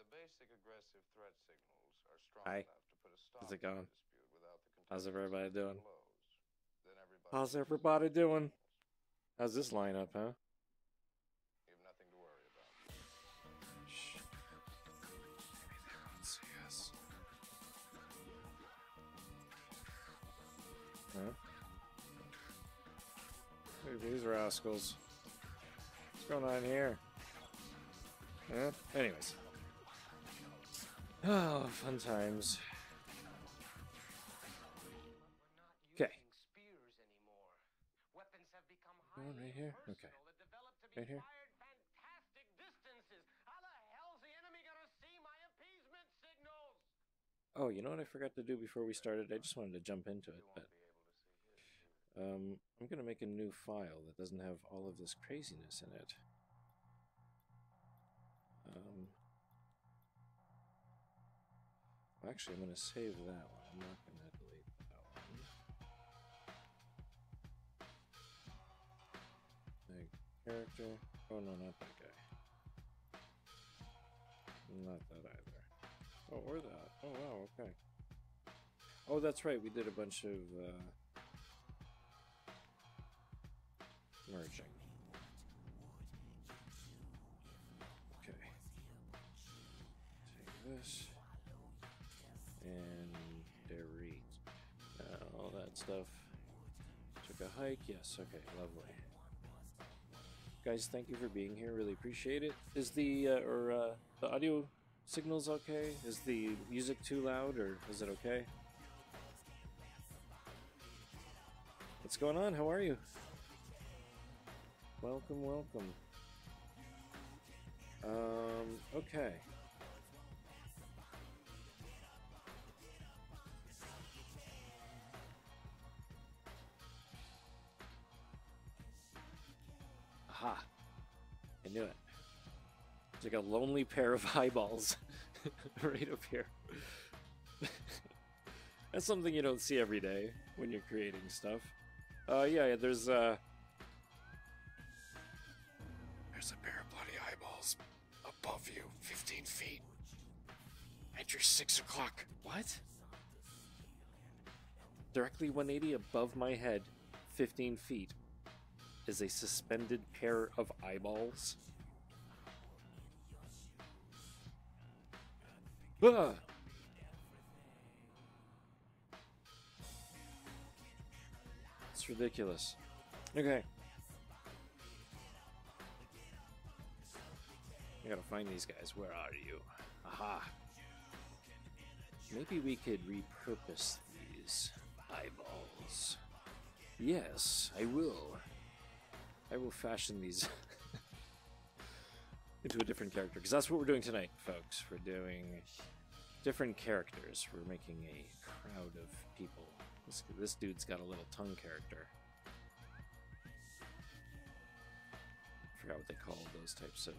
The basic aggressive threat signals are strong Hi, enough to put a how's stop it to the going? dispute without the How's contestants everybody taking doing? blows. Then everybody How's loses their everybody doing? signals. How's this lineup, huh? You have nothing to worry about. Shh. Maybe they won't see us. Huh? Look at these rascals. What's going on here? Huh? Anyways. Oh, fun times. Okay. Spears anymore. Weapons have become Going highly right here? Okay. personal and developed to be Right here? fired fantastic distances. How the hell's the enemy gonna see my appeasement signals? Oh, you know what I forgot to do before we started? I just wanted to jump into it, You but won't be able to see his either. I'm gonna make a new file that doesn't have all of this craziness in it. Um, Actually, I'm gonna save that one. I'm not gonna delete that one. The character. Oh no, not that guy. Not that either. Oh, or that. Oh wow, okay. Oh, that's right. We did a bunch of merging. Okay. Take this and delete. All that stuff. Took a hike. Yes. Okay. Lovely. Guys, thank you for being here. Really appreciate it. Is the the audio signals okay? Is the music too loud, or is it okay? What's going on? How are you? Welcome, welcome. Okay. Aha. I knew it. It's like a lonely pair of eyeballs right up here. That's something you don't see every day when you're creating stuff. Yeah, there's a pair of bloody eyeballs above you, 15 feet. At your 6 o'clock. What? Directly 180 above my head, 15 feet, is a suspended pair of eyeballs. Ah! It's ridiculous. Okay. I gotta find these guys. Where are you? Aha. Maybe we could repurpose these eyeballs. Yes, I will. I will fashion these into a different character, because that's what we're doing tonight, folks. We're doing different characters. We're making a crowd of people. This dude's got a little tongue character. I forgot what they call those types of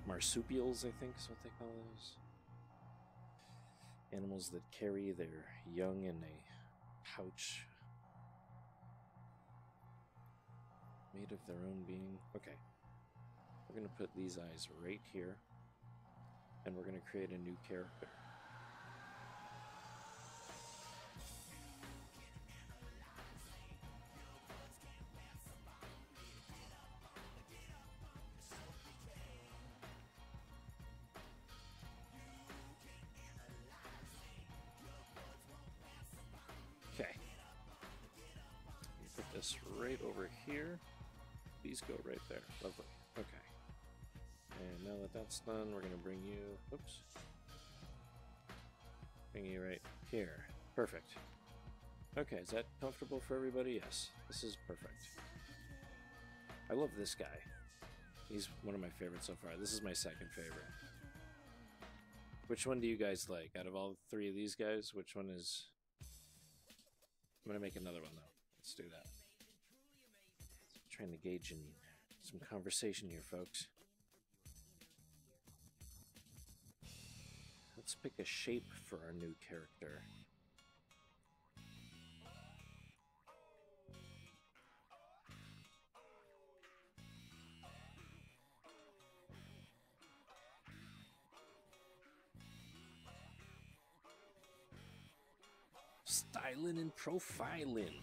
marsupials, I think is what they call those. Animals that carry their young in a pouch made of their own being. Okay. We're going to put these eyes right here, and we're going to create a new character. Okay. Put this right over here. These go right there. Lovely. Okay. And now that that's done, we're going to bring you... Oops. Bring you right here. Perfect. Okay, is that comfortable for everybody? Yes. This is perfect. I love this guy. He's one of my favorites so far. This is my second favorite. Which one do you guys like? Out of all three of these guys, which one is... I'm going to make another one, though. Let's do that. Trying to gauge in some conversation here, folks. Let's pick a shape for our new character. styling and profiling.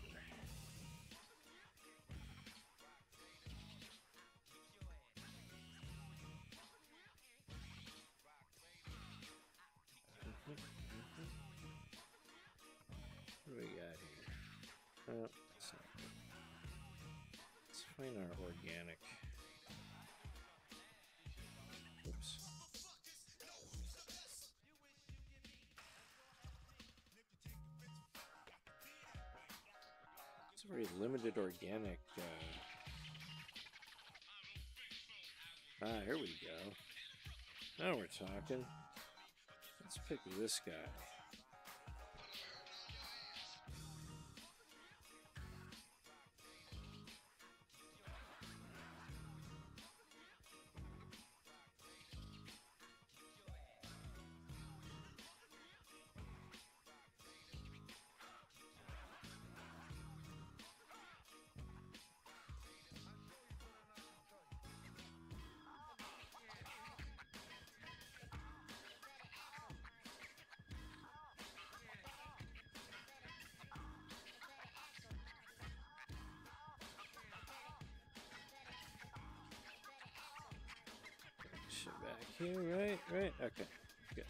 What do we got here? Oh, that's not good. Let's find our organic. Oops. It's a very limited organic. Here we go. Now we're talking. Let's pick this guy. Shit back here, right? Okay, good.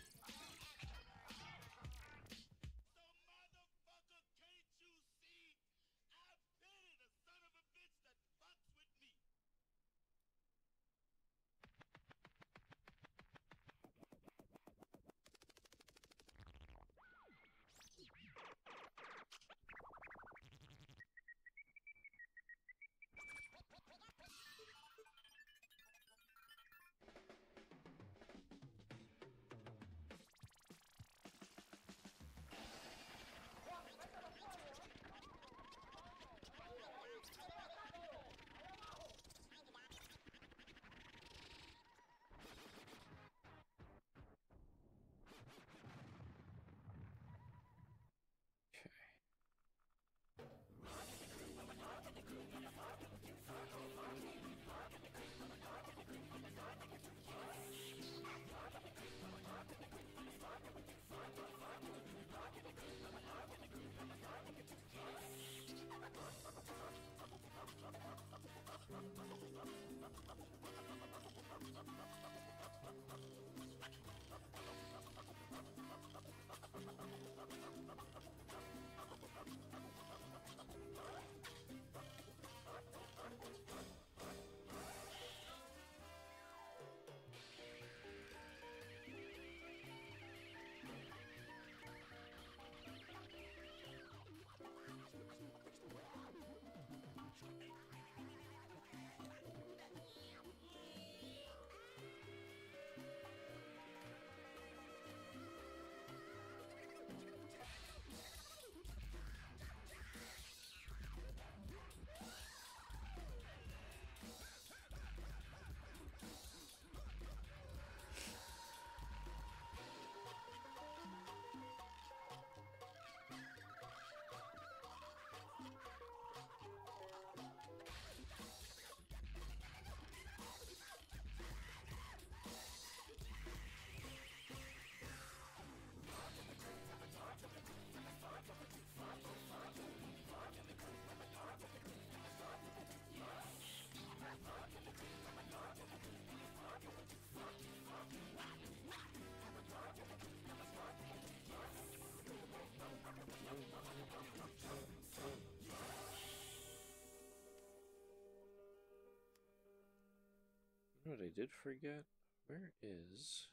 You know what I did forget? Where is...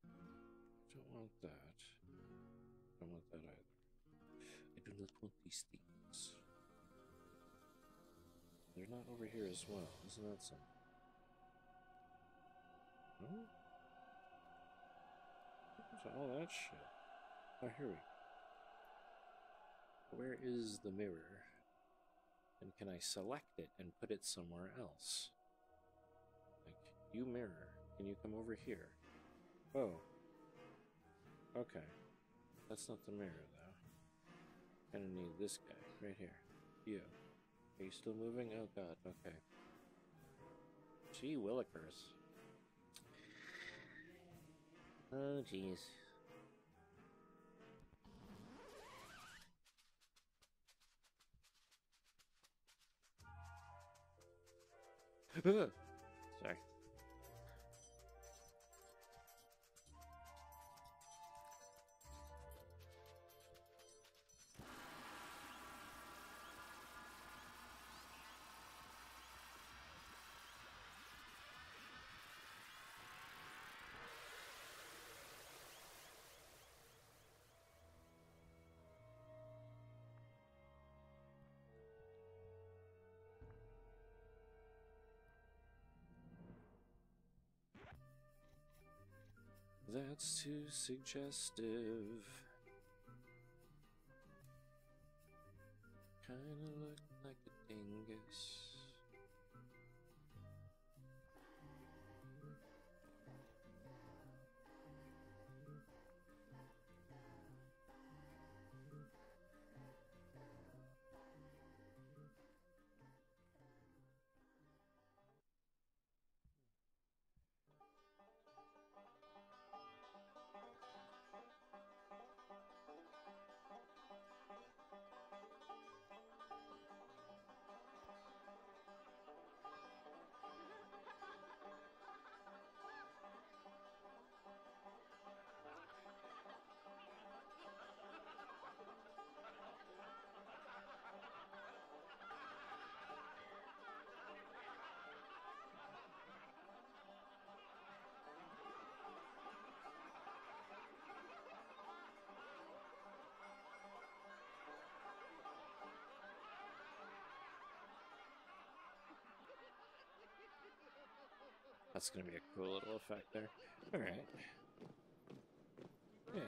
I don't want that. I don't want that either. I do not want these things. They're not over here as well. Isn't that something? No? Where's all that shit? Oh, here we go. Where is the mirror? And can I select it and put it somewhere else? Like, you mirror, can you come over here? Oh. Okay. That's not the mirror, though. Kinda need this guy, right here. You. Are you still moving? Oh god, okay. Gee willikers. Oh jeez. Sorry. That's too suggestive. Kinda look like a dingus. That's gonna be a cool little effect there. Alright. Yeah.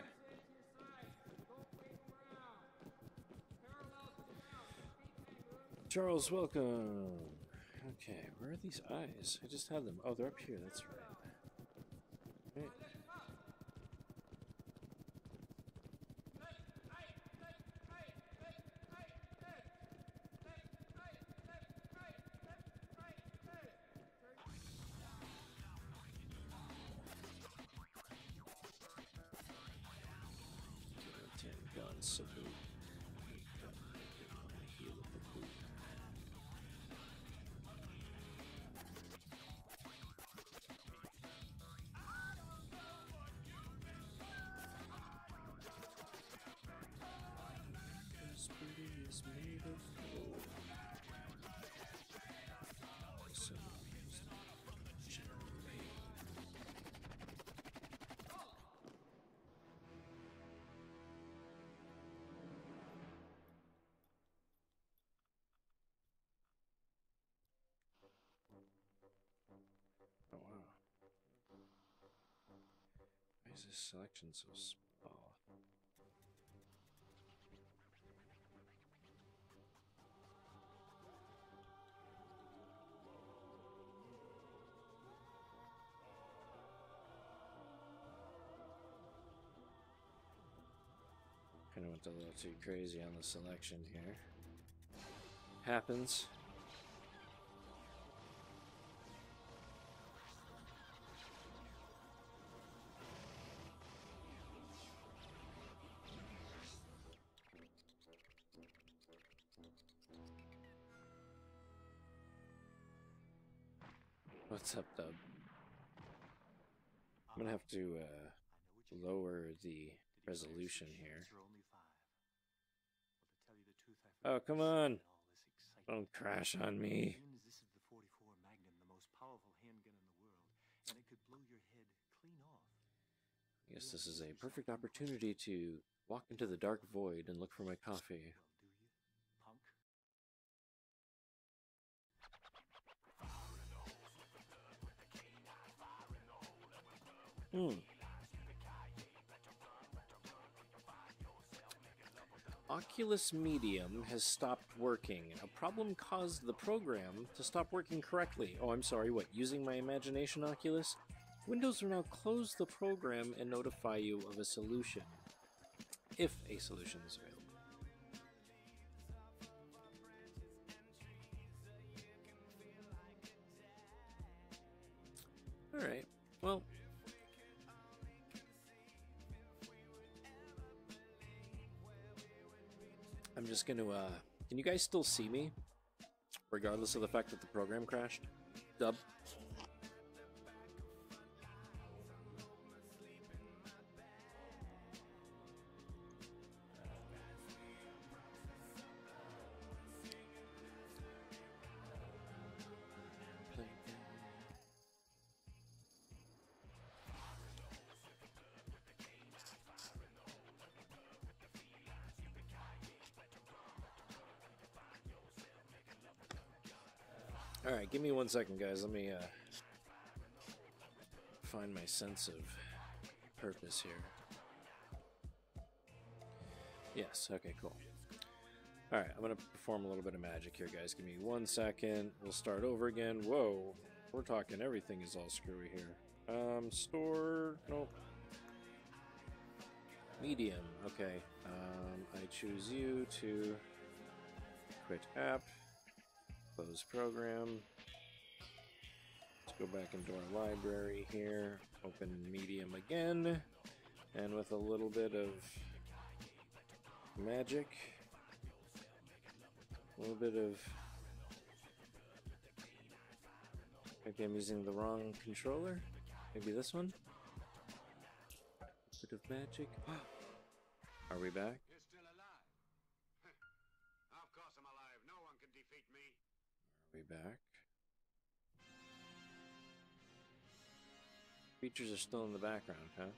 Charles, welcome. Okay, where are these eyes? I just had them. Oh, they're up here, that's right. Right. Salute. Heal the poop. This booty is made of gold. So oh wow. Why is this selection so small? Kind of went a little too crazy on the selection here. Happens. What's up, Dub? I'm gonna have to lower the resolution here. Oh, come on! Don't crash on me. This is the 44 Magnum, the most powerful handgun in the world, and it could blow your head clean off. I guess this is a perfect opportunity to walk into the dark void and look for my coffee. Well, do you, punk? Oculus Medium has stopped working. A problem caused the program to stop working correctly. Oh, I'm sorry, what, using my imagination, Oculus? Windows will now close the program and notify you of a solution, if a solution is available. Alright, well... I'm just gonna, can you guys still see me? Regardless of the fact that the program crashed? Dub. All right, give me 1 second, guys. Let me find my sense of purpose here. Yes, okay, cool. All right, I'm going to perform a little bit of magic here, guys. Give me 1 second. We'll start over again. Whoa, we're talking everything is all screwy here. Store, nope. Medium, okay. I choose you to quit app. Close program. Let's go back into our library here. Open medium again. And with a little bit of magic. A little bit of... Maybe I'm using the wrong controller. Maybe this one? A bit of magic. Are we back? You're still alive. Of course I'm alive. No one can defeat me. Are we back? Features are still in the background, huh?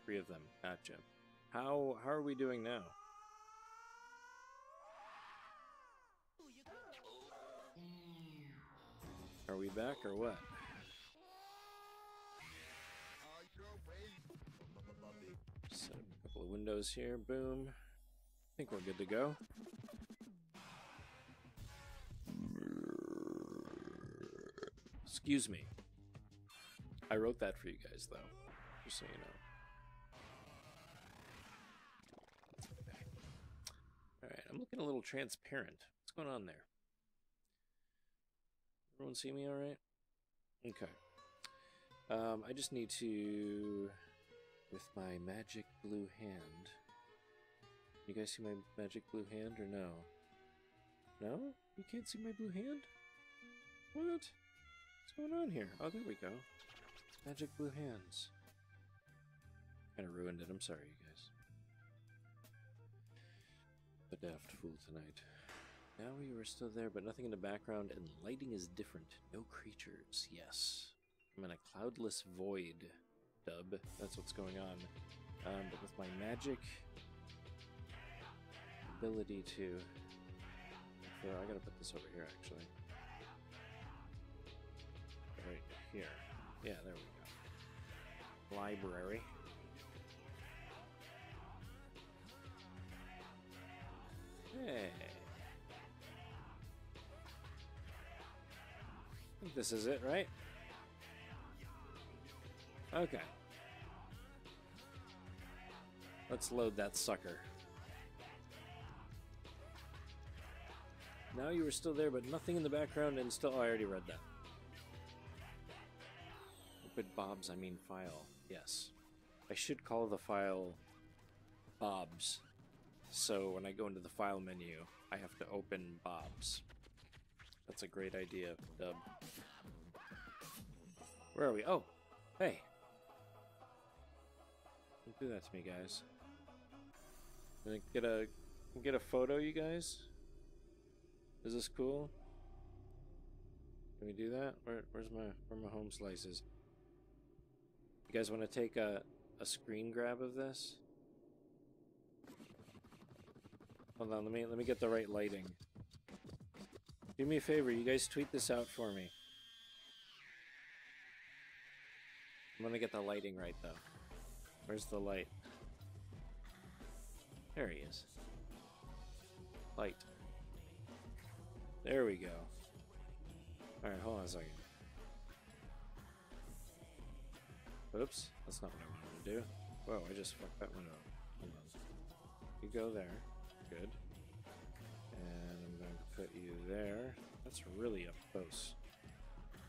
3 of them. Gotcha. How are we doing now? Are we back or what? Set up a couple of windows here. Boom. I think we're good to go. Excuse me. I wrote that for you guys, though. Just so you know. Alright, I'm looking a little transparent. What's going on there? Everyone see me alright? Okay. I just need to... with my magic blue hand. You guys see my magic blue hand or no? No? You can't see my blue hand? What? What's going on here? Oh, there we go. Magic blue hands. Kind of ruined it. I'm sorry, you guys. The daft fool tonight. Now you are still there, but nothing in the background, and lighting is different. No creatures. Yes. I'm in a cloudless void. Dub. That's what's going on. But with my magic ability to... I gotta put this over here, actually. Right here. Yeah, there we go. Library. Hey. I think this is it, right? Okay. Let's load that sucker. Now you were still there, but nothing in the background, and still... Oh, I already read that. Open Bob's, I mean file. Yes. I should call the file Bob's. So when I go into the file menu, I have to open Bob's. That's a great idea, Dub. Where are we? Oh! Hey! Don't do that to me, guys. Can I get a photo, you guys? Is this cool? Can we do that? Where my home slices? You guys want to take a screen grab of this? Hold on, let me get the right lighting. Do me a favor, you guys tweet this out for me. I'm gonna get the lighting right though. Where's the light? There he is. Light. There we go. Alright, hold on a second. Oops, that's not what I wanted to do. Whoa, I just fucked that window up. Hold on. You go there. Good. And I'm going to put you there. That's really up close.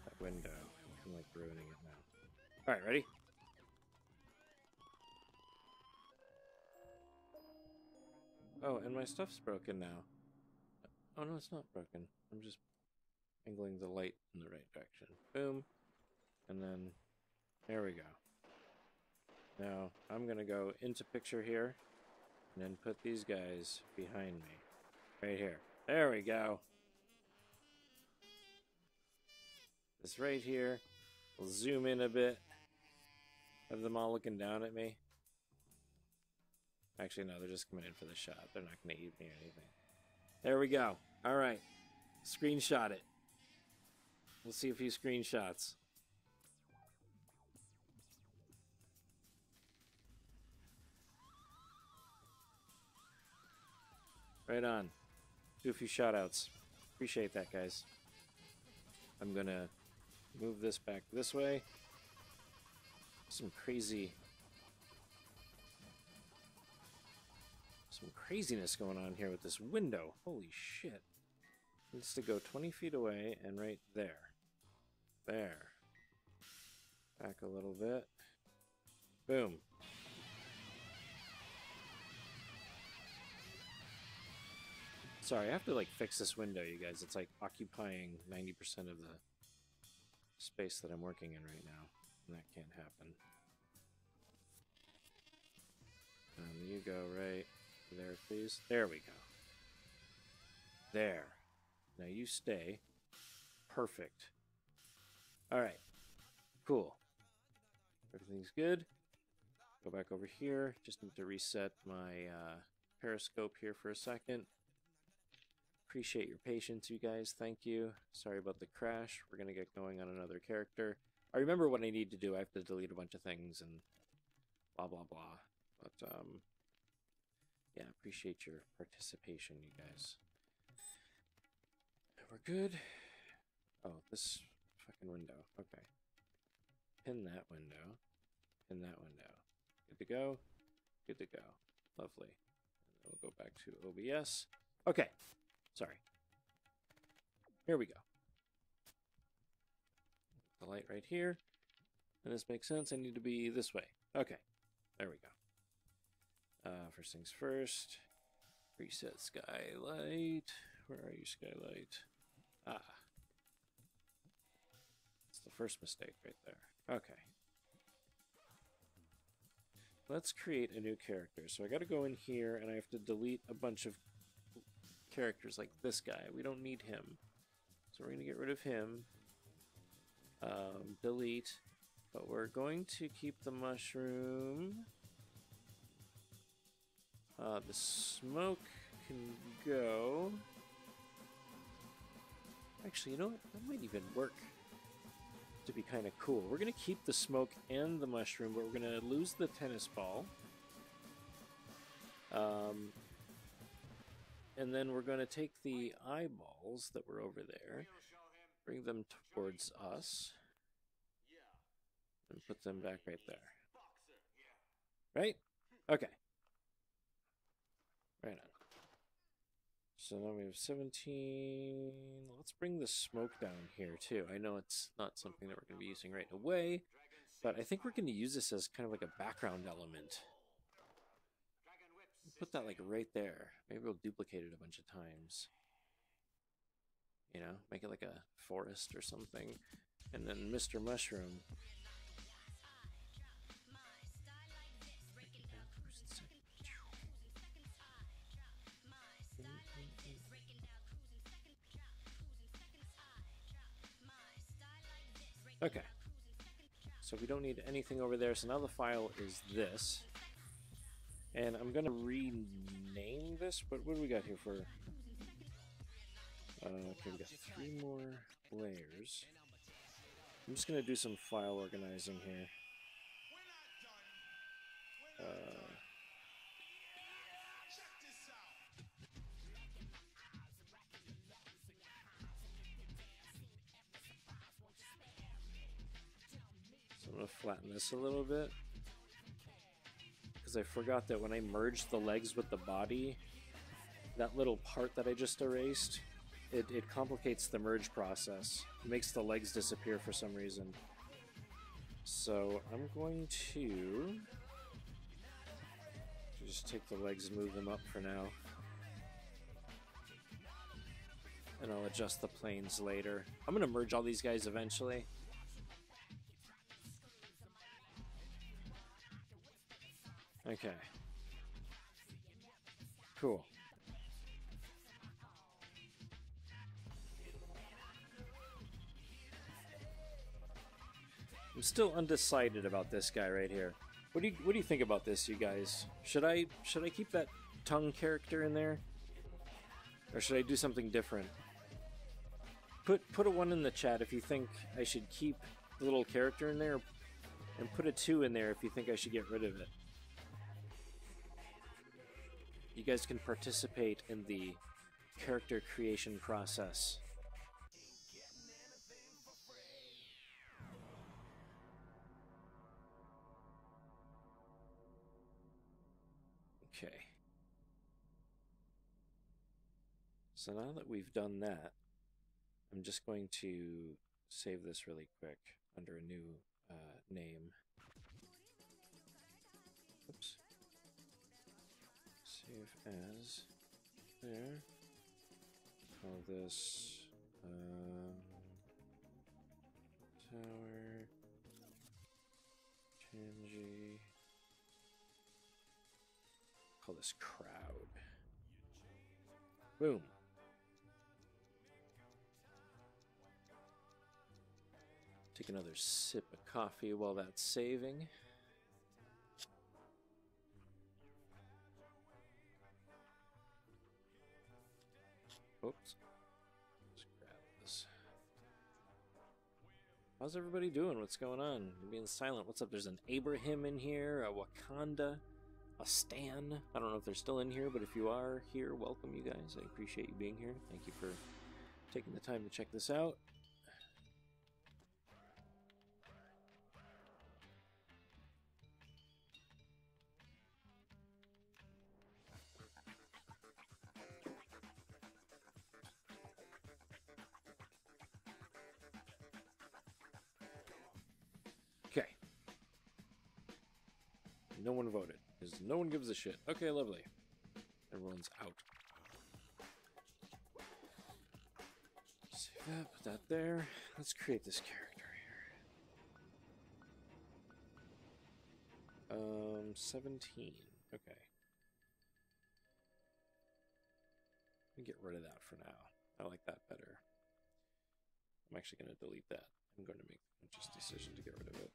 That window. I'm like ruining it now. Alright, ready? Oh, and my stuff's broken now. Oh no, it's not broken. I'm just angling the light in the right direction. Boom. And then there we go. Now I'm gonna go into picture here and then put these guys behind me. Right here. There we go. This right here. We'll zoom in a bit. Have them all looking down at me. Actually, no, they're just coming in for the shot. They're not going to eat me or anything. There we go. All right. Screenshot it. We'll see a few screenshots. Right on. Do a few shout-outs. Appreciate that, guys. I'm going to move this back this way. Some craziness going on here with this window. Holy shit. It needs to go 20 feet away and right there. There. Back a little bit. Boom. Sorry, I have to like fix this window, you guys. It's like occupying 90% of the space that I'm working in right now. And that can't happen. You go right there, please. There we go. There. Now you stay. Perfect. Alright. Cool. Everything's good. Go back over here. Just need to reset my periscope here for a second. Appreciate your patience, you guys. Thank you. Sorry about the crash. We're going to get going on another character. I remember what I need to do. I have to delete a bunch of things and blah, blah, blah. But, yeah, appreciate your participation, you guys. We're good. Oh, this fucking window. Okay. Pin that window. Pin that window. Good to go. Good to go. Lovely. And we'll go back to OBS. Okay. Sorry. Here we go. The light right here. And this makes sense. I need to be this way. Okay. There we go. First things first. Reset skylight. Where are you, skylight? Ah. It's the first mistake right there. Okay. Let's create a new character. So I gotta go in here and I have to delete a bunch of characters like this guy. We don't need him. So we're gonna get rid of him. Delete. But we're going to keep the mushroom. The smoke can go. Actually, you know what? That might even work to be kind of cool. We're going to keep the smoke and the mushroom, but we're going to lose the tennis ball. And then we're going to take the eyeballs that were over there, bring them towards us, and put them back right there. Right? Okay. Right on. So now we have 17. Let's bring the smoke down here too. I know it's not something that we're going to be using right away, but I think we're going to use this as kind of like a background element. Put that like right there. Maybe we'll duplicate it a bunch of times. You know, make it like a forest or something. And then Mr. Mushroom. Okay, so we don't need anything over there, so now the file is this. And I'm going to rename this, but what do we got here for... okay, we got 3 more layers. I'm just going to do some file organizing here. I'm going to flatten this a little bit because I forgot that when I merged the legs with the body, that little part that I just erased, it complicates the merge process. It makes the legs disappear for some reason. So I'm going to just take the legs and move them up for now. and I'll adjust the planes later. I'm gonna merge all these guys eventually. Okay. Cool. I'm still undecided about this guy right here. What do you think about this, you guys? Should I keep that tongue character in there? Or should I do something different? Put a 1 in the chat if you think I should keep the little character in there, and put a 2 in there if you think I should get rid of it. You guys can participate in the character creation process. Okay. So now that we've done that, I'm just going to save this really quick under a new name. Oops. Save as there. Call this Tower Kanji. Call this Crowd. Boom. Take another sip of coffee while that's saving. Oops. Let's grab this. How's everybody doing? What's going on? You're being silent. What's up? There's an Abraham in here, a Wakanda, a Stan. I don't know if they're still in here, but if you are here, welcome you guys. I appreciate you being here. Thank you for taking the time to check this out. Okay. No one voted, because no one gives a shit. Okay, lovely. Everyone's out. Save that, put that there. Let's create this character here. 17. Okay. Let me get rid of that for now. I like that better. I'm actually going to delete that. I'm going to make the conscious decision to get rid of it.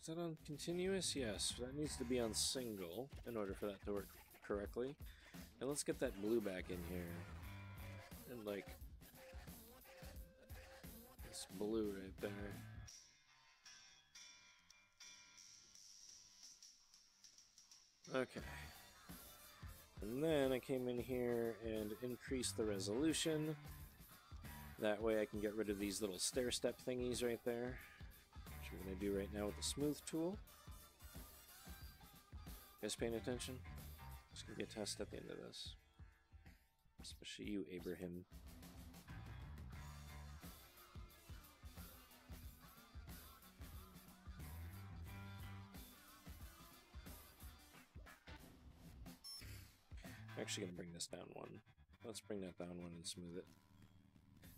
Is that on continuous? Yes, that needs to be on single in order for that to work correctly. And let's get that blue back in here. And like this blue right there. Okay. And then I came in here and increased the resolution. That way I can get rid of these little stair step thingies right there. Which I'm going to do right now with the smooth tool. You guys paying attention? It's going to be a test at the end of this. Especially you, Abraham. I'm actually going to bring this down one. Let's bring that down one and smooth it.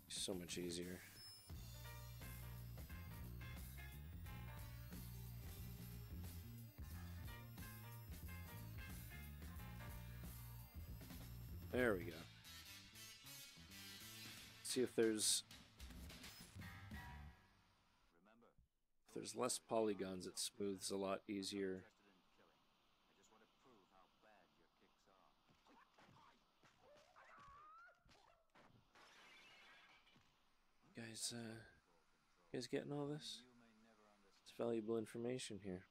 So much easier. There we go. See if there's less polygons, it smooths a lot easier. Guys, You guys getting all this? It's valuable information here.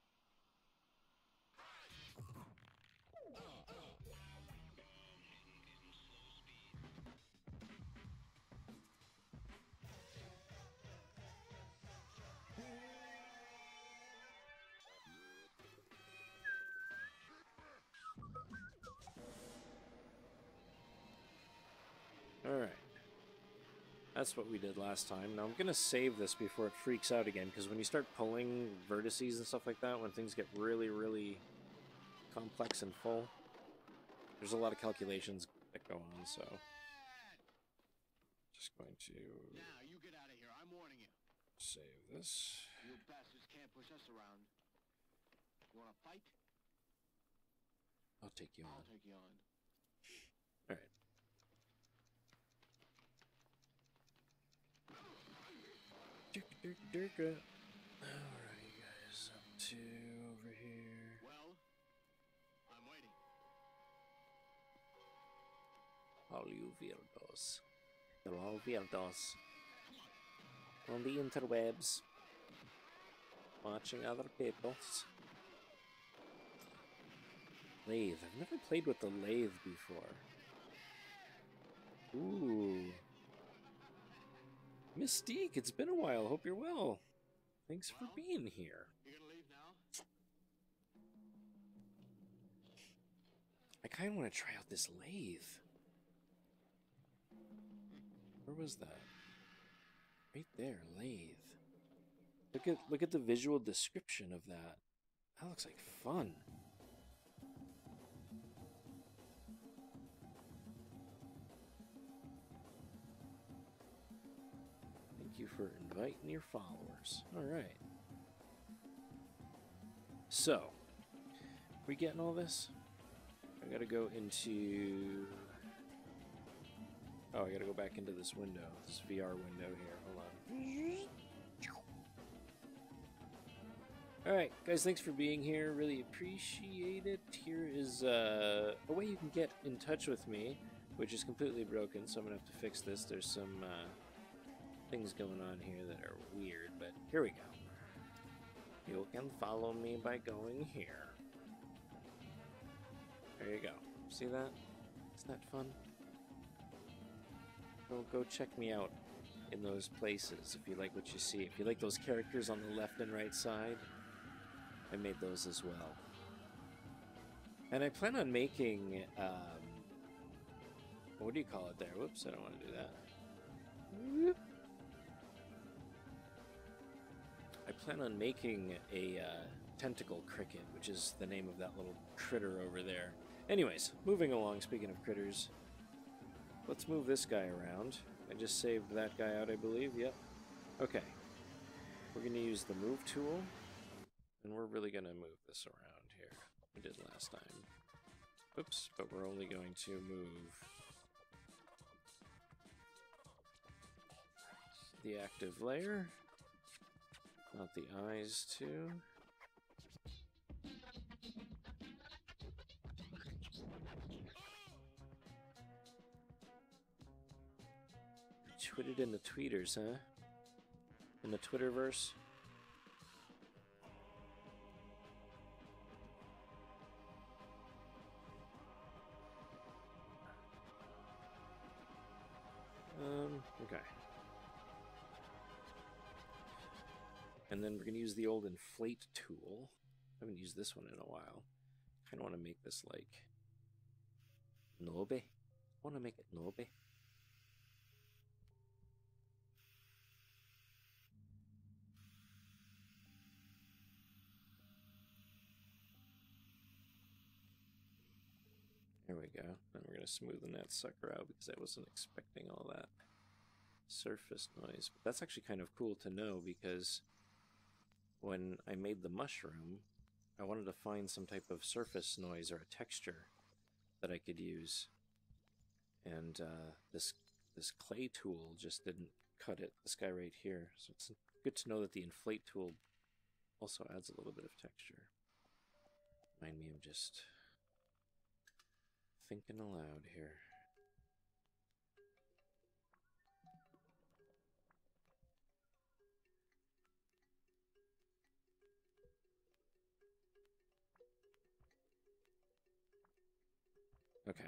Alright. That's what we did last time. Now I'm going to save this before it freaks out again, because when you start pulling vertices and stuff like that, when things get really, really complex and full, there's a lot of calculations that go on, so... Just going to Now, you get out of here. I'm warning you. save this. You bastards can't push us around. You want to fight? I'll take you on. I'll take you on. Alright. Alright, guys, up to over here. Well, I'm waiting. All you weirdos. You're all weirdos. On the interwebs. Watching other people's. Lathe. I've never played with the lathe before. Ooh. Mystique, it's been a while. Hope you're well. Thanks for being here. You gonna leave now? I kind of want to try out this lathe. Where was that? Right there, lathe. Look at the visual description of that. That looks like fun. Thank you for inviting your followers. All right. So, we getting all this? I gotta go into... Oh, I gotta go back into this window, this VR window here. Hold on. Alright, guys, thanks for being here. Really appreciate it. Here is a way you can get in touch with me, which is completely broken, so I'm gonna have to fix this. There's some things going on here that are weird, but here we go. You can follow me by going here. There you go. See that? Isn't that fun? Go check me out in those places if you like what you see. If you like those characters on the left and right side, I made those as well. And I plan on making, what do you call it there? Whoops, I don't want to do that. Whoop. I plan on making a tentacle cricket, which is the name of that little critter over there. Anyways, moving along, speaking of critters, let's move this guy around. I just saved that guy out, I believe. Yep. Okay. We're going to use the move tool, and we're really going to move this around here. We did last time. Oops, but we're only going to move the active layer, not the eyes too. Tweeted in the tweeters, huh? In the Twitterverse. Okay. And then we're going to use the old inflate tool. I haven't used this one in a while. Kind of want to make this like Nobe. I want to make it Nobe. There we go. And we're going to smoothen that sucker out because I wasn't expecting all that surface noise. But that's actually kind of cool to know because when I made the mushroom, I wanted to find some type of surface noise or a texture that I could use. And this clay tool just didn't cut it, this guy right here. So it's good to know that the inflate tool also adds a little bit of texture. Remind me of just thinking aloud here. Okay.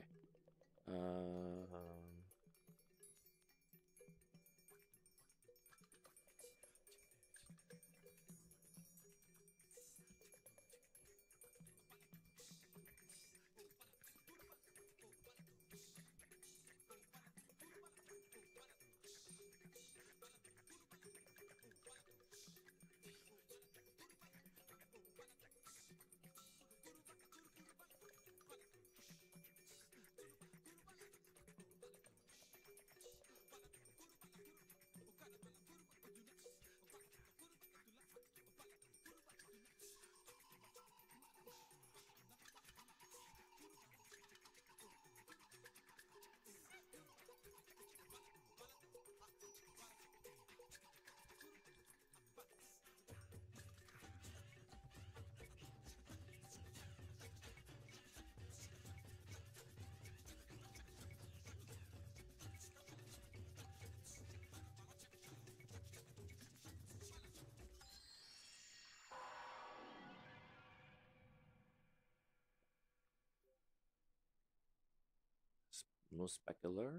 Most specular.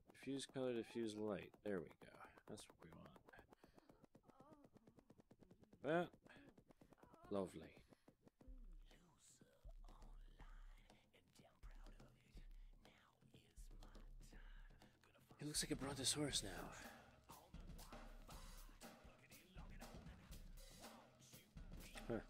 Diffuse color, diffuse light. There we go. That's what we want. That. Lovely. It looks like a brontosaurus now. Huh.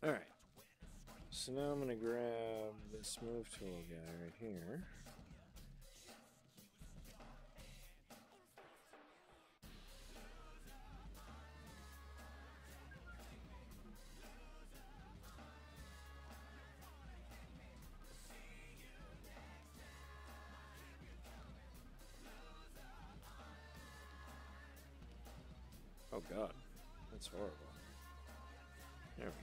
Alright, so now I'm going to grab this move tool guy right here. Oh god, that's horrible. There we go.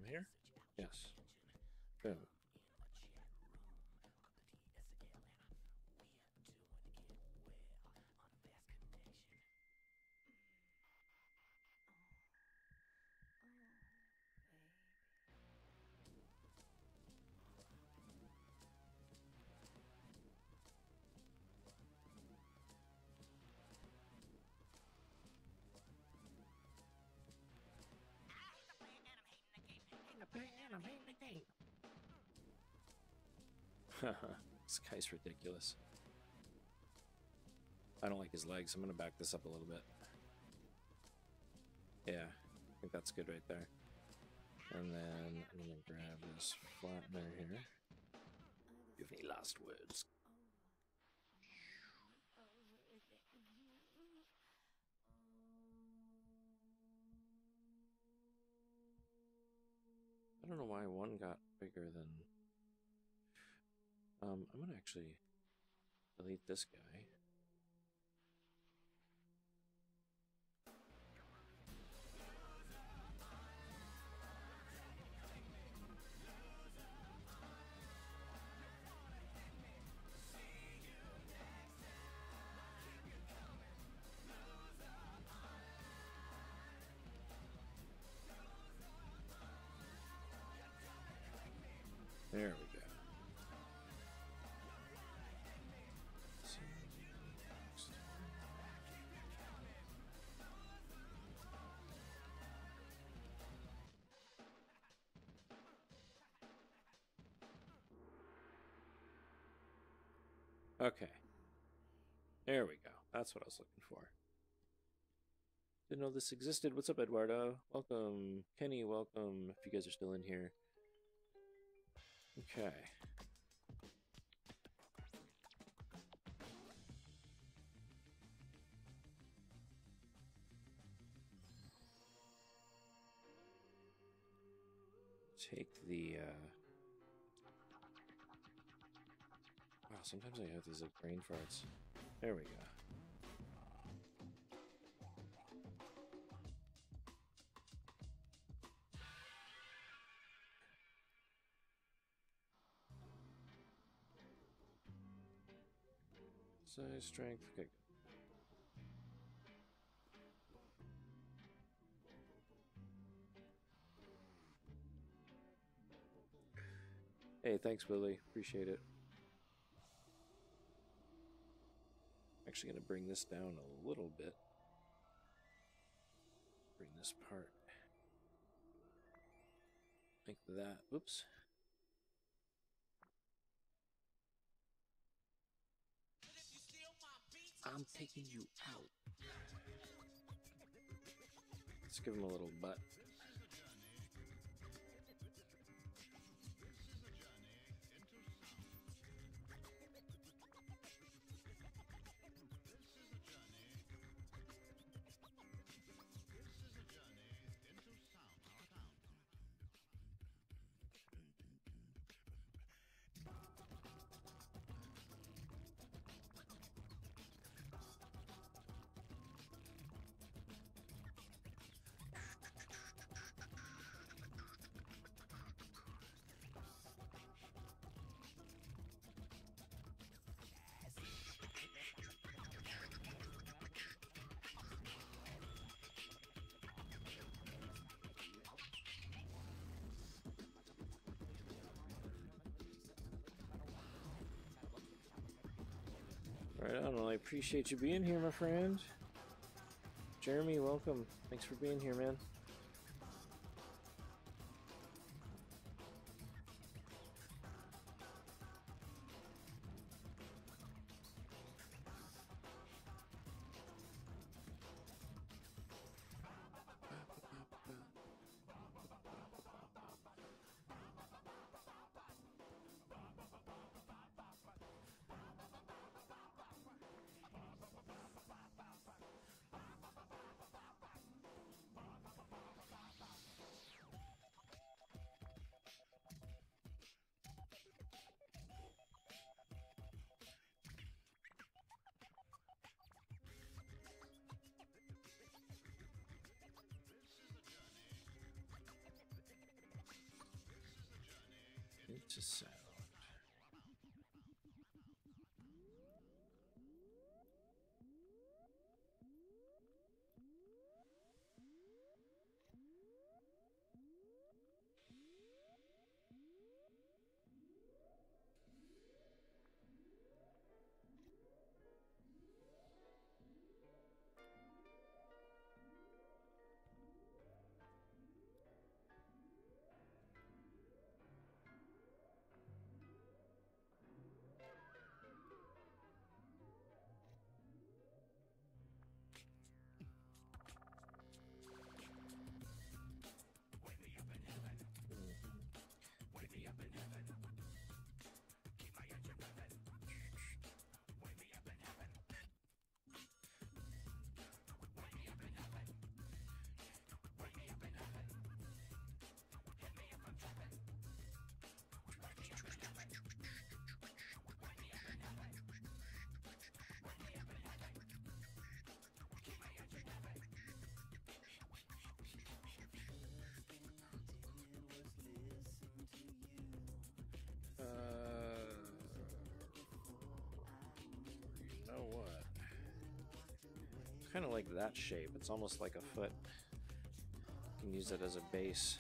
Here? Yes. Boom. This guy's ridiculous. I don't like his legs. I'm gonna back this up a little bit. Yeah, I think that's good right there. And then I'm gonna grab this flattener here. Do you have any last words? I don't know why one got bigger than... I'm gonna actually delete this guy. There we go. Okay. There we go. That's what I was looking for. Didn't know this existed. What's up, Eduardo? Welcome. Kenny, welcome, if you guys are still in here. Okay. take the wow, sometimes I have these like brain farts. There we go. Size, strength, okay. Hey, thanks, Willie. Appreciate it. Actually going to bring this down a little bit. Bring this part like that. Whoops. I'm taking you out. Let's give him a little butt. Right on. Well, I appreciate you being here, my friend. Jeremy, welcome. Thanks for being here, man. Into sound. You know what? Kind of like that shape. It's almost like a foot. You can use it as a base.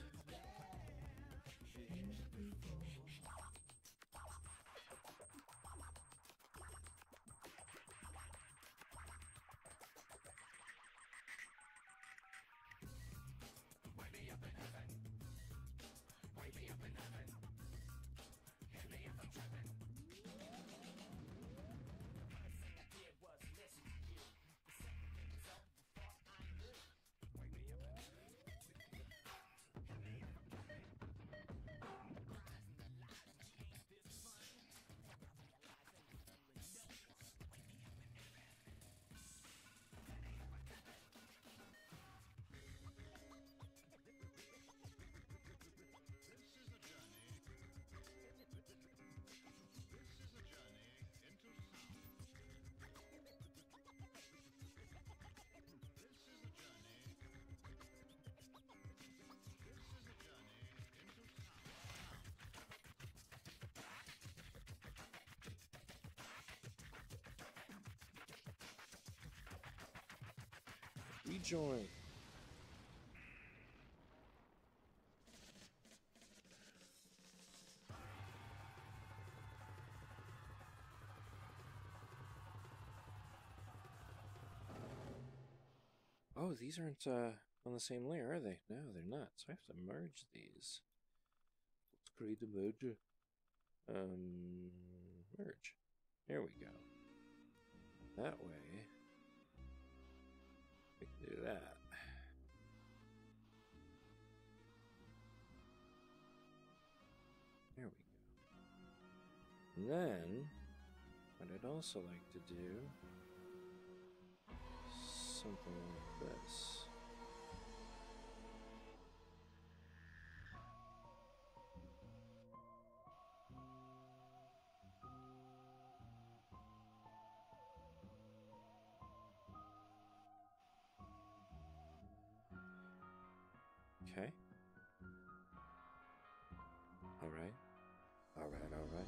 Rejoin. Oh, these aren't on the same layer, are they? No, they're not. So I have to merge these. Let's create a merge. Merge. There we go. That way, we can do that. There we go. And then, what I'd also like to do, something like this. Okay. All right. All right, all right.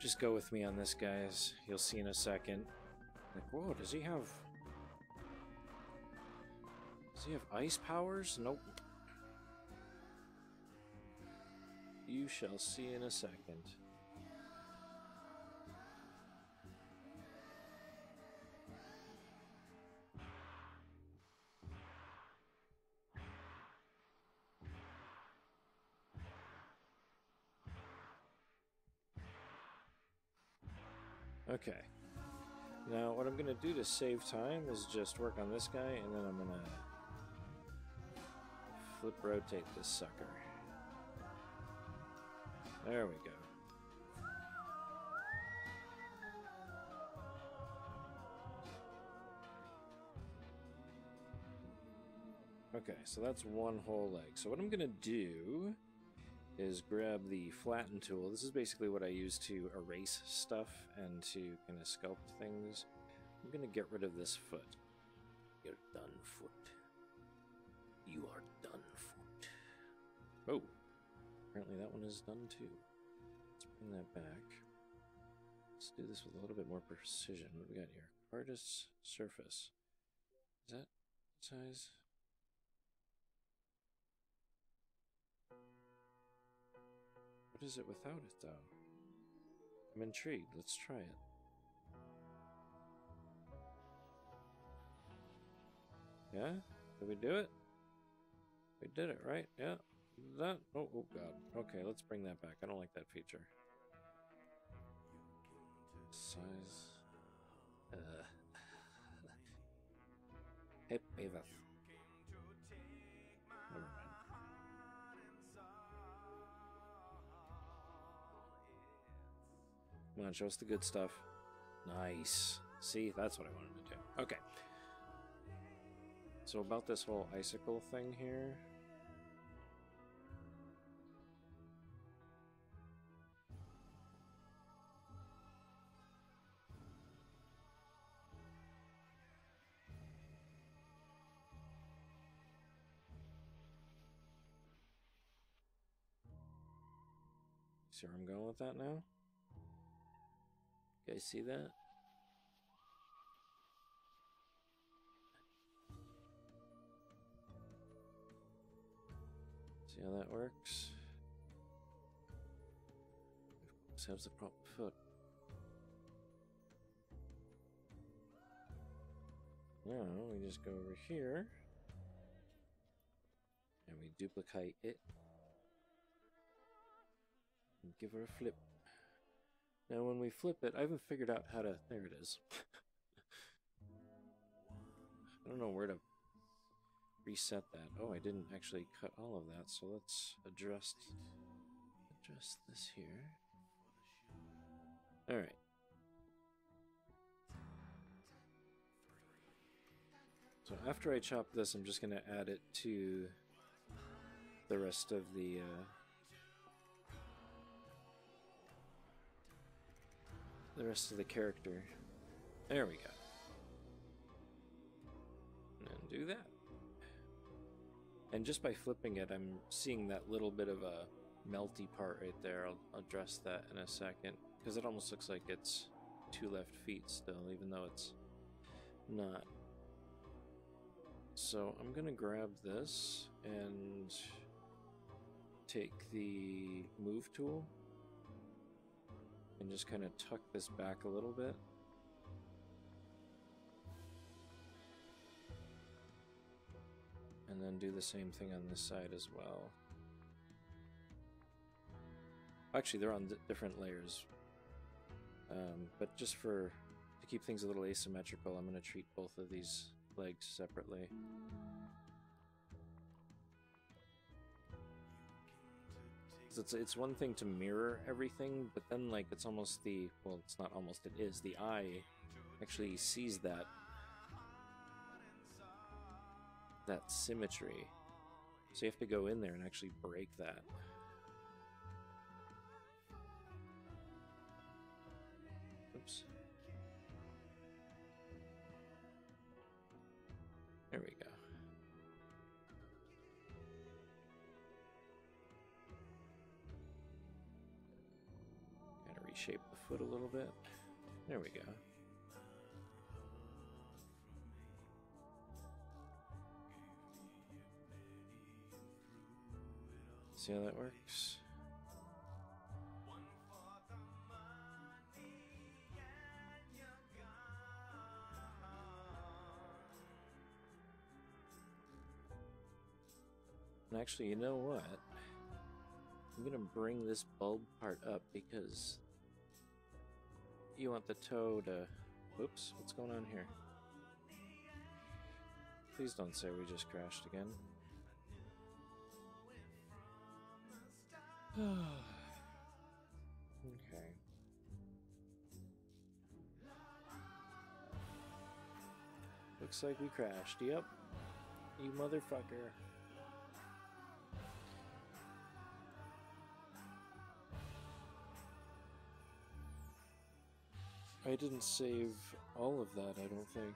Just go with me on this, guys. You'll see in a second. Like, whoa, does he have ice powers? Nope. You shall see in a second. Okay. Now, what I'm going to do to save time is just work on this guy, and then I'm going to flip rotate this sucker. There we go. Okay, so that's one whole leg. So what I'm going to do is grab the flatten tool. This is basically what I use to erase stuff and to kind of sculpt things. I'm going to get rid of this foot. You're done, foot. You are done, foot. Oh, apparently that one is done too. Let's bring that back. Let's do this with a little bit more precision. What do we got here? Artist's surface. Is that size? What is it without it, though? I'm intrigued. Let's try it. Yeah? Did we do it? We did it, right? Yeah. That? Oh, oh, God. Okay, let's bring that back. I don't like that feature. Size. Hip Ava. Never mind. Come on, show us the good stuff. Nice. See, that's what I wanted to do. Okay. So about this whole icicle thing here. See where I'm going with that now? You guys see that? See how that works? Of course, has the proper foot. Now we just go over here and we duplicate it and give her a flip. Now when we flip it, I haven't figured out how to... There it is. I don't know where to reset that. Oh, I didn't actually cut all of that, so let's address this here. All right. So after I chop this, I'm just going to add it to the rest of the character. There we go. And do that. And just by flipping it, I'm seeing that little bit of a melty part right there. I'll address that in a second, because it almost looks like it's 2 left feet still, even though it's not. So I'm gonna grab this and take the move tool and just kind of tuck this back a little bit. And then do the same thing on this side as well. Actually, they're on different layers. But just to keep things a little asymmetrical, I'm going to treat both of these legs separately. It's one thing to mirror everything, but then like it's almost well, it's not almost, it is, the eye actually sees that symmetry. So you have to go in there and actually break that. Oops. There we go. Kind of reshape the foot a little bit. There we go. See how that works? And actually, you know what? I'm gonna bring this bulb part up because you want the toe to... Oops, what's going on here? Please don't say we just crashed again. Okay. Looks like we crashed. Yep. You motherfucker. I didn't save all of that, I don't think.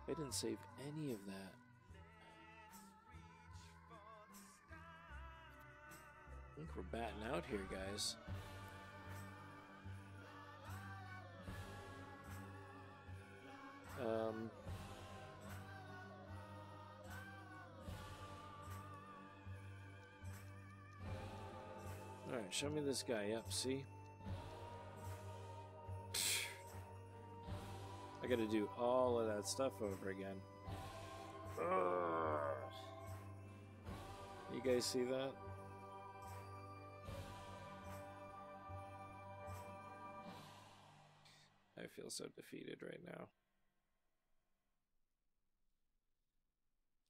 I didn't save any of that. I think we're batting out here, guys. Alright, show me this guy. Yep, see? I gotta do all of that stuff over again. You guys see that? I feel so defeated right now.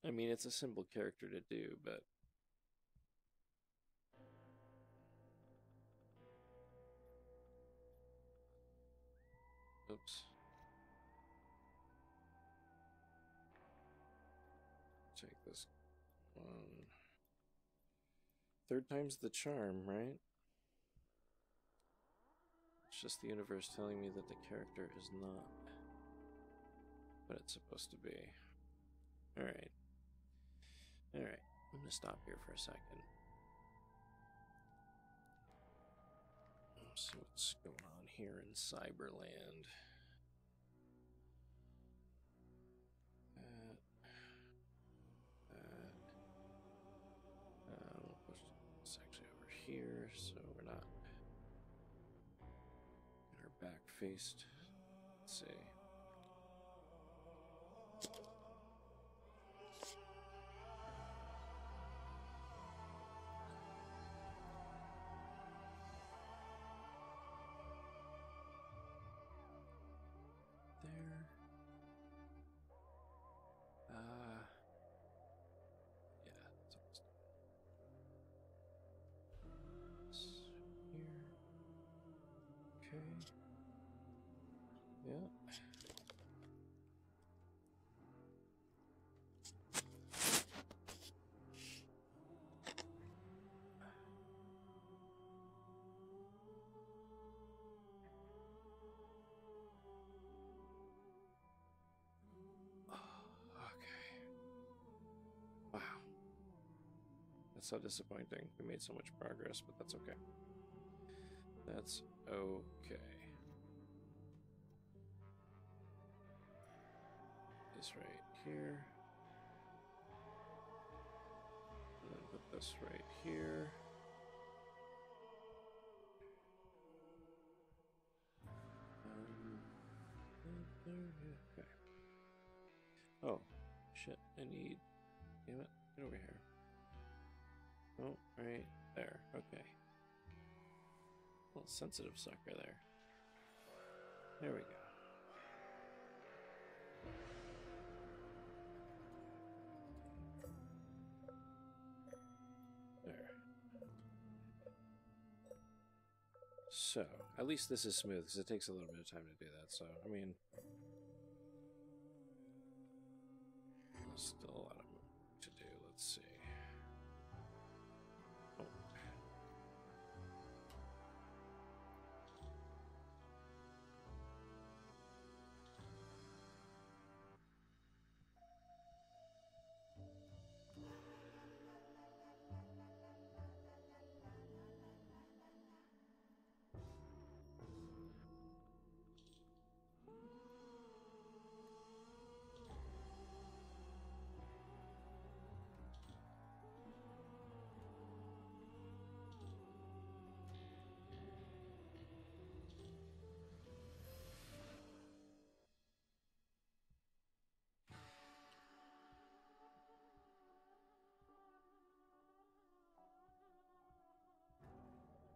I mean, it's a simple character to do, but... Oops. Check this one. Third time's the charm, right? It's just the universe telling me that the character is not what it's supposed to be. Alright. Alright, I'm gonna stop here for a second. Let's see what's going on here in Cyberland. It's actually over here, so we're not in our back faced. Let's see. Okay. Yeah. Okay. Wow. That's so disappointing. We made so much progress, but that's okay. That's okay. This right here. And then put this right here. Okay. Oh, shit. I need... Damn it. Get over here. Oh, right there. Okay. A little sensitive sucker there. There we go. There. So, at least this is smooth, because it takes a little bit of time to do that, so, I mean... There's still a lot of work to do, let's see. Oh.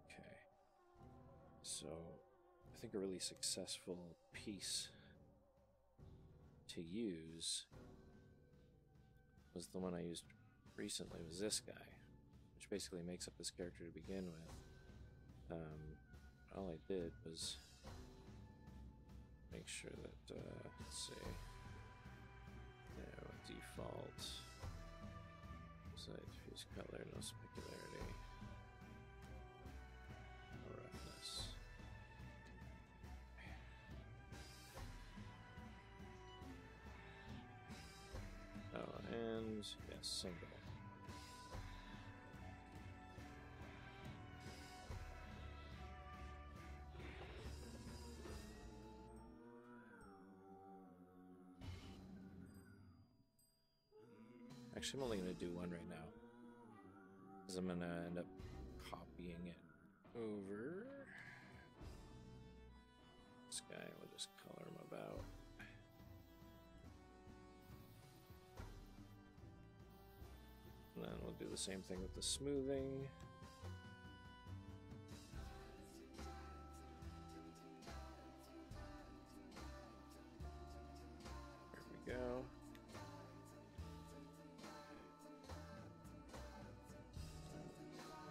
Okay. So, I think a really successful piece to use was the one I used recently, was this guy, which basically makes up this character to begin with. All I did was make sure that, let's see, default, side diffuse color, no specularity, no roughness. Oh, and yes, single. Actually, I'm only going to do one right now, because I'm going to end up copying it over. This guy, we'll just color him about. And then we'll do the same thing with the smoothing. There we go.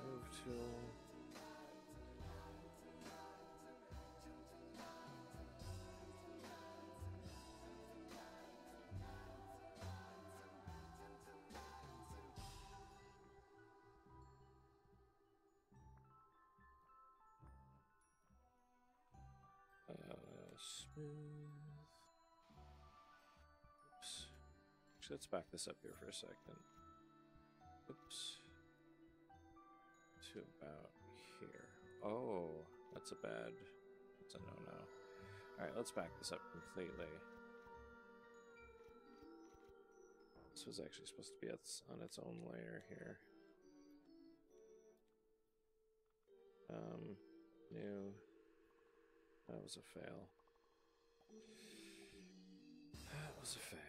Move tool. Smooth. Oops. Actually, let's back this up here for a second. Oops. To about here. Oh, that's a no-no. Alright, let's back this up completely. This was actually supposed to be on its own layer here. New. That was a fail. That was a fail.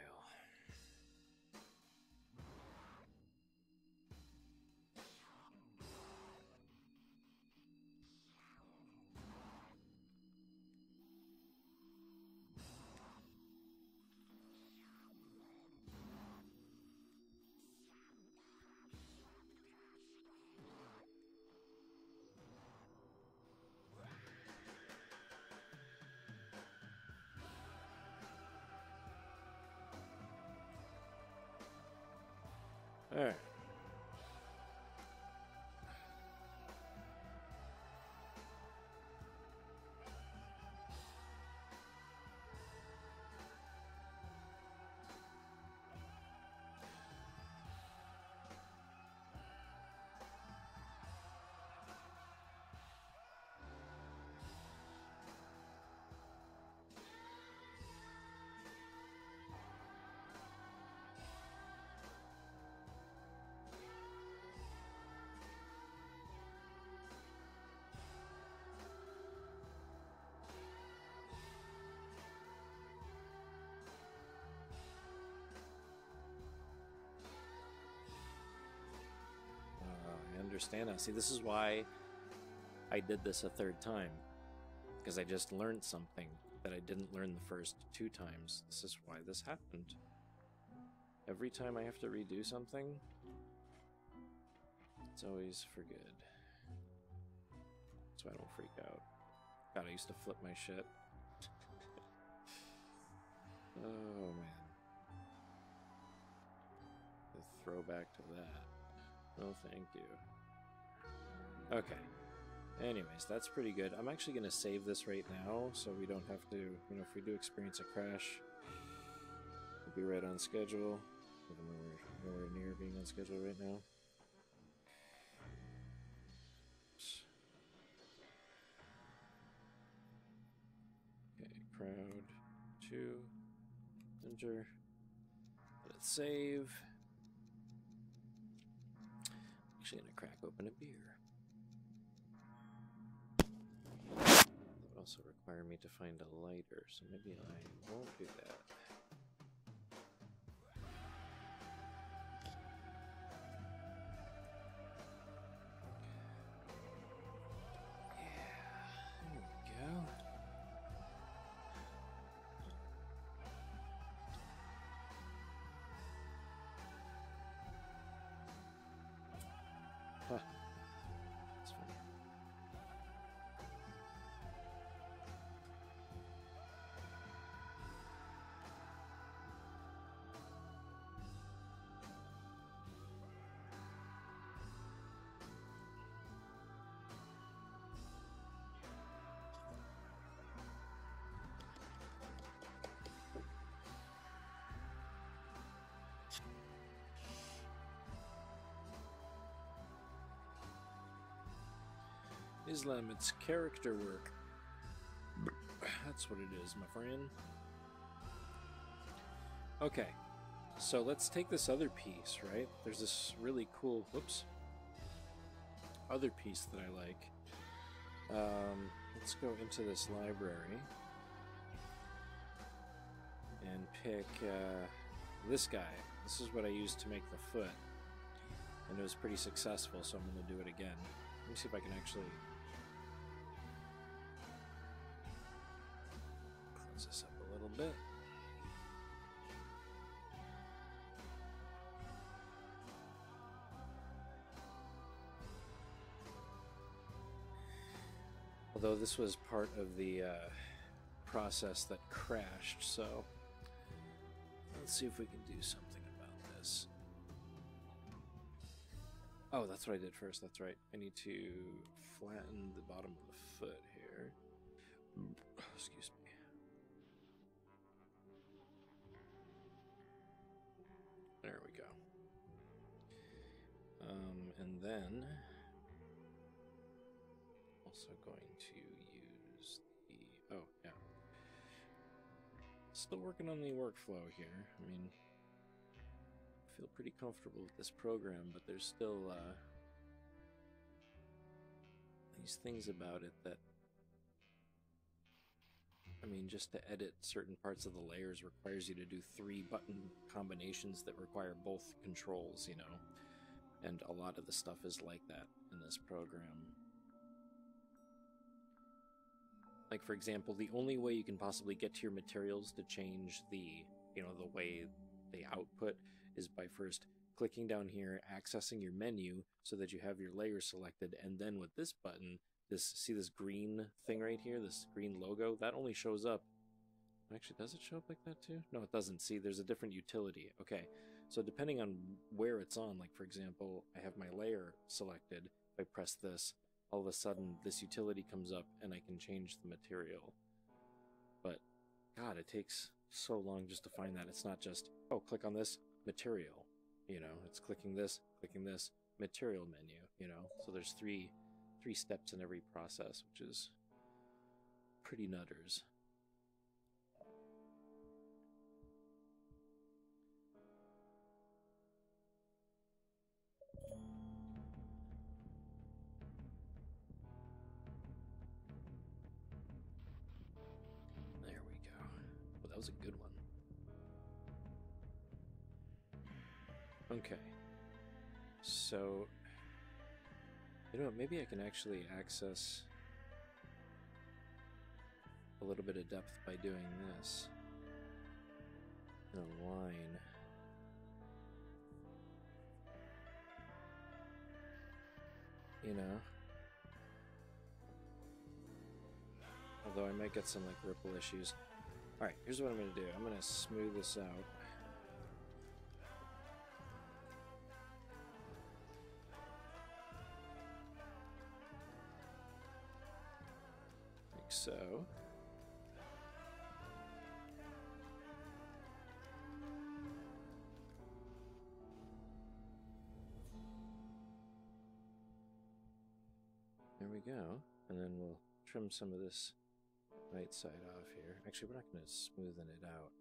Alright. I understand now. See, this is why I did this a third time. Because I just learned something that I didn't learn the first 2 times. This is why this happened. Every time I have to redo something, it's always for good. So I don't freak out. God, I used to flip my shit. Oh, man. The throwback to that. Oh, thank you. Okay. Anyways, that's pretty good. I'm actually going to save this right now so we don't have to, you know, if we do experience a crash, we'll be right on schedule. Even though we're nowhere near being on schedule right now. Okay, crowd 2, enter. Let it save. Actually, gonna crack open a beer. That would also require me to find a lighter, so maybe I won't do that. Huh. That's funny. Islam, it's character work. That's what it is, my friend. Okay, so let's take this other piece, right? There's this really cool, whoops, other piece that I like. Let's go into this library and pick this guy. This is what I used to make the foot, and it was pretty successful, so I'm going to do it again. Let me see if I can actually close this up a little bit. Although this was part of the process that crashed, so let's see if we can do something about this. Oh, that's what I did first, that's right. I need to flatten the bottom of the foot here. Excuse me. There we go. And then also going to use the, oh yeah, still working on the workflow here. I mean, I feel pretty comfortable with this program, but there's still these things about it that, I mean, just to edit certain parts of the layers requires you to do 3 button combinations that require both controls, you know, and a lot of the stuff is like that in this program. Like, for example, the only way you can possibly get to your materials to change the, you know, the way they output is by first clicking down here, accessing your menu so that you have your layer selected, and then with this button, see this green thing right here, this green logo, that only shows up. Actually, does it show up like that too? No, it doesn't. See, there's a different utility. Okay, So depending on where it's on, like for example, I have my layer selected. If I press this, all of a sudden this utility comes up and I can change the material. But God, it takes so long just to find that. It's not just, oh, click on this, material. You know, it's clicking this, material menu, you know. So there's three steps in every process, which is pretty nutters. There we go. Well, that was a good one. Okay. So, you know what, maybe I can actually access a little bit of depth by doing this in a line. You know? Although I might get some like ripple issues. Alright, here's what I'm going to do. I'm going to smooth this out. Like so. There we go. And then we'll trim some of this right side off here. Actually, we're not going to smoothen it out.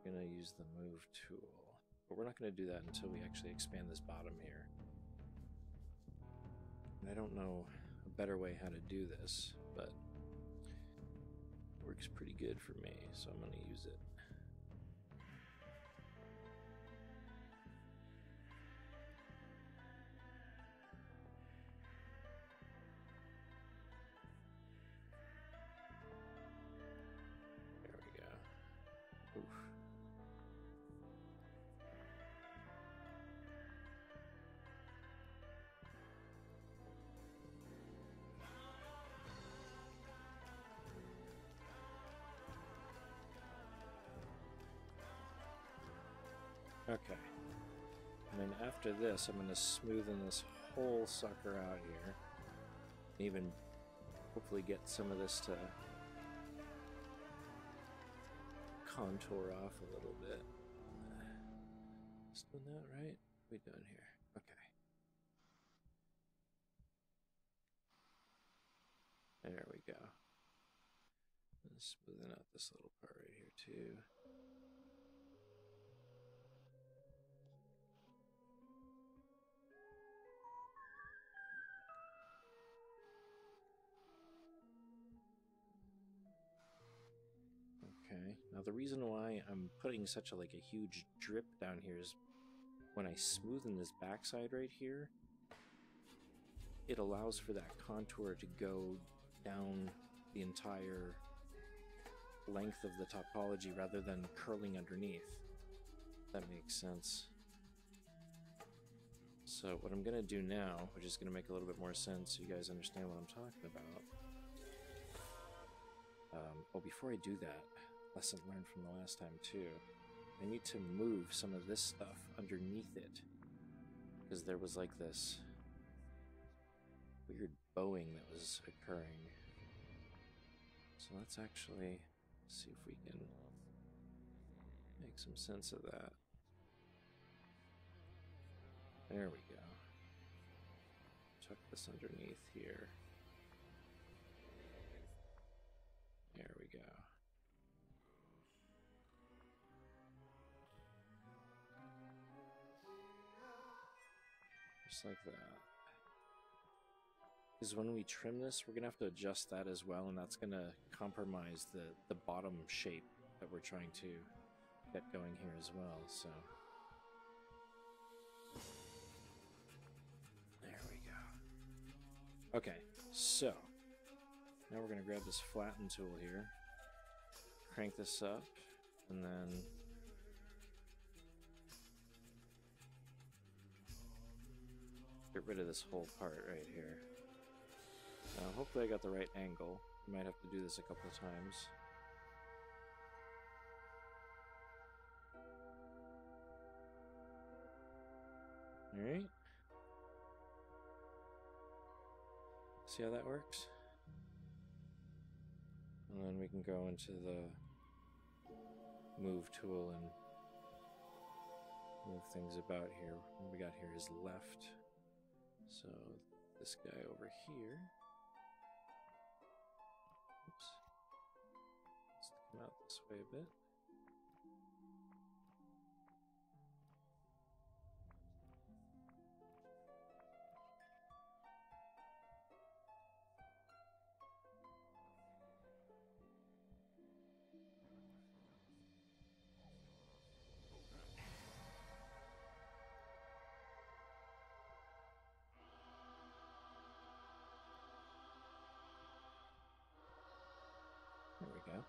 We're going to use the move tool. But we're not going to do that until we actually expand this bottom here. And I don't know a better way how to do this, but it works pretty good for me, so I'm going to use it. Okay, and then after this, I'm going to smoothen this whole sucker out here. Even hopefully get some of this to contour off a little bit. Just doing that right? What are we doing here? Okay. There we go. And smoothing out this little part right here too. Now the reason why I'm putting such a huge drip down here is when I smoothen this backside right here, it allows for that contour to go down the entire length of the topology rather than curling underneath. That makes sense. So what I'm going to do now, which is going to make a little bit more sense so you guys understand what I'm talking about. Well, before I do that, lesson learned from the last time too, I need to move some of this stuff underneath it, because there was like this weird bowing that was occurring. So let's actually see if we can make some sense of that. There we go. Tuck this underneath here. There we go. Just like that. Because when we trim this, we're going to have to adjust that as well, and that's going to compromise the bottom shape that we're trying to get going here as well, so. There we go. Okay, so now we're going to grab this flatten tool here, crank this up, and then get rid of this whole part right here. Now, hopefully I got the right angle. Might have to do this a couple of times. Alright. See how that works? And then we can go into the move tool and move things about here. What we got here is left. So this guy over here. Oops. Let's come out this way a bit. There we go.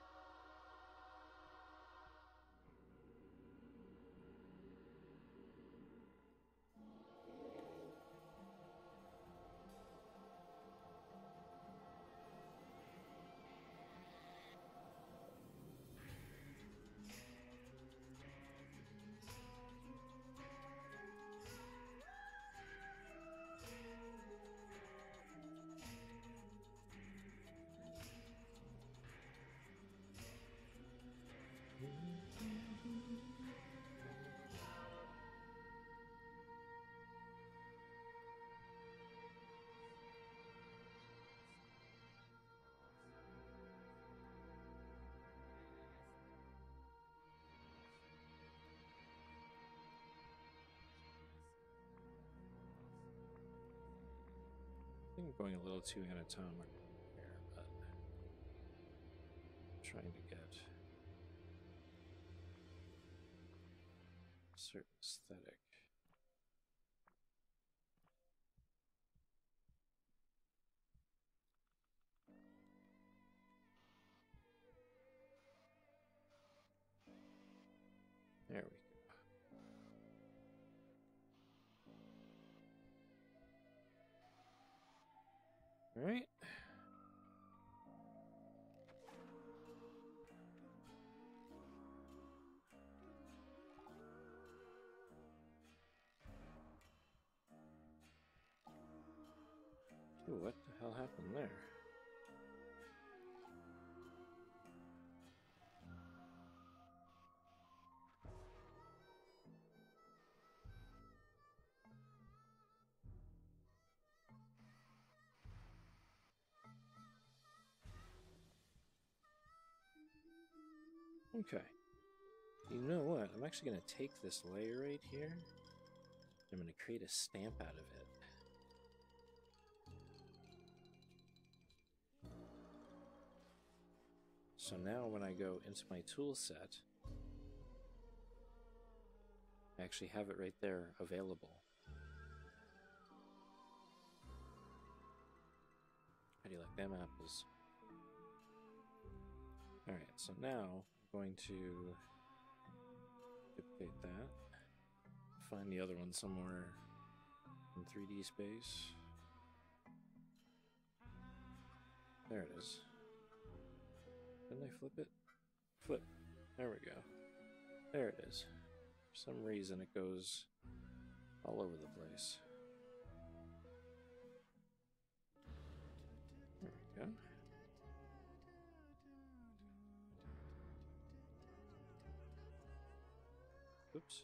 I think I'm going a little too anatomic here, but I'm trying to get a certain aesthetic. There we go. All right. Ooh, what the hell happened there? Okay. You know what? I'm actually going to take this layer right here. I'm going to create a stamp out of it. So now when I go into my tool set, I actually have it right there available. How do you like them apples? Alright, so now I'm going to duplicate that. Find the other one somewhere in 3D space. There it is. Didn't I flip it? Flip. There we go. There it is. For some reason it goes all over the place. There we go. Oops.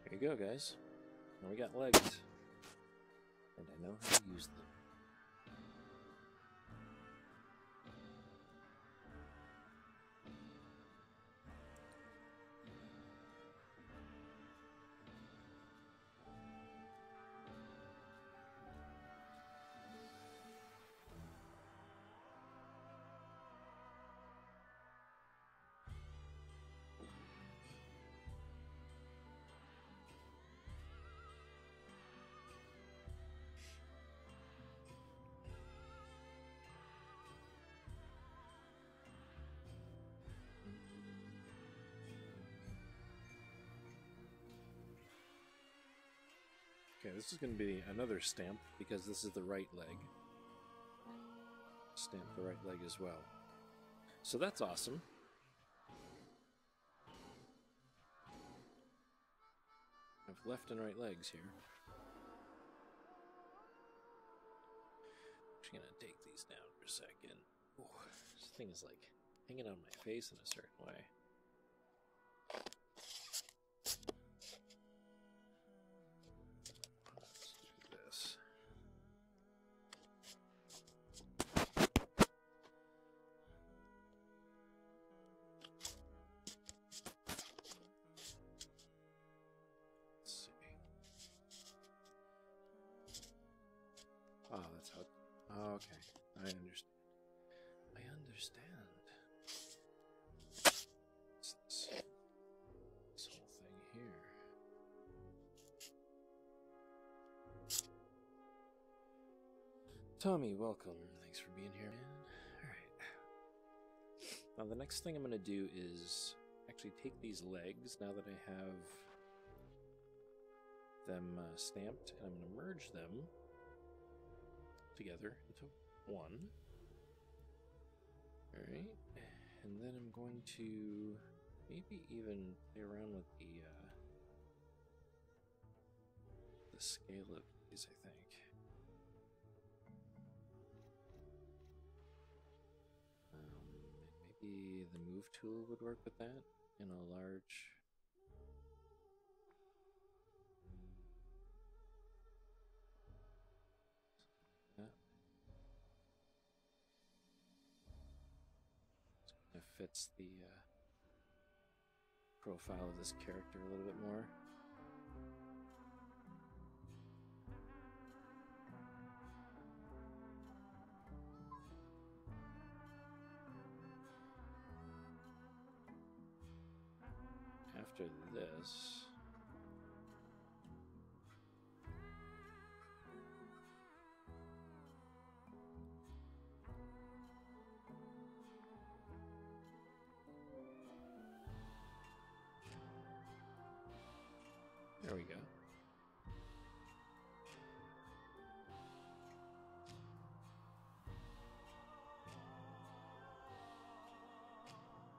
There you go, guys. Now we got legs. And I know how to use them. Okay, this is going to be another stamp because this is the right leg. Stamp the right leg as well. So that's awesome. I have left and right legs here. Actually gonna take these down for a second. Ooh, this thing is like hanging on my face in a certain way. Let's do this. Let's see. Oh, that's how. Oh, okay, I understand. I understand. What's this whole thing here? Tommy, welcome. Thanks for being here, man. Alright. Now, the next thing I'm going to do is actually take these legs, now that I have them stamped, and I'm going to merge them together into one. Alright. And then I'm going to maybe even play around with the scale of these, I think. Maybe the move tool would work with that in a large. It fits the profile of this character a little bit more. After this, there we go.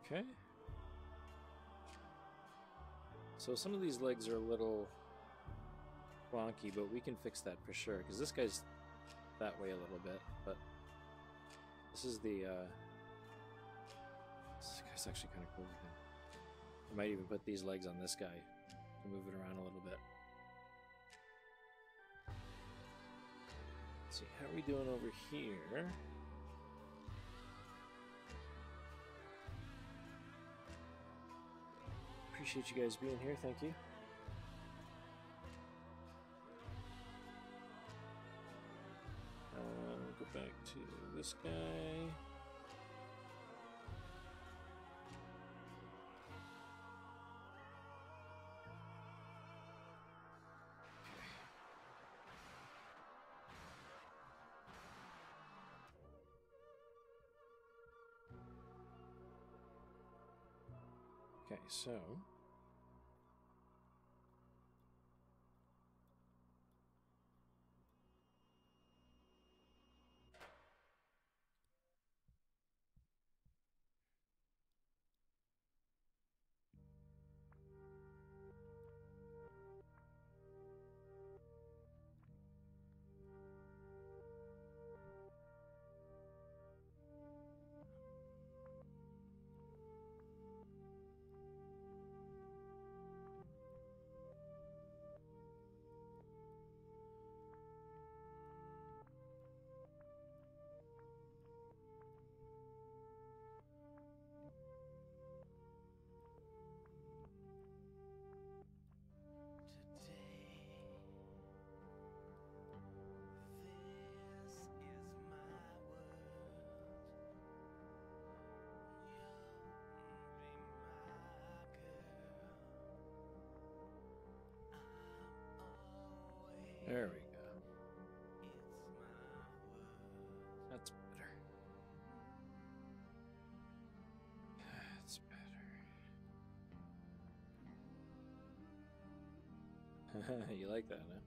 Okay. So some of these legs are a little wonky, but we can fix that for sure, because this guy's that way a little bit, but this is the, this guy's actually kind of cool looking. I might even put these legs on this guy to move it around a little bit. Let's see, how are we doing over here? Appreciate you guys being here, thank you. Go back to this guy. Okay, so there we go. That's better. That's better. You like that, huh?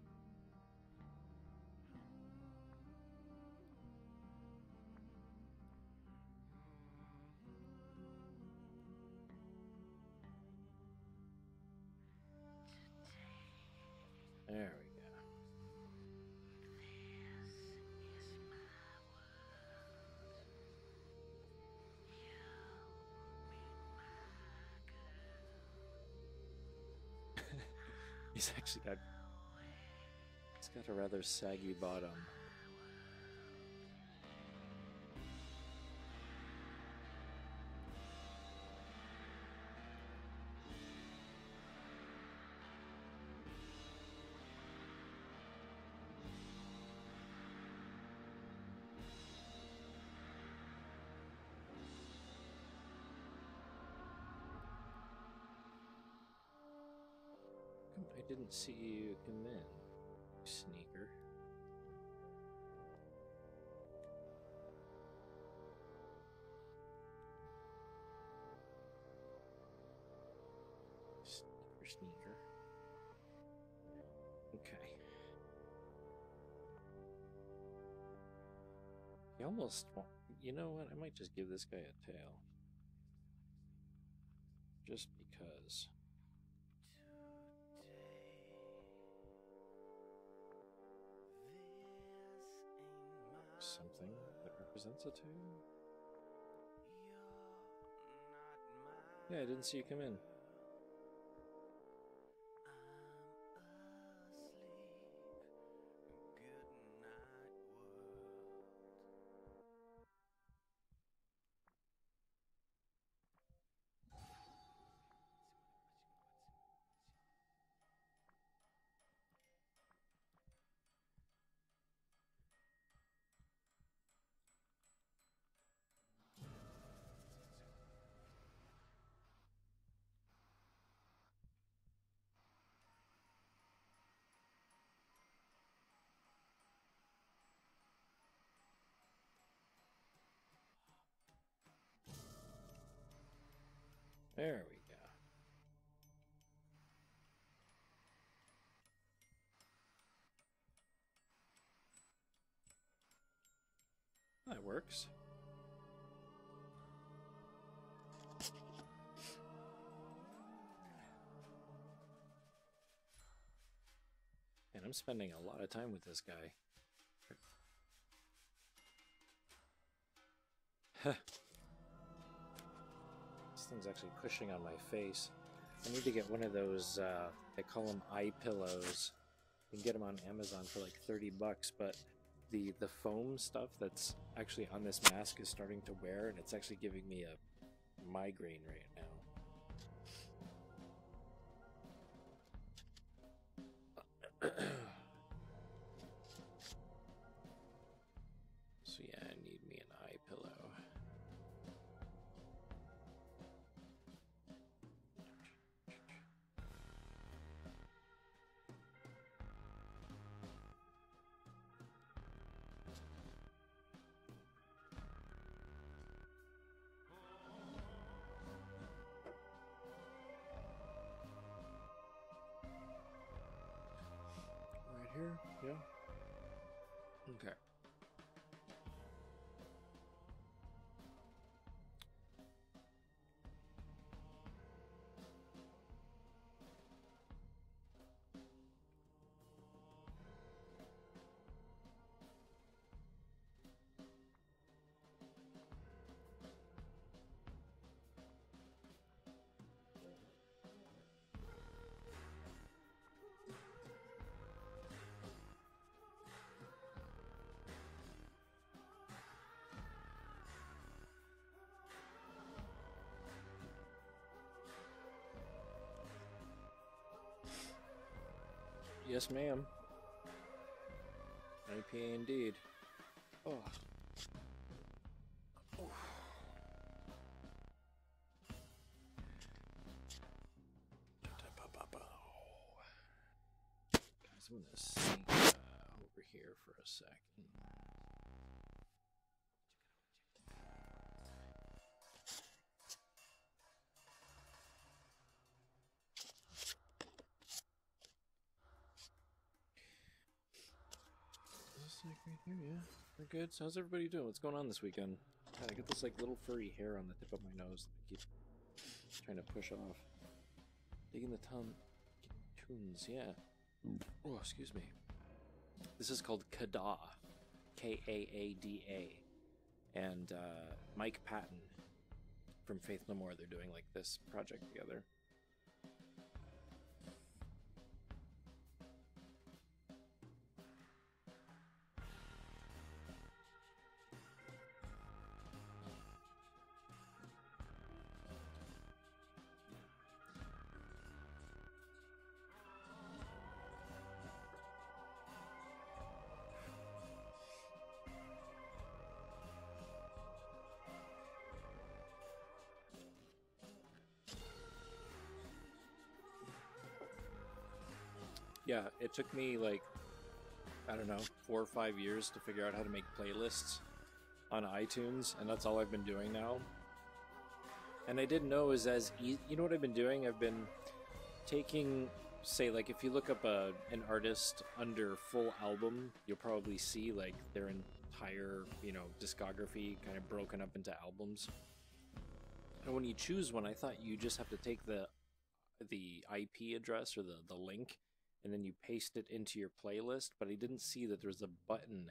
He's actually got... He's got a rather saggy bottom. I didn't see you come in, sneaker. Sneaker. Okay. He almost... You know what? I might just give this guy a tail. Just because... Something that represents a tail? Yeah, I didn't see you come in. There we go. That works. And I'm spending a lot of time with this guy. This thing's actually pushing on my face. I need to get one of those, they call them eye pillows. You can get them on Amazon for like 30 bucks, but the foam stuff that's actually on this mask is starting to wear, and it's actually giving me a migraine right now. So yeah, I need me an eye pillow. Right here? Yeah. Okay. Yes, ma'am. IPA indeed. Oh. Oh. Guys, I'm gonna sneak over here for a second. Like right here, yeah. We're good. So how's everybody doing? What's going on this weekend? God, I get this like little furry hair on the tip of my nose that I keep trying to push off. Digging the tunes, yeah. Oh, excuse me. This is called Kaada. Kaada. And Mike Patton from Faith No More, they're doing like this project together. Yeah, it took me like, I don't know, 4 or 5 years to figure out how to make playlists on iTunes, and that's all I've been doing now. And I didn't know it was as easy. You know what I've been doing? I've been taking, say, like if you look up an artist under full album, you'll probably see like their entire, you know, discography kind of broken up into albums. And when you choose one, I thought you just have to take the IP address or the link, and then you paste it into your playlist. But I didn't see that there's a button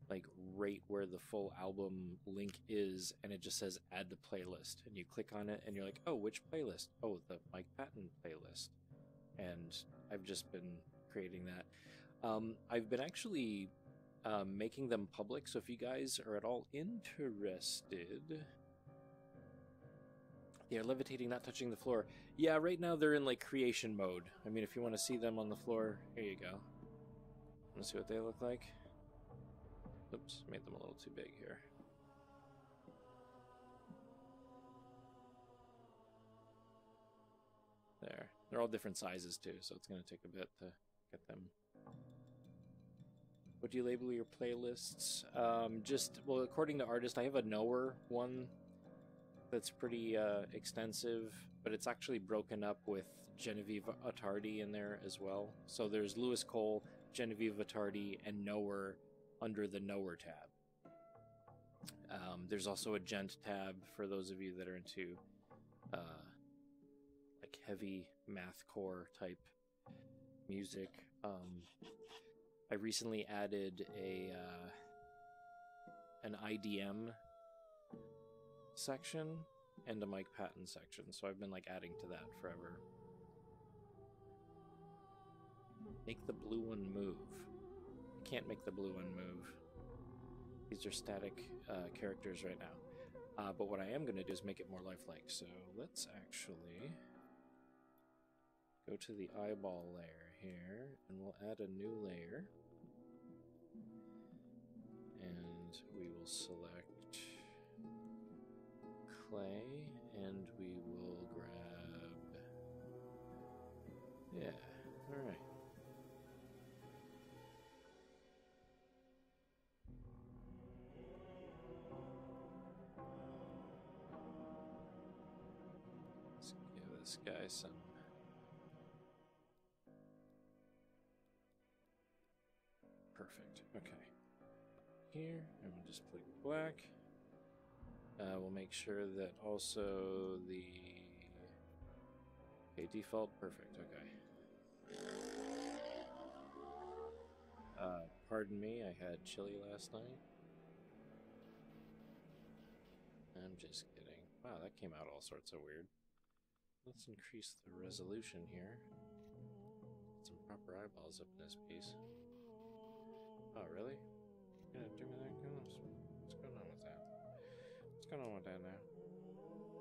like right where the full album link is, and it just says add to playlist, and you click on it and you're like, oh, which playlist? Oh, the Mike Patton playlist. And I've just been creating that. I've been actually making them public, so if you guys are at all interested. They're levitating, not touching the floor. Yeah, right now they're in like creation mode. I mean, if you want to see them on the floor, here you go. Want to see what they look like? Oops, made them a little too big here. There. They're all different sizes too, so it's going to take a bit to get them. What do you label your playlists? Well, according to artist, I have a knower one that's pretty extensive, but it's actually broken up with Genevieve Attardi in there as well. So there's Lewis Cole, Genevieve Attardi, and knower under the knower tab. There's also a gent tab for those of you that are into like heavy mathcore type music. I recently added an IDM section and a Mike Patton section, so I've been like adding to that forever. Make the blue one move. I can't make the blue one move. These are static characters right now. But what I am going to do is make it more lifelike. So let's actually go to the eyeball layer here, and we'll add a new layer. And we will select clay, and we will grab... Yeah, alright. Let's give this guy some... Perfect, okay. Here, and we'll just click black. We'll make sure that also the... Okay, default, perfect, okay. Pardon me, I had chili last night. I'm just kidding. Wow, that came out all sorts of weird. Let's increase the resolution here. Get some proper eyeballs up in this piece. Oh, really? You're gonna do me that close? What's going on with that? What's going on with that now?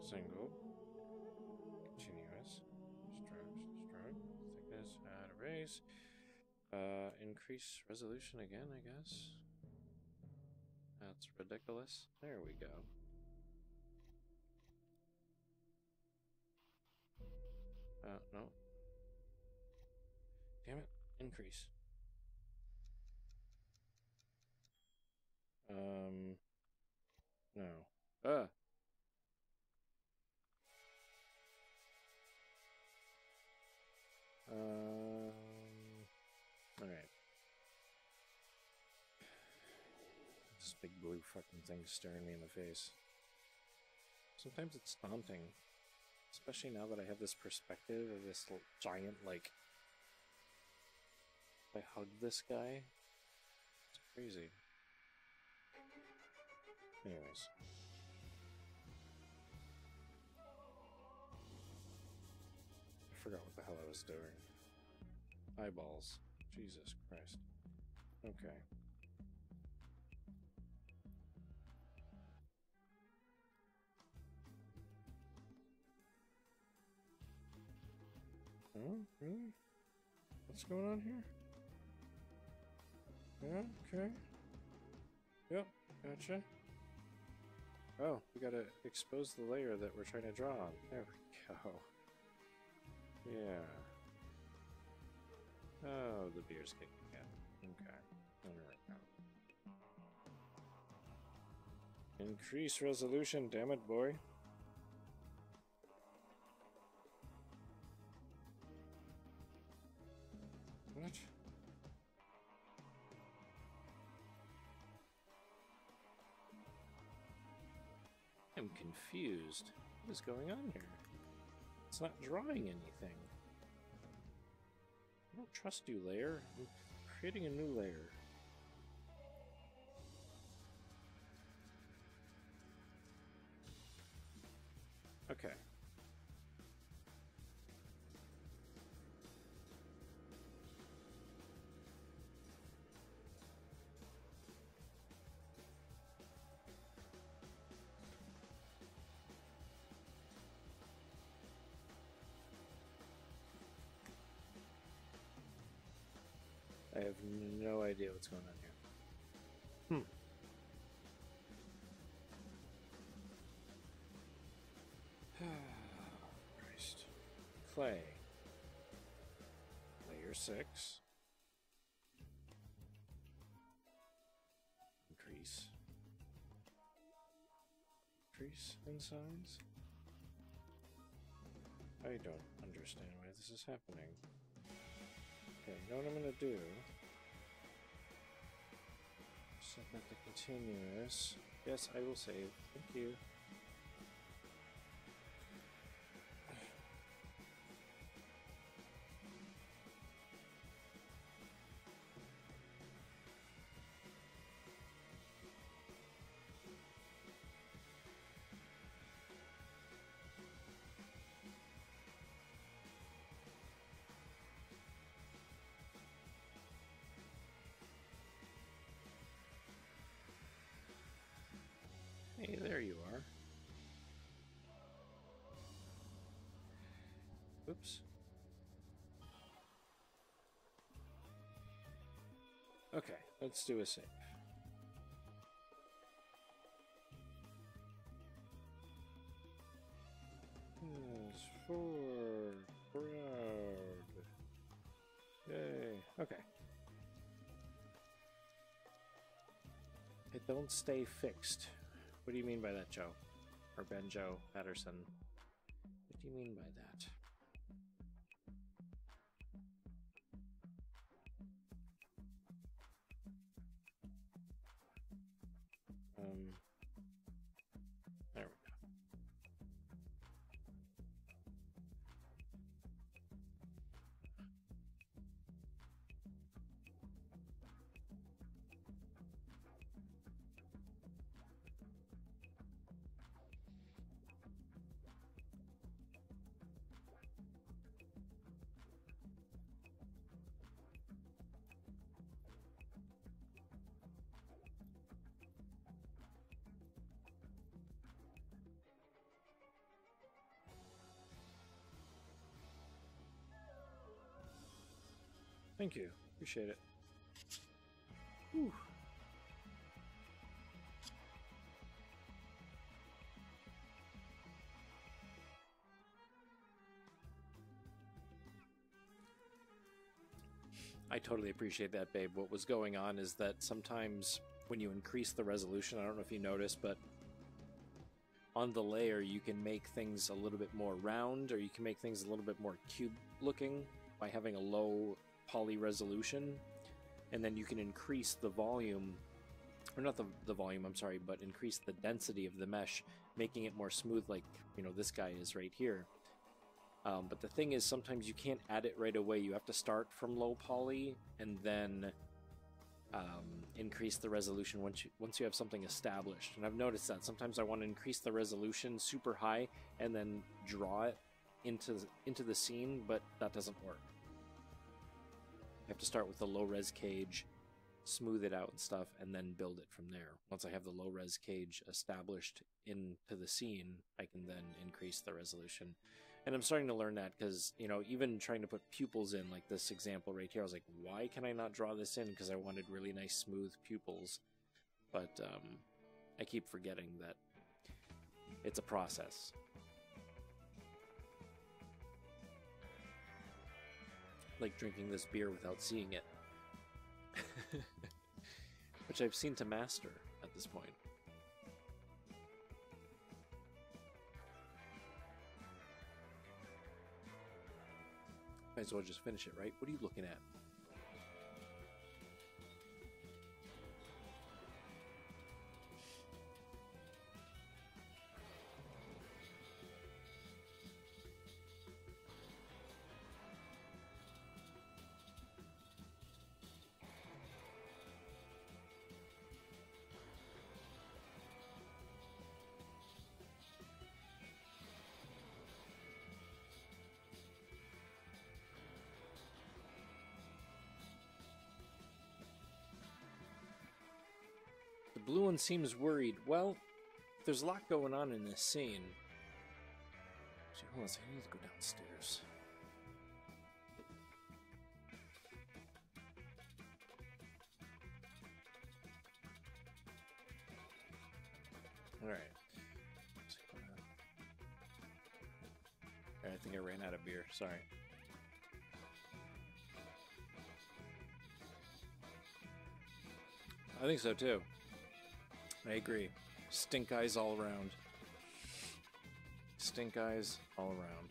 Single. Continuous. Stroke. Thickness. Add erase. Increase resolution again, I guess. That's ridiculous. There we go. No. Damn it. Increase. No. Alright. This big blue fucking thing staring me in the face. Sometimes it's daunting. Especially now that I have this perspective of this giant, like... If I hug this guy, it's crazy. Anyways. I forgot what the hell I was doing. Eyeballs. Jesus Christ. Okay. Oh, really? What's going on here? Yeah, okay. Yep, gotcha. Oh, we gotta expose the layer that we're trying to draw on. There we go. Yeah. Oh, the beer's kicking in. Okay. There we go. Increase resolution, damn it, boy. What? I'm confused. What is going on here? It's not drawing anything. I don't trust you, layer. I'm creating a new layer. Okay. I have no idea what's going on here. Christ. Clay. Layer 6. Increase. Increase in size? I don't understand why this is happening. Okay, you know what I'm gonna do? Set that to continuous. Yes, I will save. Thank you. Hey, there you are. Oops. Okay, let's do a save. Yes, for crowd. Yay. Okay. It don't stay fixed. What do you mean by that, Joe? Or Benjo Patterson? What do you mean by that? There we go. Thank you. Appreciate it. Whew. I totally appreciate that, babe. What was going on is that sometimes when you increase the resolution, I don't know if you noticed, but on the layer you can make things a little bit more round, or you can make things a little bit more cube looking by having a low poly resolution, and then you can increase the volume, or not the volume, I'm sorry, but increase the density of the mesh, making it more smooth, like, you know, this guy is right here. But the thing is, sometimes you can't add it right away. You have to start from low poly and then increase the resolution once you have something established. And I've noticed that sometimes I want to increase the resolution super high and then draw it into the scene, but that doesn't work. I have to start with the low res cage, smooth it out and stuff, and then build it from there. Once I have the low res cage established into the scene, I can then increase the resolution. And I'm starting to learn that because, you know, even trying to put pupils in, like this example right here, I was like, why can I not draw this in? Because I wanted really nice, smooth pupils. But I keep forgetting that it's a process. like drinking this beer without seeing it. Which I've seen to master at this point. Might as well just finish it, right? What are you looking at? The blue one seems worried. Well, there's a lot going on in this scene. Actually, hold on a second. I need to go downstairs. Alright. I think I ran out of beer. Sorry. I think so too. I agree. Stink eyes all around. Stink eyes all around.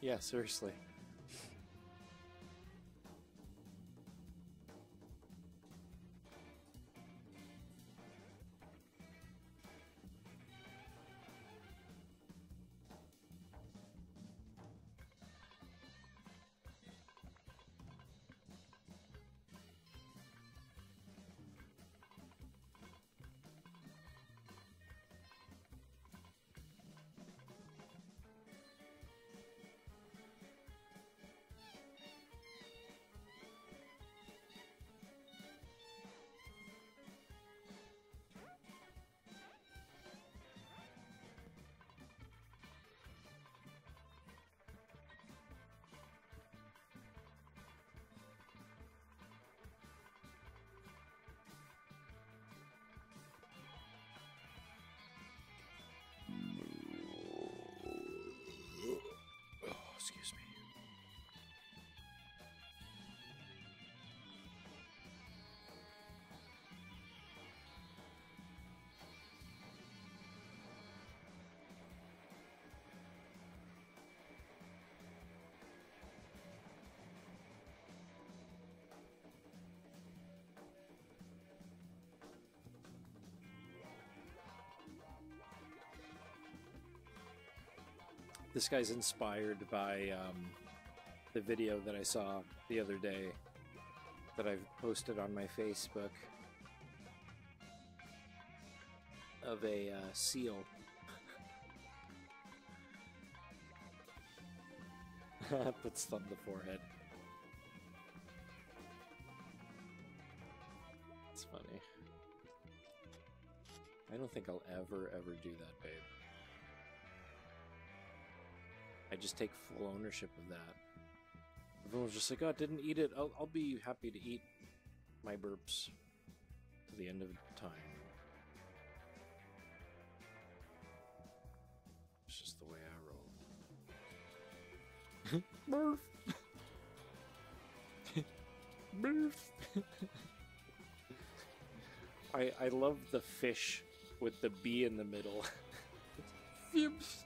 Yeah, seriously. Excuse me. This guy's inspired by the video that I saw the other day that I've posted on my Facebook of a seal. Puts on the forehead. It's funny. I don't think I'll ever do that, babe. I just take full ownership of that. Everyone's just like, oh, I didn't eat it. I'll be happy to eat my burps to the end of time. It's just the way I roll. Burp. Burp. I love the fish with the B in the middle. Fibs.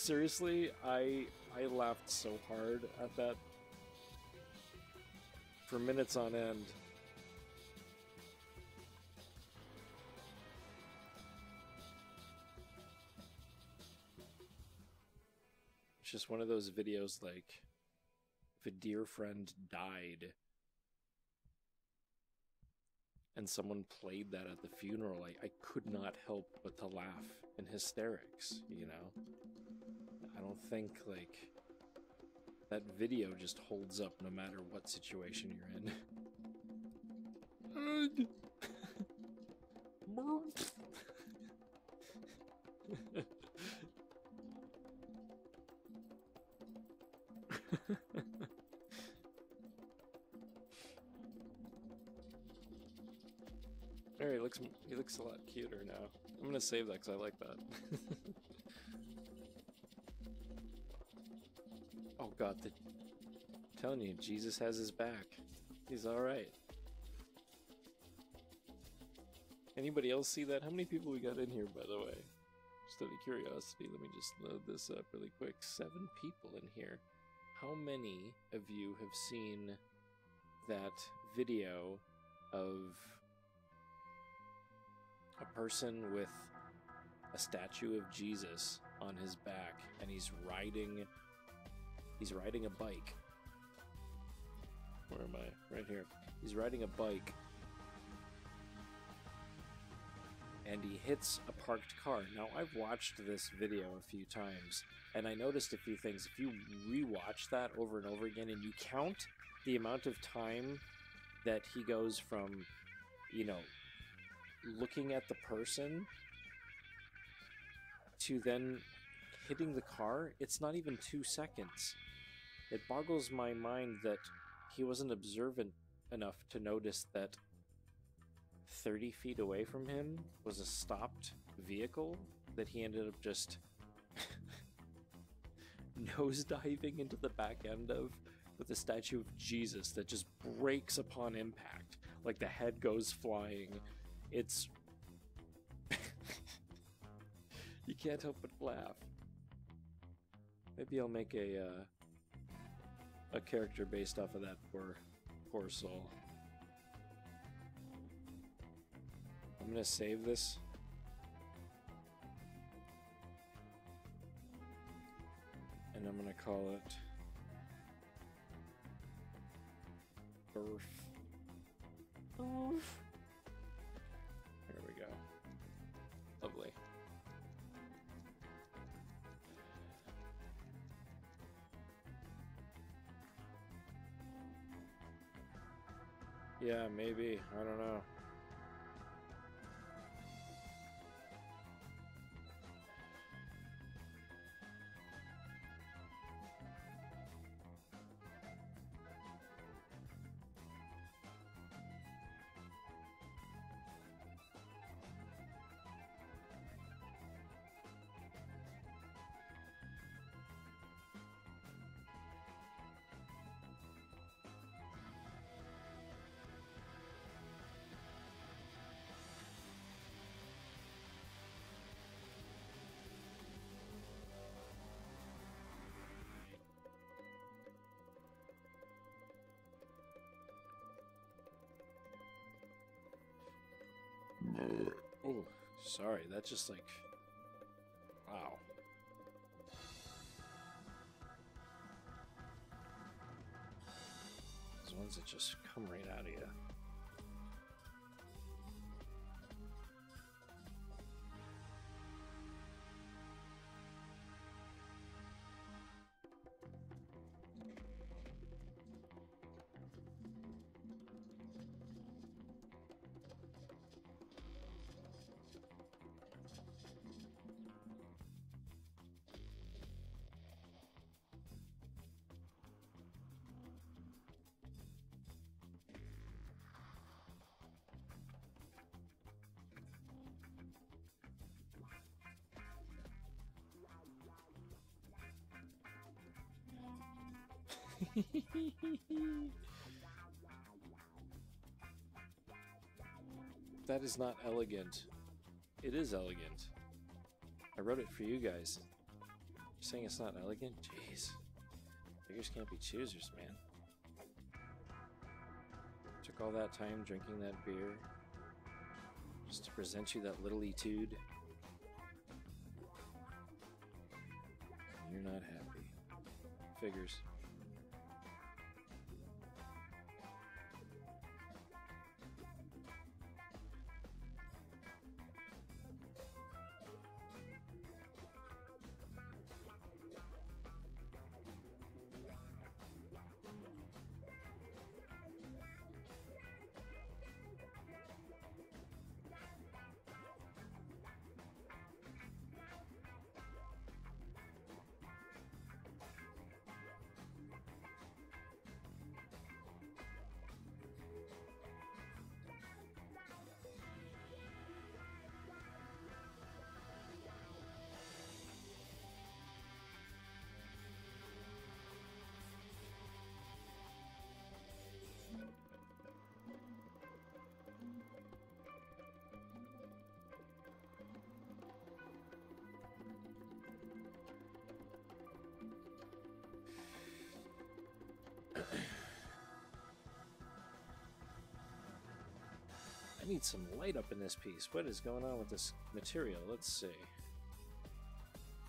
Seriously, I laughed so hard at that for minutes on end. It's just one of those videos like if a dear friend died and someone played that at the funeral, I could not help but to laugh in hysterics, you know? I don't think, like, that video just holds up no matter what situation you're in. Alright, he looks a lot cuter now. I'm gonna save that because I like that. Oh god, I'm telling you, Jesus has his back. He's alright. Anybody else see that? How many people we got in here, by the way? Just out of curiosity, let me just load this up really quick. 7 people in here. How many of you have seen that video of a person with a statue of Jesus on his back, and he's riding a bike? Where am I? Right here. He's riding a bike, and he hits a parked car. Now, I've watched this video a few times, and I noticed a few things. If you rewatch that over and over again, and you count the amount of time that he goes from, you know, looking at the person to then hitting the car, it's not even 2 seconds. It boggles my mind that he wasn't observant enough to notice that 30 feet away from him was a stopped vehicle that he ended up just nosediving into the back end of, with a statue of Jesus that just breaks upon impact. Like the head goes flying. It's... you can't help but laugh. Maybe I'll make a character based off of that poor soul. I'm gonna save this. And I'm gonna call it Birth. There we go. Lovely. Yeah, maybe. I don't know. Oh, sorry, that's just like, wow. Those ones that just come right out of you. That is not elegant. It is elegant. I wrote it for you guys. You're saying it's not elegant? Jeez. Beggars can't be choosers, man. Took all that time drinking that beer just to present you that little etude. And you're not happy. Figures. I need some light up in this piece. What is going on with this material? Let's see.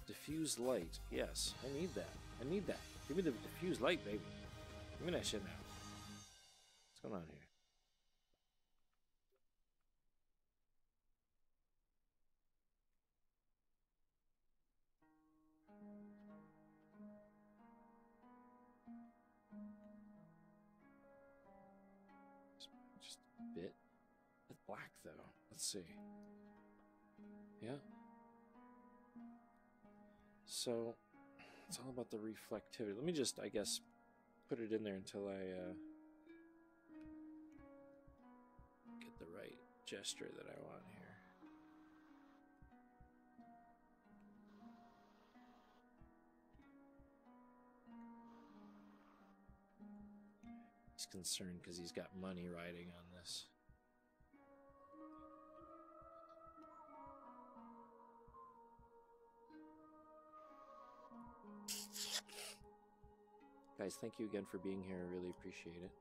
Diffuse light. Yes, I need that. I need that. Give me the diffuse light, baby. Give me that shit now. What's going on here? Just a bit. That's black, though. Let's see. Yeah. So, it's all about the reflectivity. Let me just, I guess, put it in there until I get the right gesture that I want here. He's concerned because he's got money riding on this. Guys, thank you again for being here. I really appreciate it.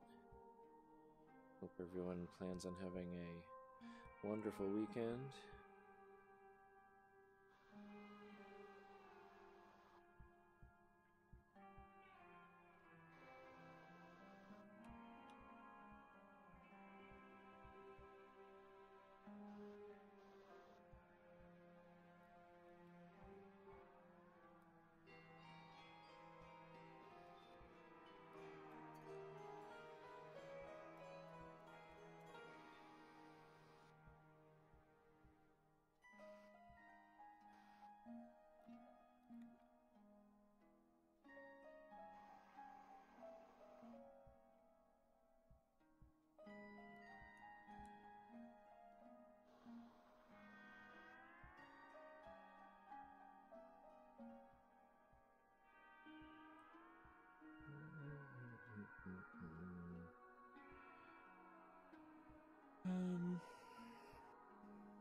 Hope everyone plans on having a wonderful weekend.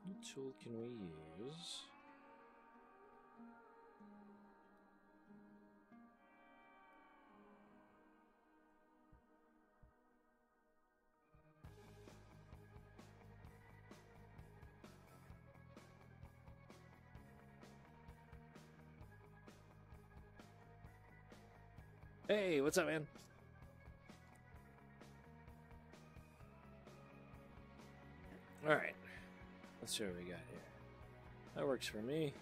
What tool can we use? Hey, what's up, man? All right. Let's see what we got here. That works for me.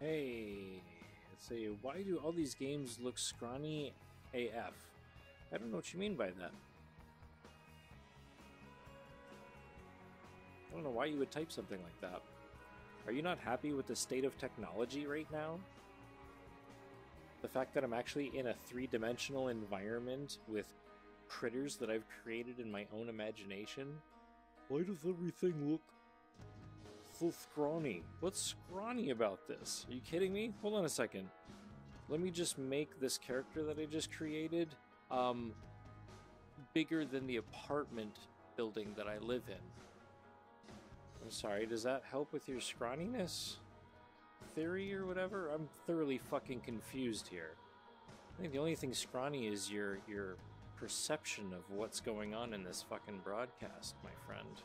Hey, let's see. Why do all these games look scrawny AF? I don't know what you mean by that. I don't know why you would type something like that. Are you not happy with the state of technology right now? The fact that I'm actually in a three-dimensional environment with critters that I've created in my own imagination? Why does everything look so scrawny? What's scrawny about this? Are you kidding me? Hold on a second. Let me just make this character that I just created bigger than the apartment building that I live in. I'm sorry, does that help with your scrawniness theory or whatever? I'm thoroughly fucking confused here. I think the only thing scrawny is your perception of what's going on in this fucking broadcast, my friend.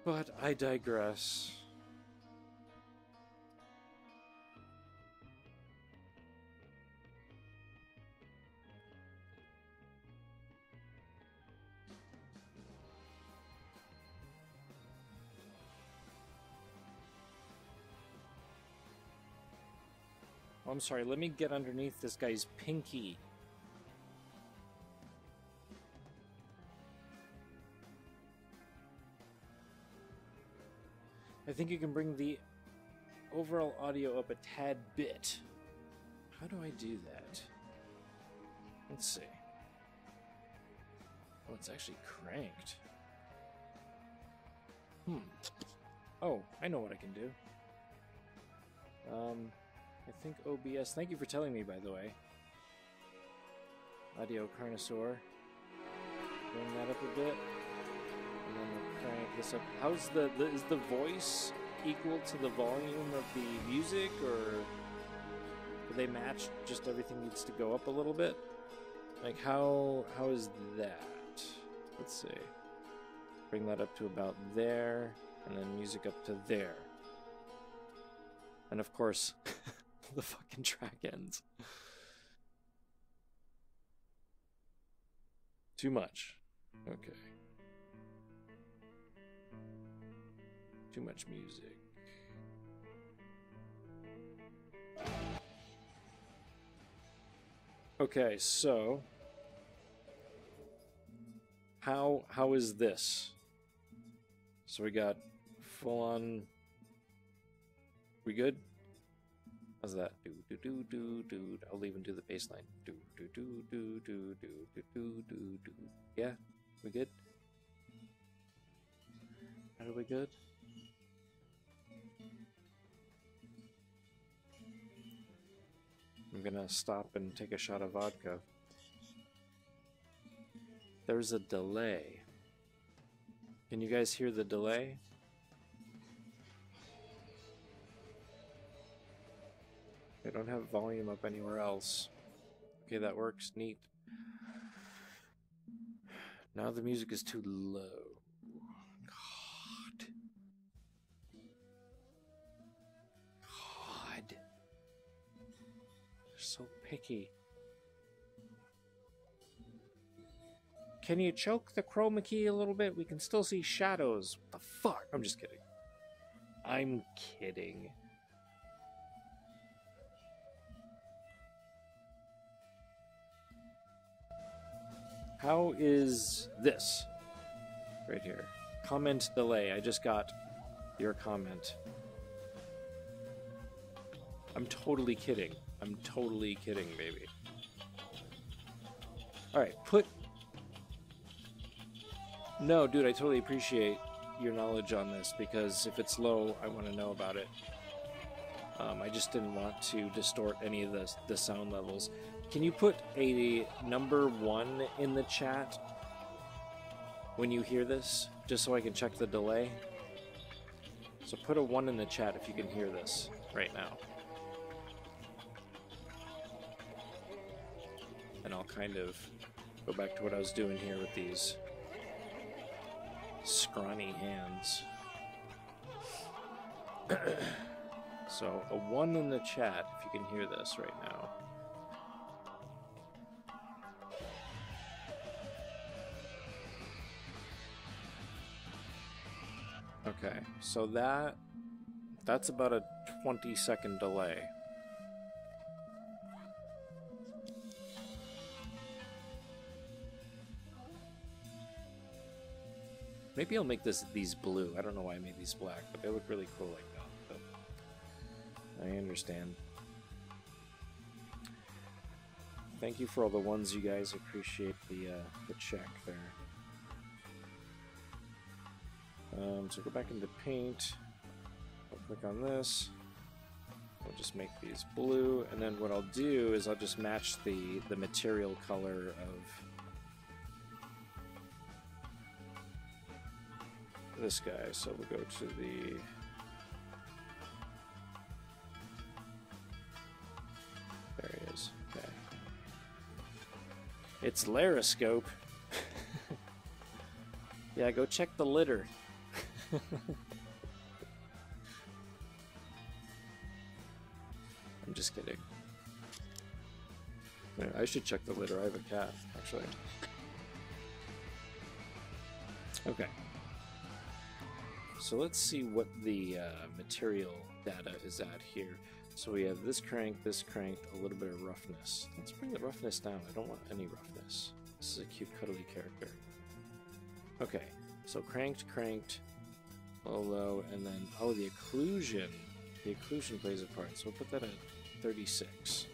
But I digress. Oh, I'm sorry, let me get underneath this guy's pinky. I think you can bring the overall audio up a tad bit. How do I do that? Let's see. Oh, it's actually cranked. Oh, I know what I can do. I think OBS. Thank you for telling me, by the way. Audio Carnosaur. Bring that up a bit. And then we'll crank this up. How's is the voice equal to the volume of the music, or do they match? Just everything needs to go up a little bit? Like how is that? Let's see. Bring that up to about there, and then music up to there. And of course, the fucking track ends. Too much. Okay. Too much music. Okay, so how is this? So we got full on. We good? How's that? Do do do do do. I'll even do the bass line. Do do do do do do do do do do. Yeah, we good? Are we good? I'm gonna stop and take a shot of vodka. There's a delay. Can you guys hear the delay? I don't have volume up anywhere else. Okay, that works. Neat. Now the music is too low. God. They're so picky. Can you choke the chroma key a little bit? We can still see shadows. What the fuck? I'm just kidding. I'm kidding. How is this? Right here. Comment delay. I just got your comment. I'm totally kidding. I'm totally kidding, baby. Alright, put... No, dude, I totally appreciate your knowledge on this, because if it's low, I want to know about it. I just didn't want to distort any of the sound levels. Can you put a number 1 in the chat when you hear this, just so I can check the delay? So put a 1 in the chat if you can hear this right now. And I'll kind of go back to what I was doing here with these scrawny hands. So a 1 in the chat if you can hear this right now. Okay, so that's about a 20-second delay. Maybe I'll make these blue. I don't know why I made these black, but they look really cool like that. But I understand. Thank you for all the ones, you guys. Appreciate the check there. So go back into Paint. I'll click on this. We'll just make these blue, and then what I'll do is I'll just match the material color of this guy. So we'll go to the there he is. Okay. It's Lariscope. Yeah, go check the litter. I'm just kidding. Yeah, I should check the litter. I have a cat, actually. Okay. So let's see what the material data is at here. So we have this crank, a little bit of roughness. Let's bring the roughness down. I don't want any roughness. This is a cute, cuddly character. Okay, so cranked, low, and then, oh, the occlusion. The occlusion plays a part, so we'll put that at 36.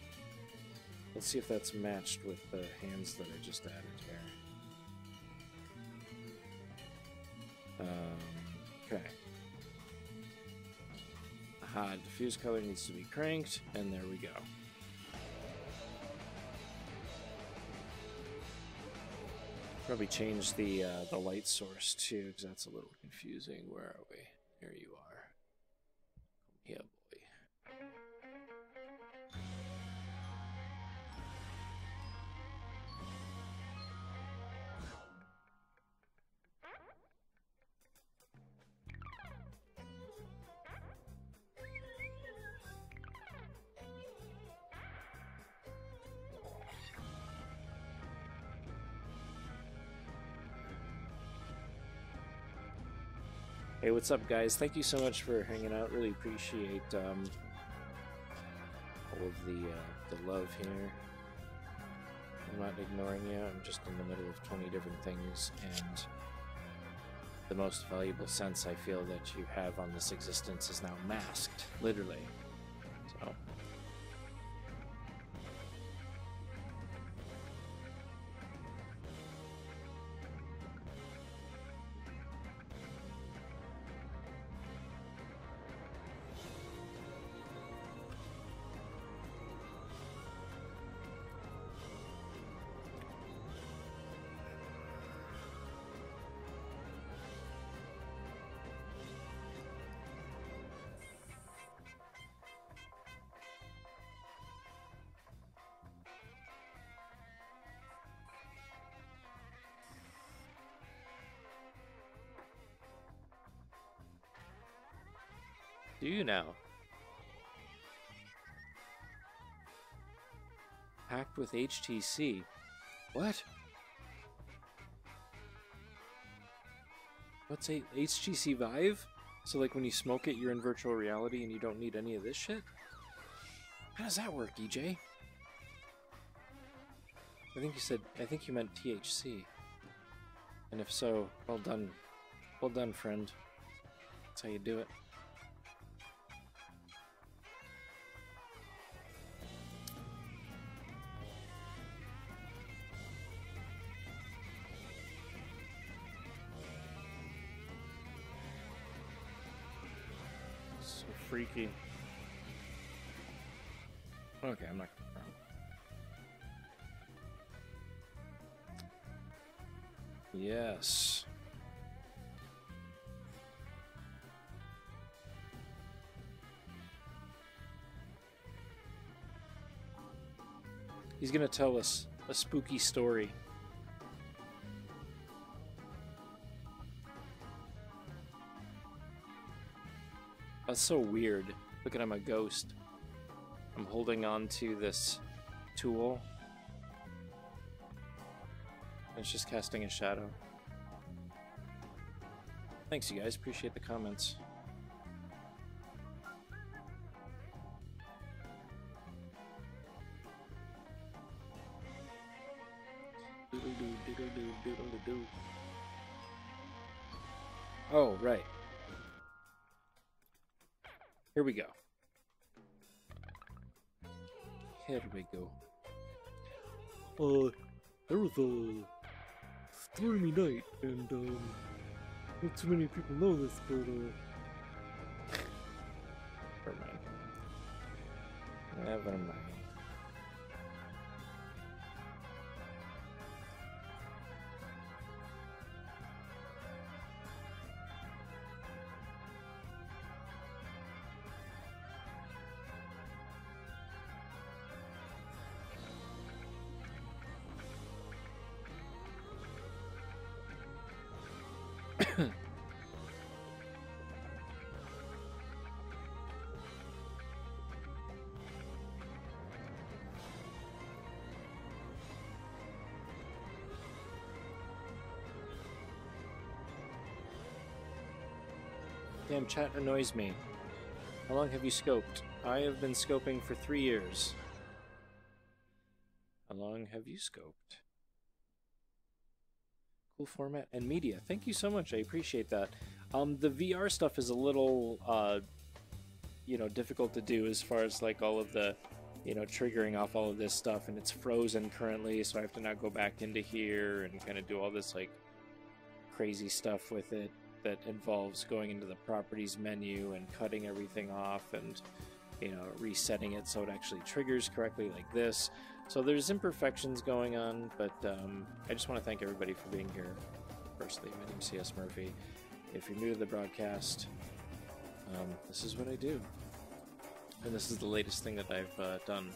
Let's see if that's matched with the hands that I just added here. Okay. Aha, diffuse color needs to be cranked, and there we go. Probably change the light source too, because that's a little confusing. Where are we? Here you are. Yeah, boy. Hey, what's up, guys? Thank you so much for hanging out. Really appreciate all of the love here. I'm not ignoring you. I'm just in the middle of 20 different things, and the most valuable sense I feel that you have on this existence is now masked, literally. So. Do you now? Packed with HTC. What? What's a HTC Vive? So like when you smoke it, you're in virtual reality and you don't need any of this shit? How does that work, EJ? I think you meant THC. And if so, well done. Well done, friend. That's how you do it. Freaky. Okay, I'm not gonna. Yes. He's gonna tell us a spooky story. That's so weird. Look at I'm a ghost. I'm holding on to this tool. It's just casting a shadow. Thanks, you guys. Appreciate the comments. Oh, right. Here we go. Here we go. There was a stormy night, and not too many people know this, but Never mind. Never mind. Damn, chat annoys me. How long have you scoped? I have been scoping for 3 years. How long have you scoped? Cool format and media. Thank you so much. I appreciate that. The VR stuff is a little, you know, difficult to do as far as like all of the, you know, triggering off all of this stuff, and it's frozen currently, so I have to now go back into here and kind of do all this like crazy stuff with it that involves going into the properties menu and cutting everything off and, you know, resetting it so it actually triggers correctly like this. So there's imperfections going on, but I just want to thank everybody for being here. Firstly, my name's CS Murphy. If you're new to the broadcast, this is what I do. And this is the latest thing that I've done,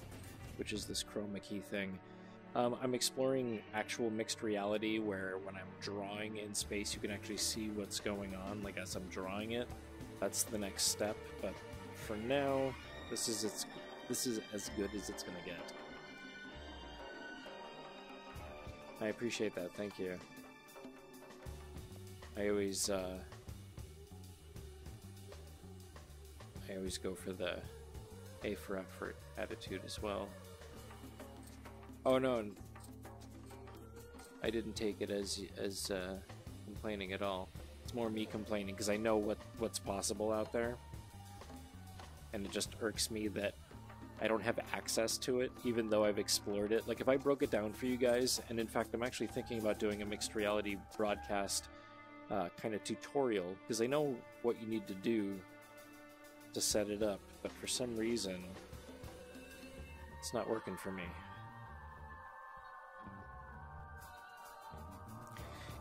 which is this chroma key thing. I'm exploring actual mixed reality where when I'm drawing in space, you can actually see what's going on, like as I'm drawing it. That's the next step, but for now, this is as good as it's gonna get. I appreciate that, thank you. I always go for the A for effort attitude as well. Oh no, I didn't take it as complaining at all. It's more me complaining because I know what's possible out there, and it just irks me that I don't have access to it, even though I've explored it. Like if I broke it down for you guys, and in fact I'm actually thinking about doing a mixed reality broadcast kind of tutorial, because I know what you need to do to set it up, but for some reason it's not working for me.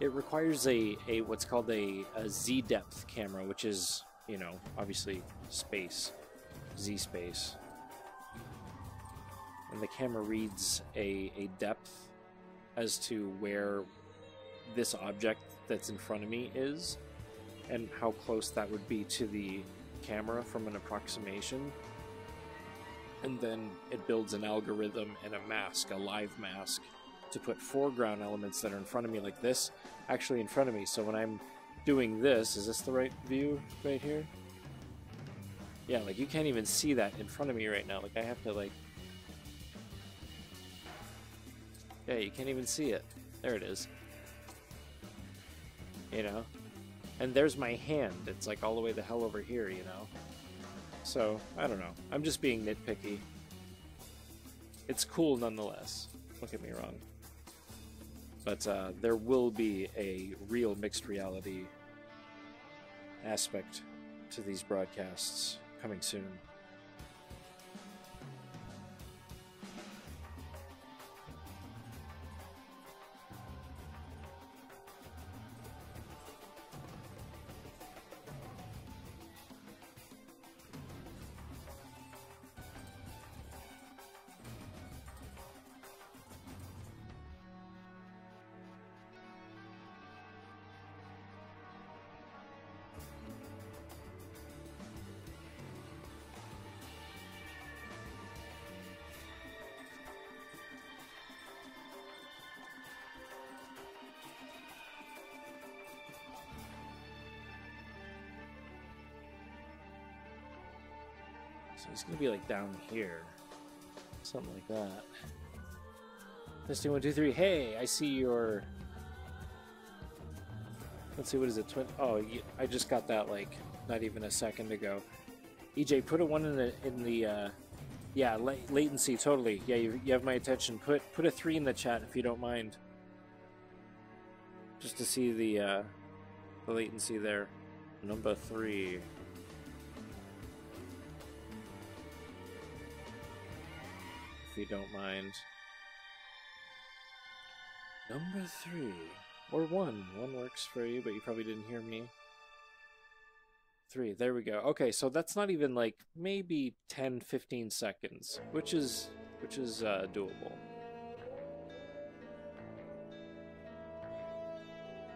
It requires a what's called a Z depth camera, which is, you know, obviously space, Z space. And the camera reads a depth as to where this object that's in front of me is, and how close that would be to the camera from an approximation. And then it builds an algorithm and a mask, a live mask, to put foreground elements that are in front of me like this, actually in front of me. So when I'm doing this, is this the right view right here? Yeah, like you can't even see that in front of me right now. Like I have to like, yeah, you can't even see it. There it is. You know? And there's my hand. It's like all the way the hell over here, you know? So, I don't know. I'm just being nitpicky. It's cool nonetheless. Don't get me wrong. But there will be a real mixed reality aspect to these broadcasts coming soon. So he's gonna be like down here. Something like that. Testing 1, 2, 3. Hey, I see your. Let's see, what is it? Oh, I just got that like not even a second ago. EJ, put a 1 in the yeah, latency, totally. Yeah, you have my attention. Put a 3 in the chat if you don't mind. Just to see the latency there. Number 3. If you don't mind. Number 3. Or 1. 1 works for you, but you probably didn't hear me. 3. There we go. Okay, so that's not even like maybe 10-15 seconds, which is doable.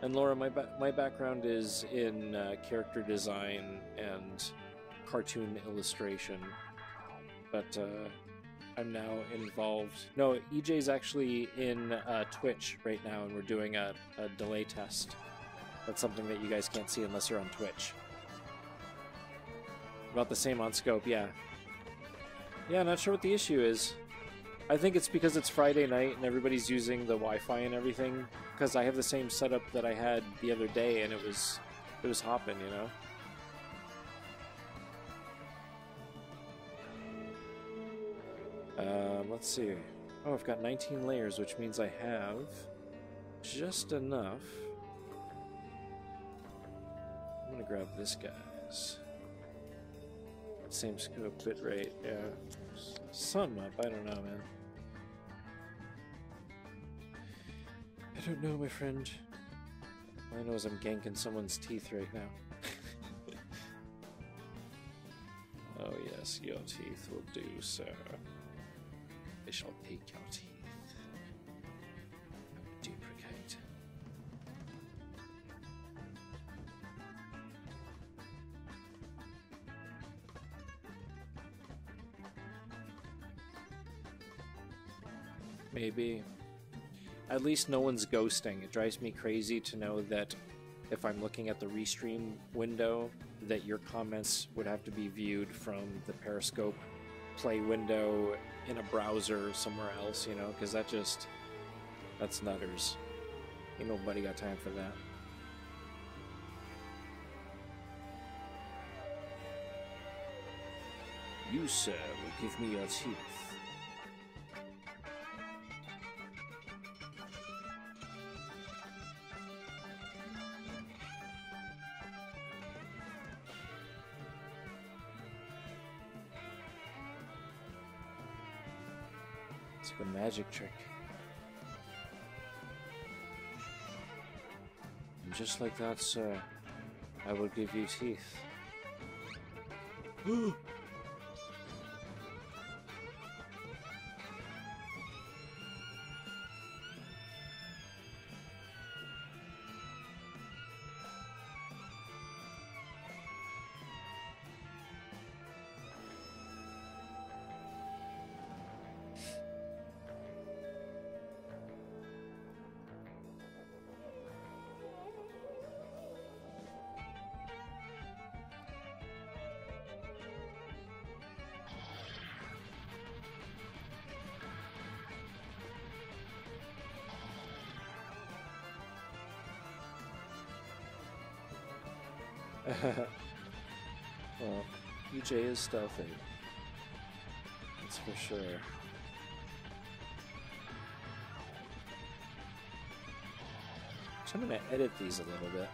And Laura, my background is in character design and cartoon illustration, but I'm now involved. No, EJ's actually in Twitch right now, and we're doing a delay test. That's something that you guys can't see unless you're on Twitch. About the same on Scope, yeah. Yeah, not sure what the issue is. I think it's because it's Friday night and everybody's using the Wi-Fi and everything. Because I have the same setup that I had the other day, and it was hopping, you know. Let's see. Oh, I've got 19 layers, which means I have just enough. I'm gonna grab this guy's. Same scope, bitrate, yeah. Sun up, I don't know, man. I don't know, my friend. All I know is I'm ganking someone's teeth right now. Oh yes, your teeth will do, sir. I shall take your teeth. I will duplicate. Maybe. At least no one's ghosting. It drives me crazy to know that if I'm looking at the restream window, that your comments would have to be viewed from the Periscope play window in a browser somewhere else, you know, because that's nutters. Ain't nobody got time for that. You, sir, will give me your teeth. It's like a magic trick. And just like that, sir, I will give you teeth. Well, EJ is stealthy. That's for sure. So I'm going to edit these a little bit.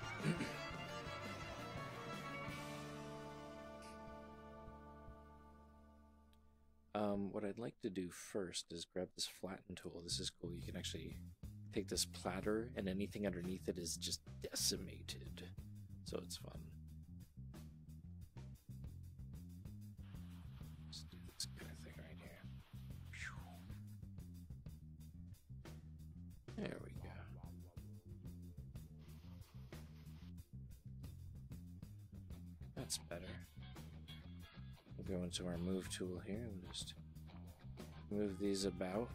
What I'd like to do first is grab this flatten tool. This is cool. You can actually take this platter and anything underneath it is just decimated. So it's fun. Let's do this kind of thing right here. There we go. That's better. We'll go into our move tool here and just move these about.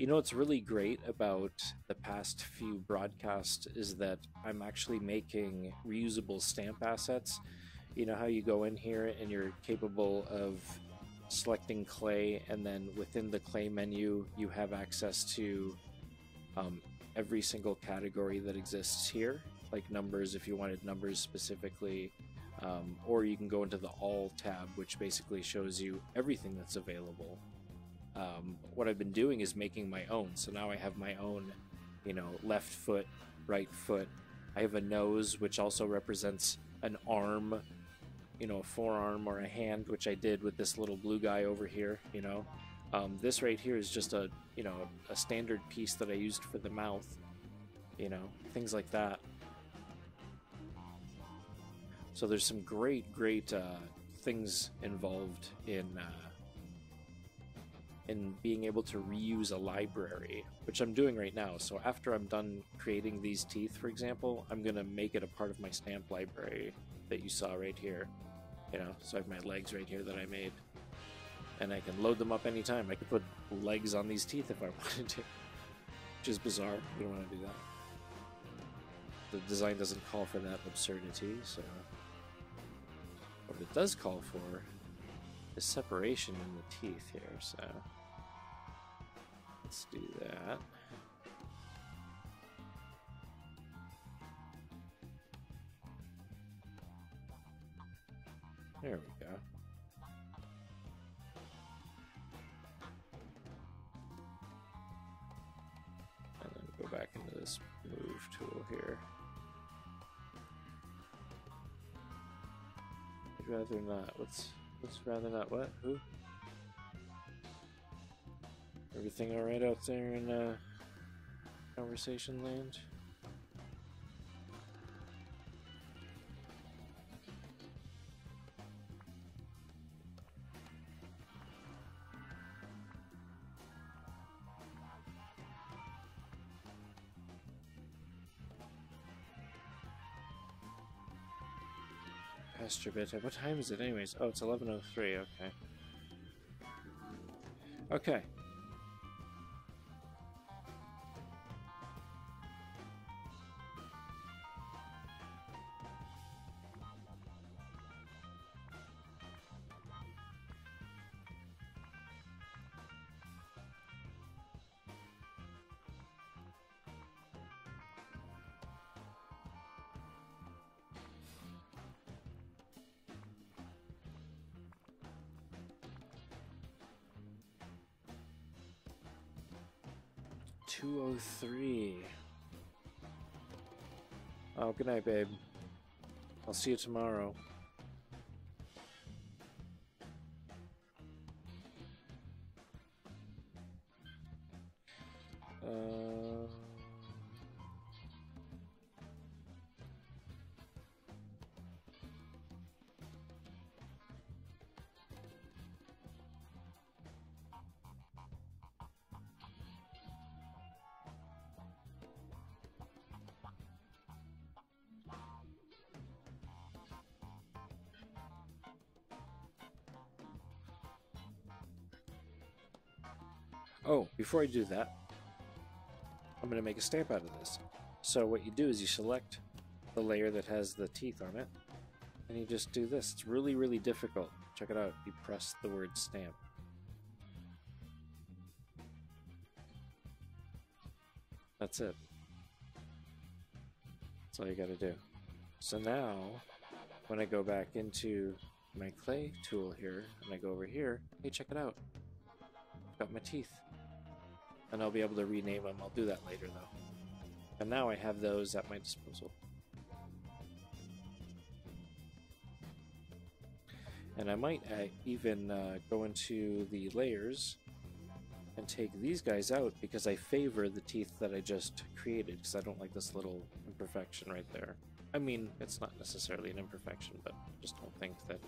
You know what's really great about the past few broadcasts is that I'm actually making reusable stamp assets. You know how you go in here and you're capable of selecting clay, and then within the clay menu you have access to every single category that exists here, like numbers if you wanted numbers specifically, or you can go into the All tab, which basically shows you everything that's available. What I've been doing is making my own, so now I have my own, you know, left foot, right foot. I have a nose, which also represents an arm, you know, a forearm or a hand, which I did with this little blue guy over here, you know. This right here is just a, you know, a standard piece that I used for the mouth, you know, things like that. So there's some great things involved in being able to reuse a library, which I'm doing right now. So after I'm done creating these teeth, for example, I'm gonna make it a part of my stamp library that you saw right here. You know, so I have my legs right here that I made, and I can load them up anytime. I could put legs on these teeth if I wanted to, which is bizarre. We don't want to do that. The design doesn't call for that absurdity, so what it does call for is separation in the teeth here, so let's do that. There we go. And then go back into this move tool here. I'd rather not. What's rather not what? Who? Everything alright out there in conversation land? Past your bedtime. What time is it anyways? Oh, it's 11:03, okay. Okay. $2:03. Oh, good night, babe. I'll see you tomorrow. Oh, before I do that, I'm going to make a stamp out of this. So what you do is you select the layer that has the teeth on it, and you just do this. It's really, really difficult. Check it out. You press the word stamp. That's it. That's all you got to do. So now, when I go back into my clay tool here, and I go over here, hey, check it out. I've got my teeth. And I'll be able to rename them. I'll do that later, though. And now I have those at my disposal. And I might even go into the layers and take these guys out, because I favor the teeth that I just created, because I don't like this little imperfection right there. I mean, it's not necessarily an imperfection, but I just don't think that...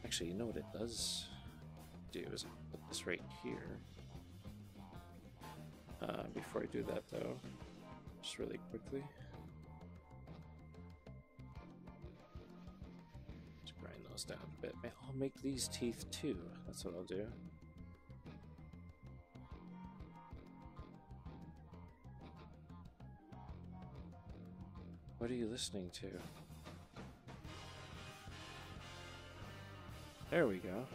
Actually, you know what it does do is put this right here. Before I do that, though, just really quickly, just grind those down a bit. I'll make these teeth too. That's what I'll do. What are you listening to? There we go.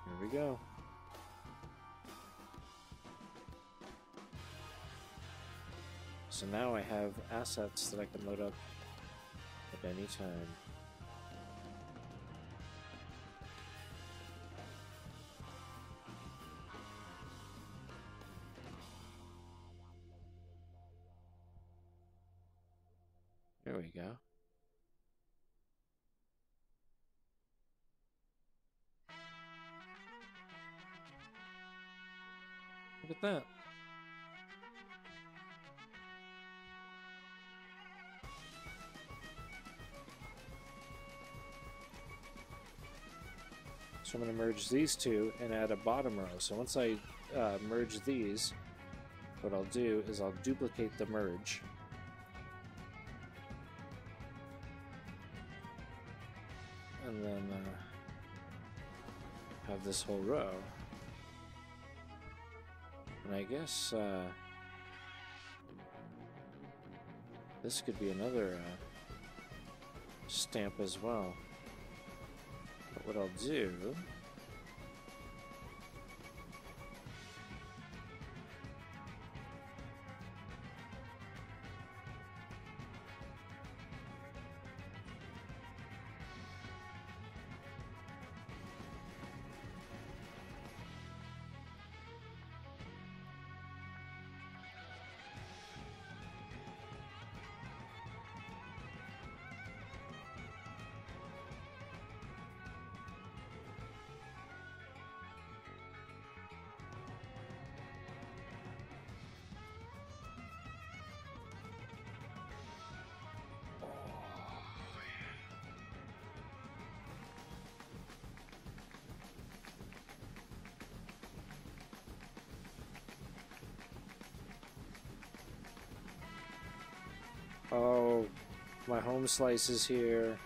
Here we go. So now I have assets that I can load up at any time. There we go. Look at that. So I'm going to merge these two and add a bottom row. So once I merge these, what I'll do is I'll duplicate the merge. And then have this whole row. And I guess this could be another stamp as well. But what I'll do oh, my home slice is here.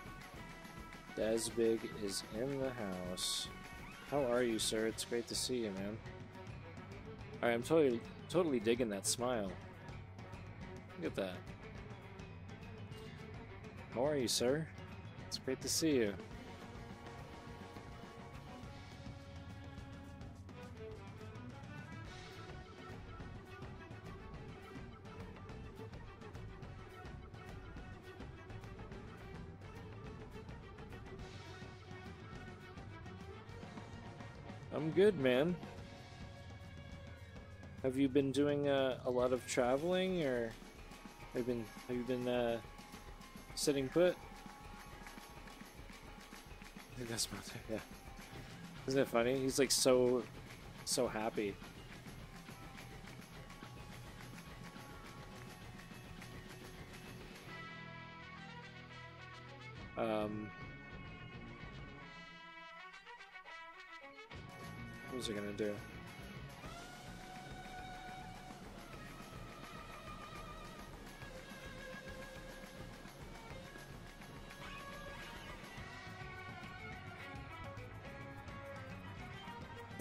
Dazbig is in the house. How are you, sir? It's great to see you, man. Alright, I'm totally digging that smile. Look at that. How are you, sir? It's great to see you. I'm good, man. Have you been doing a lot of traveling, or have you been sitting put? I think that's about it. Yeah. Isn't it funny? He's like so happy. What was I gonna do?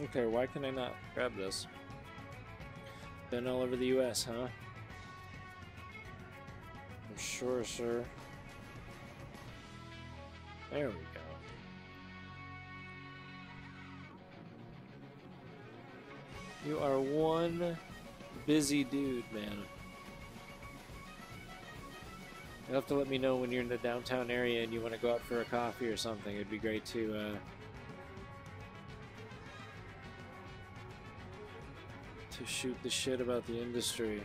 Okay, why can I not grab this? Been all over the US, huh? I'm sure, sir. There we go. You are one busy dude, man. You'll have to let me know when you're in the downtown area and you want to go out for a coffee or something. It'd be great to shoot the shit about the industry.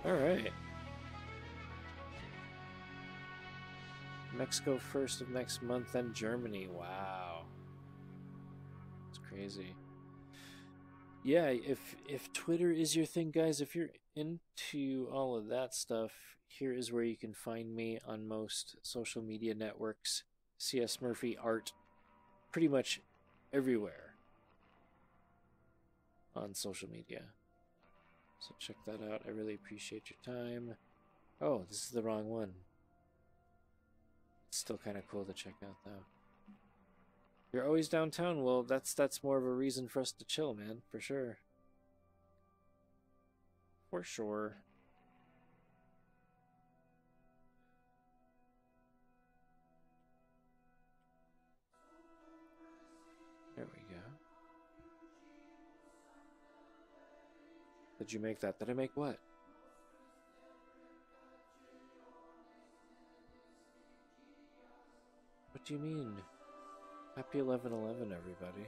Alright. Mexico 1st of next month, then Germany. Wow. It's crazy. Yeah, if Twitter is your thing, guys, if you're into all of that stuff, here is where you can find me on most social media networks. CS Murphy Art. Pretty much everywhere on social media. So check that out. I really appreciate your time. Oh, this is the wrong one. It's still kind of cool to check out, though. You're always downtown. Well, that's more of a reason for us to chill, man. For sure. For sure. There we go. Did you make that? Did I make what? What do you mean? Happy 11/11, everybody.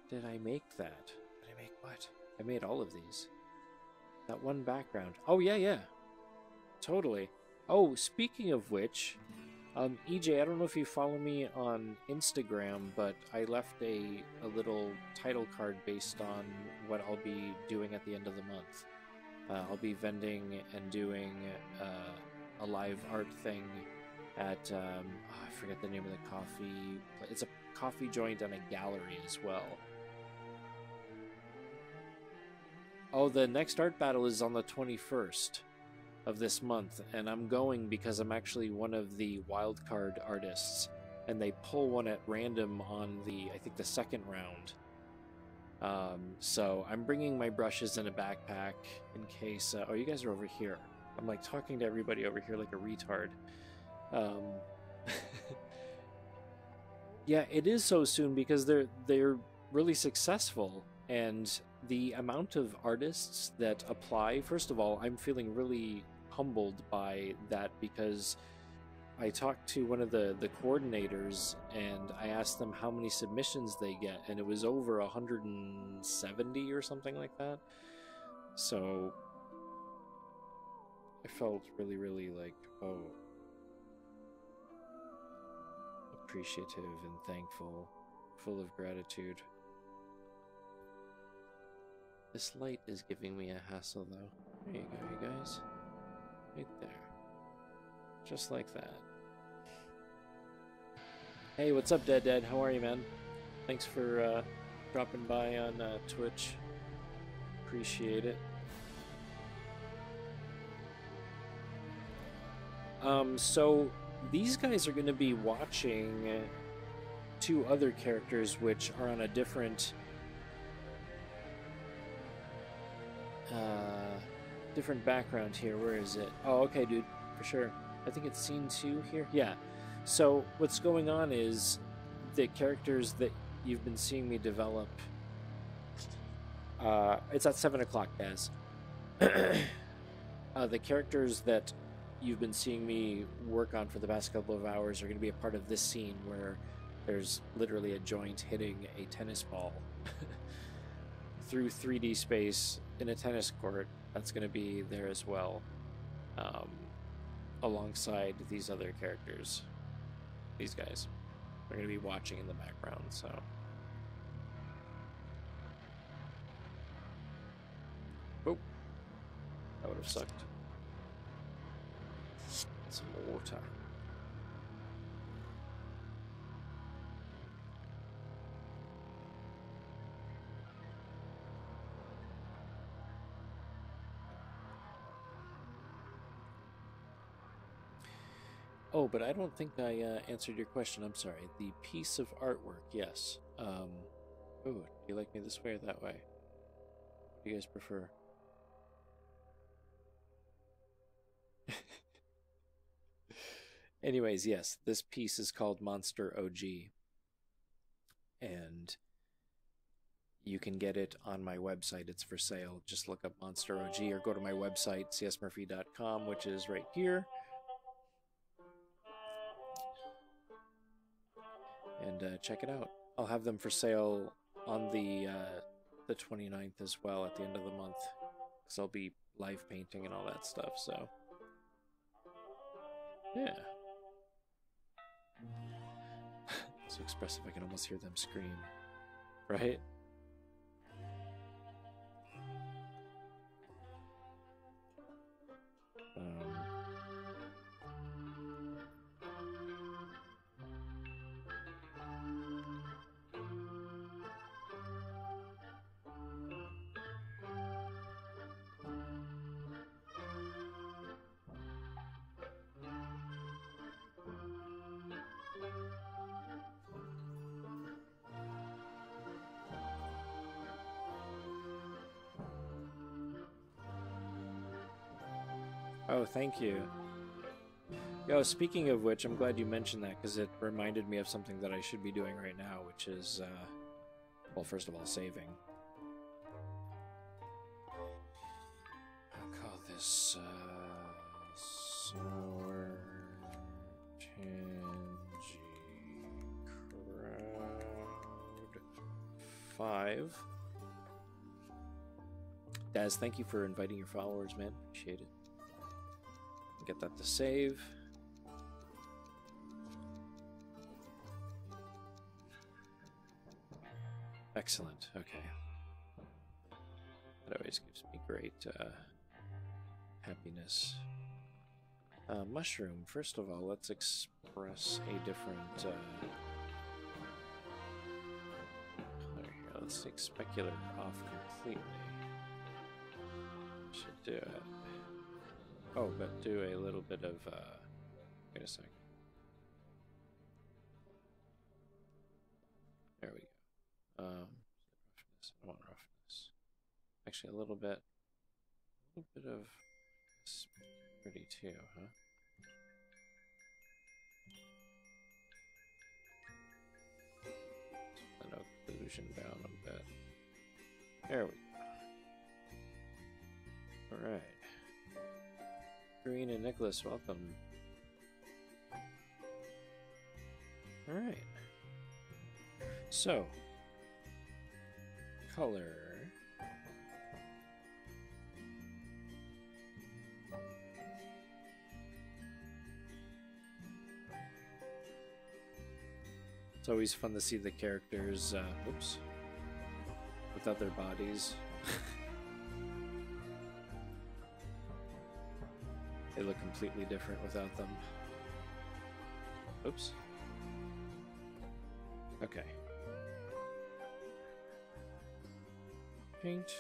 Did I make that? Did I make what? I made all of these. That one background. Oh, yeah. Totally. Oh, speaking of which, EJ, I don't know if you follow me on Instagram, but I left a little title card based on what I'll be doing at the end of the month. I'll be vending and doing a live art thing at, I forget the name of the coffee. It's a coffee joint and a gallery as well. Oh, the next art battle is on the 21st of this month, and I'm going because I'm actually one of the wildcard artists, and they pull one at random on I think the second round. So I'm bringing my brushes in a backpack in case, oh, you guys are over here. I'm like talking to everybody over here like a retard. Yeah, it is so soon because they're really successful, and the amount of artists that apply, first of all, I'm feeling really humbled by that because I talked to one of the coordinators and I asked them how many submissions they get, and it was over 170 or something like that. So I felt really, really like, oh, appreciative and thankful, full of gratitude. This light is giving me a hassle, though. There you go, you guys. Right there. Just like that. Hey, what's up, Dead? How are you, man? Thanks for dropping by on Twitch. Appreciate it. So these guys are going to be watching two other characters which are on a different background here. Where is it? Oh, okay, dude, for sure. I think it's scene 2 here. Yeah. So what's going on is the characters that you've been seeing me develop. It's at 7 o'clock, guys. The characters that you've been seeing me work on for the past couple of hours are going to be a part of this scene where there's literally a joint hitting a tennis ball through 3D space in a tennis court. That's going to be there as well, alongside these other characters. These guys are going to be watching in the background, so. Oh, that would have sucked. Some water. Oh, but I don't think I answered your question. I'm sorry. The piece of artwork, yes. Oh, do you like me this way or that way? What do you guys prefer? Anyways, yes, this piece is called Monster OG. And you can get it on my website. It's for sale. Just look up Monster OG or go to my website, csmurphy.com, which is right here. And check it out. I'll have them for sale on the 29th as well at the end of the month, because I'll be live painting and all that stuff, so yeah. So expressive I can almost hear them scream, right? Oh, thank you. Yo, speaking of which, I'm glad you mentioned that because it reminded me of something that I should be doing right now, which is, well, first of all, saving. I'll call this, Sour Tangy Crowd 5. Daz, thank you for inviting your followers, man. Appreciate it. Get that to save. Excellent. Okay. That always gives me great happiness. Mushroom. First of all, let's express a different color here. Let's take specular off completely. Should do it. Oh, but do a little bit of wait a sec. There we go. Roughness. I want roughness. Actually, a little bit of pretty too, huh? Let occlusion down a bit. There we go. All right. Green and Nicholas, welcome. All right. So, color. It's always fun to see the characters, oops, without their bodies. They look completely different without them. Oops. Okay. Paint.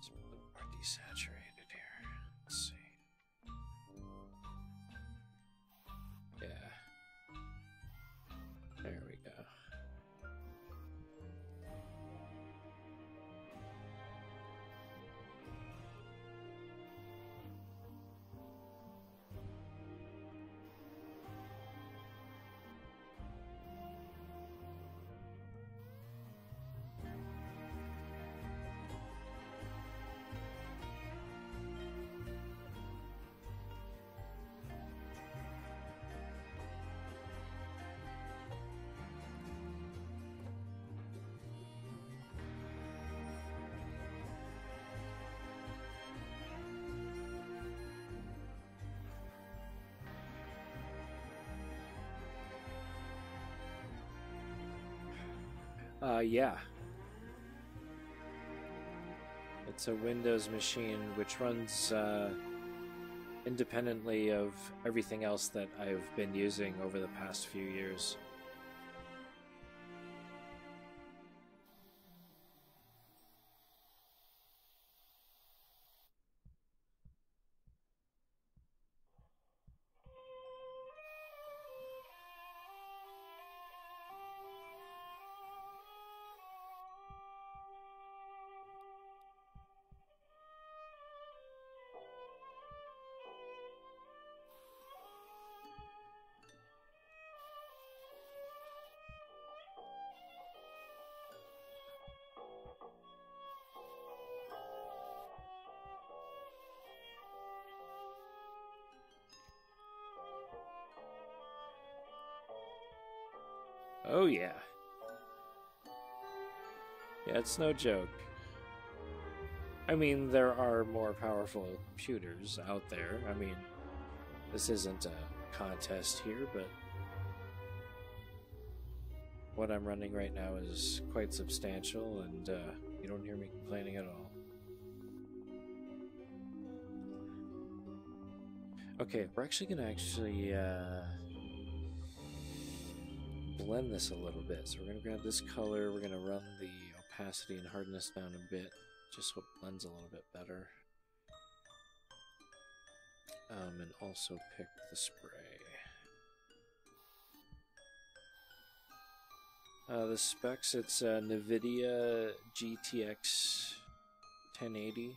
It's a little more desaturated here. Let's see. Yeah. There we go. Yeah. It's a Windows machine which runs independently of everything else that I've been using over the past few years. Oh yeah. Yeah, it's no joke. I mean, there are more powerful shooters out there. I mean, this isn't a contest here, but what I'm running right now is quite substantial, and you don't hear me complaining at all. Okay, we're actually gonna blend this a little bit. So we're gonna grab this color, we're gonna run the opacity and hardness down a bit, just so it blends a little bit better. And also pick the spray. The specs, it's NVIDIA GTX 1080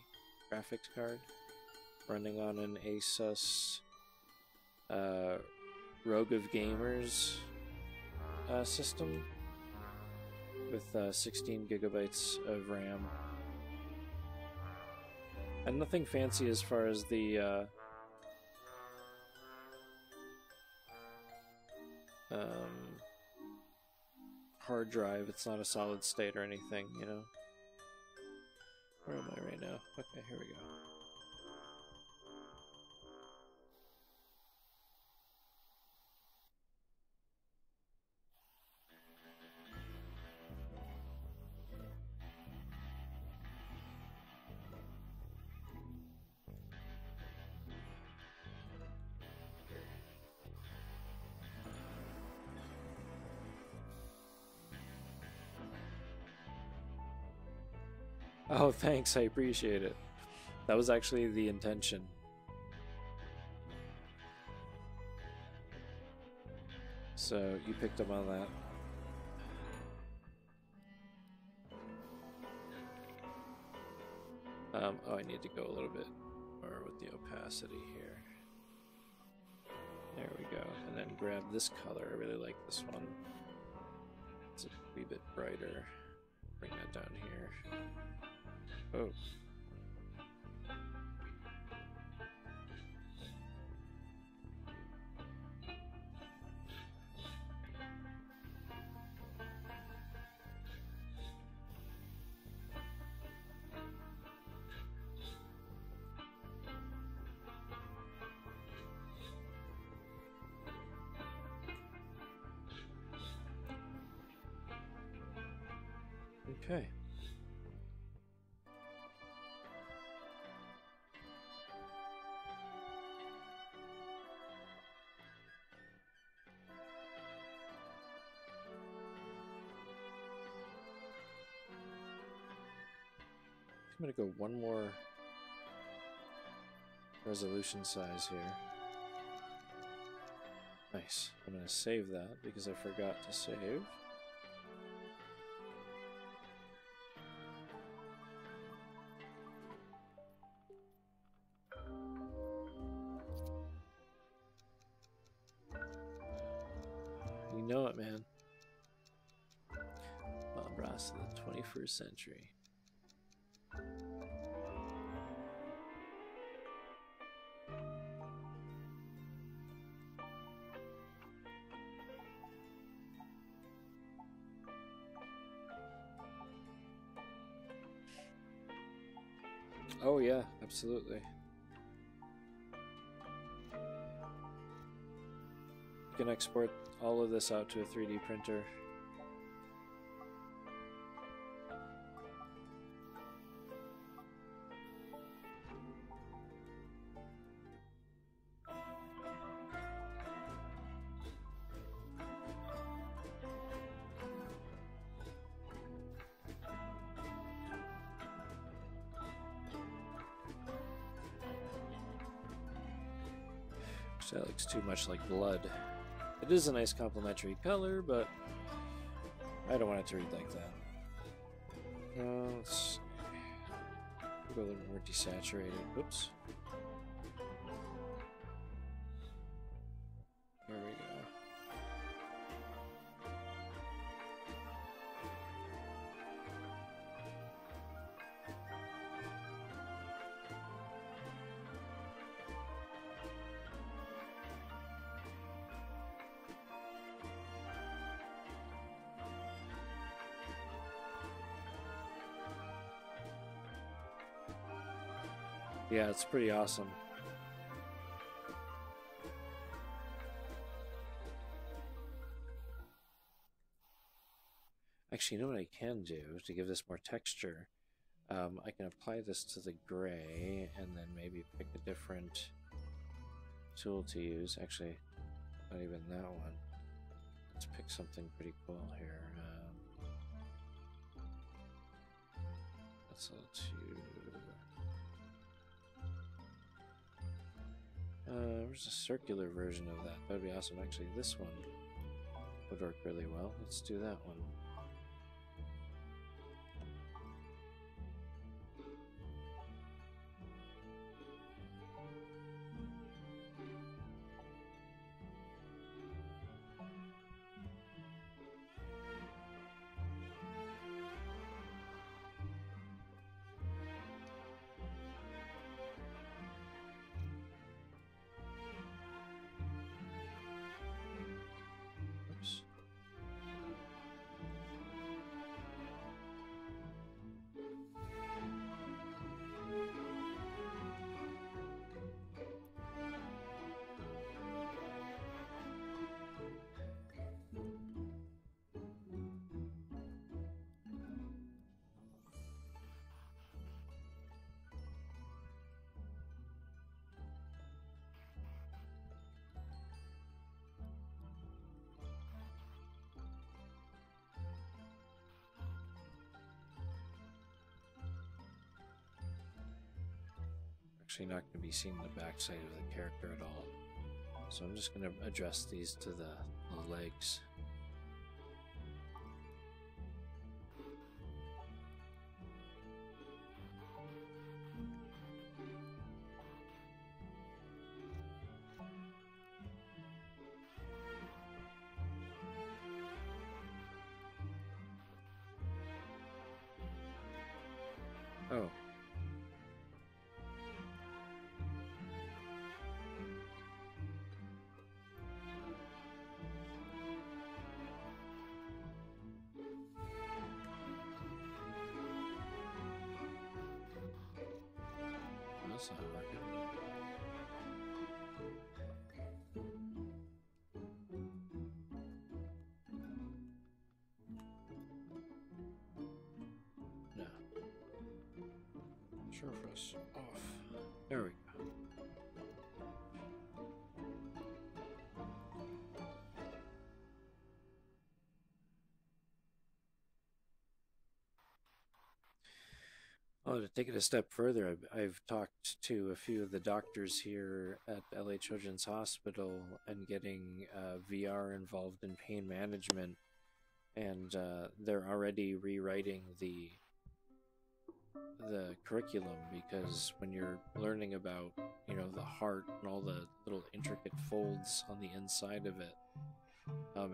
graphics card, running on an Asus Rogue of Gamers system with 16 gigabytes of RAM. And nothing fancy as far as the hard drive. It's not a solid state or anything, you know. Where am I right now? Okay, here we go. Oh, thanks, I appreciate it. That was actually the intention. So, you picked up on that. Oh, I need to go a little bit more with the opacity here. There we go. And then grab this color. I really like this one. It's a wee bit brighter. Bring that down here. Oh. Okay. I'm going to go one more resolution size here. Nice. I'm going to save that because I forgot to save. You know it, man. Bob Ross of the 21st century. Oh yeah, absolutely. You can export all of this out to a 3D printer. That looks too much like blood. It is a nice complementary color, but I don't want it to read like that. Let's go a little more desaturated. Oops. There we go. Yeah, it's pretty awesome. Actually, you know what I can do to give this more texture? I can apply this to the gray and then maybe pick a different tool to use. Actually, not even that one. Let's pick something pretty cool here. Let's where's a circular version of that? That would be awesome. Actually, this one would work really well. Let's do that one. Oops. Actually not going to be seeing the backside of the character at all. So I'm just going to adjust these to the legs. Oh. That's not working. No. Surface off. There we go. Oh, to take it a step further, I've talked to a few of the doctors here at LA Children's Hospital and getting VR involved in pain management, and they're already rewriting the curriculum, because when you're learning about, you know, the heart and all the little intricate folds on the inside of it,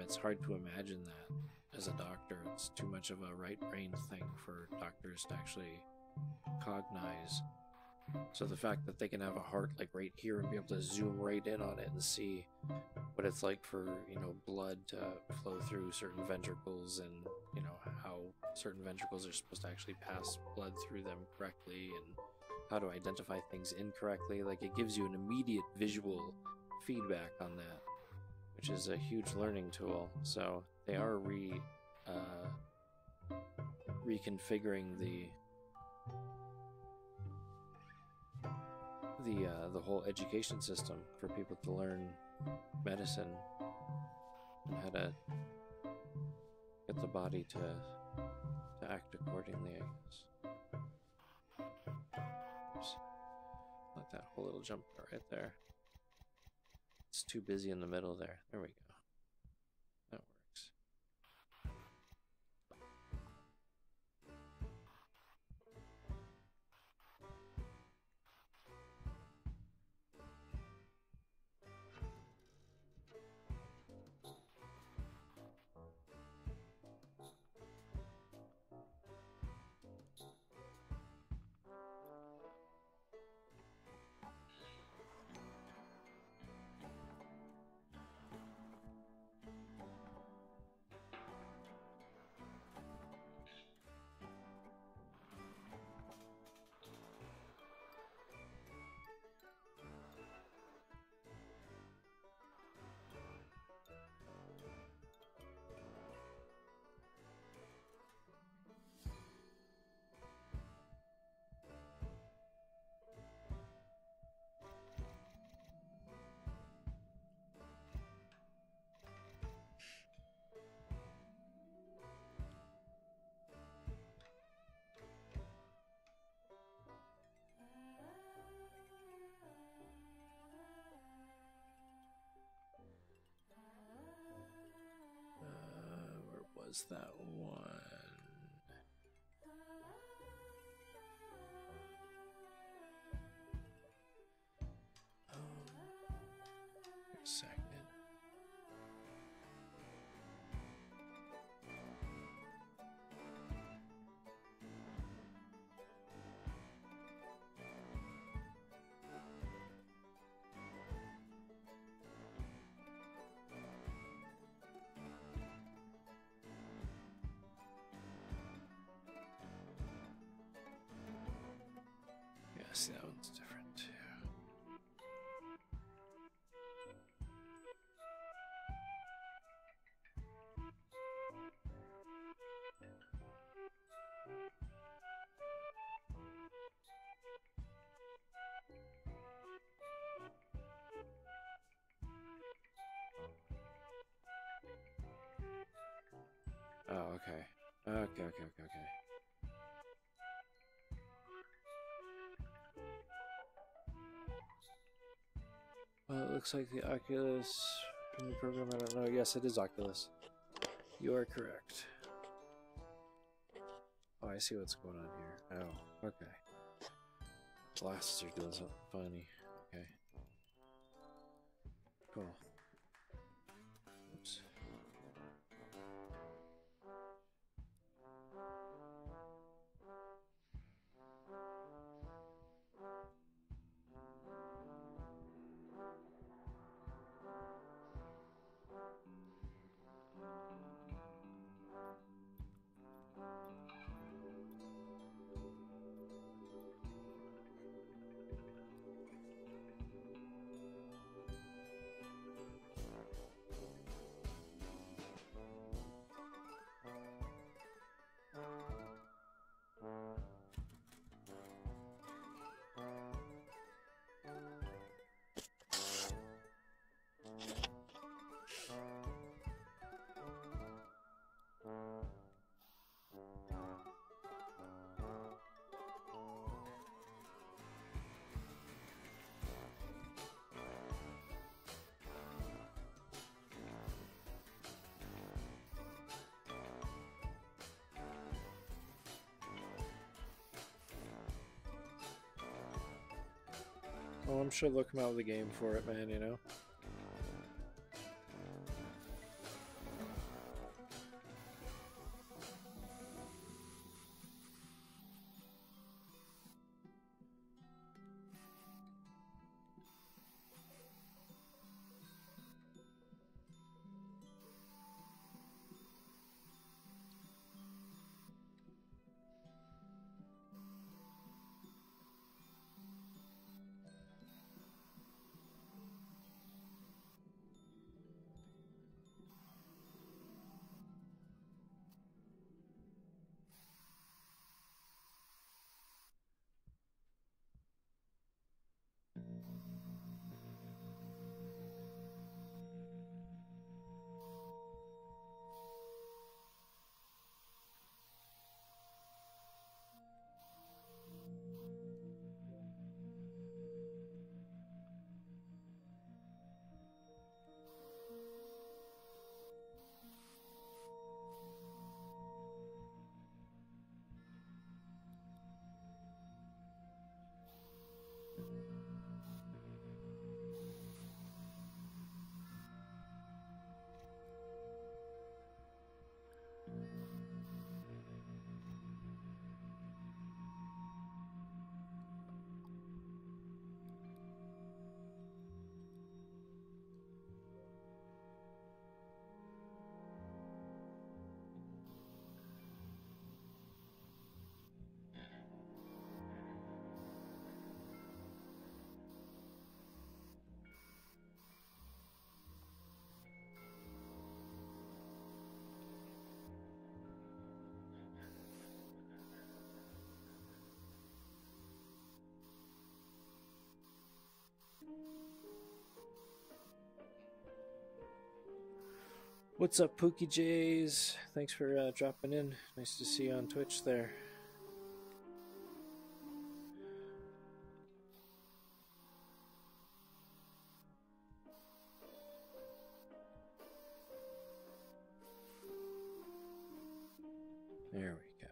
it's hard to imagine that as a doctor. It's too much of a right brain thing for doctors to actually cognize. So the fact that they can have a heart like right here and be able to zoom right in on it and see what it's like for, you know, blood to flow through certain ventricles, and, you know, how certain ventricles are supposed to actually pass blood through them correctly, and how to identify things incorrectly, like, it gives you an immediate visual feedback on that, which is a huge learning tool. So they are reconfiguring the whole education system for people to learn medicine and how to get the body to act accordingly, I guess. Oops. Let that whole little jump right there. It's too busy in the middle there. There we go. That works. was that one? Wait a second. Yes, that one's different too. Oh, okay. Okay. Well, it looks like the Oculus from the program. I don't know. Yes, it is Oculus. You are correct. Oh, I see what's going on here. Oh, okay. Glasses are doing something funny. Okay. Cool. Oops. Well, I'm sure they'll come out with a game for it, man, you know? What's up, Pookie Jays? Thanks for dropping in. Nice to see you on Twitch there. There we go.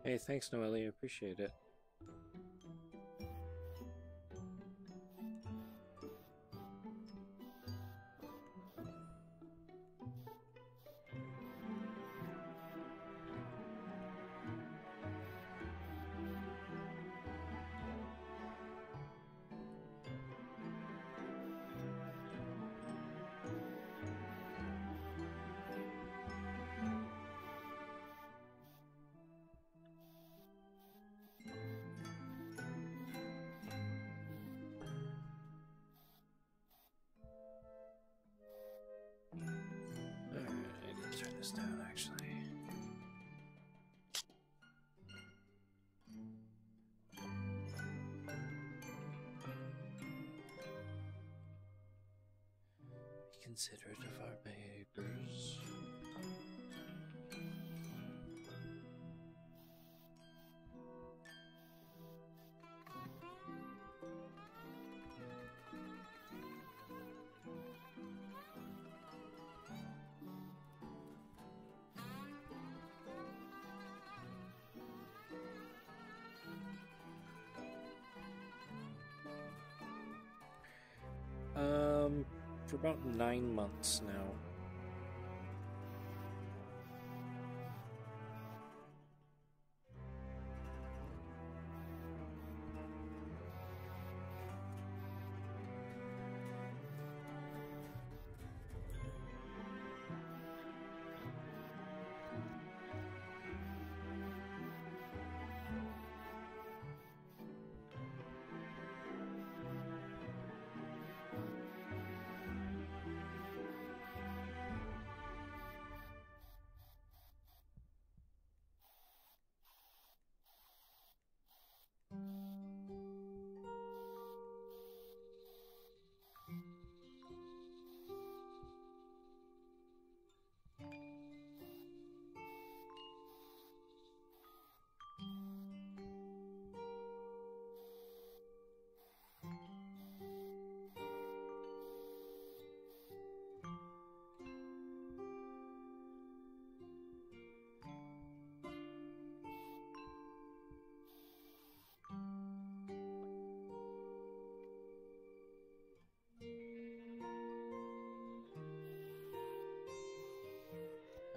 Hey, thanks, Noelle. I appreciate it. Down actually. Be considerate of our neighbors. For about 9 months now.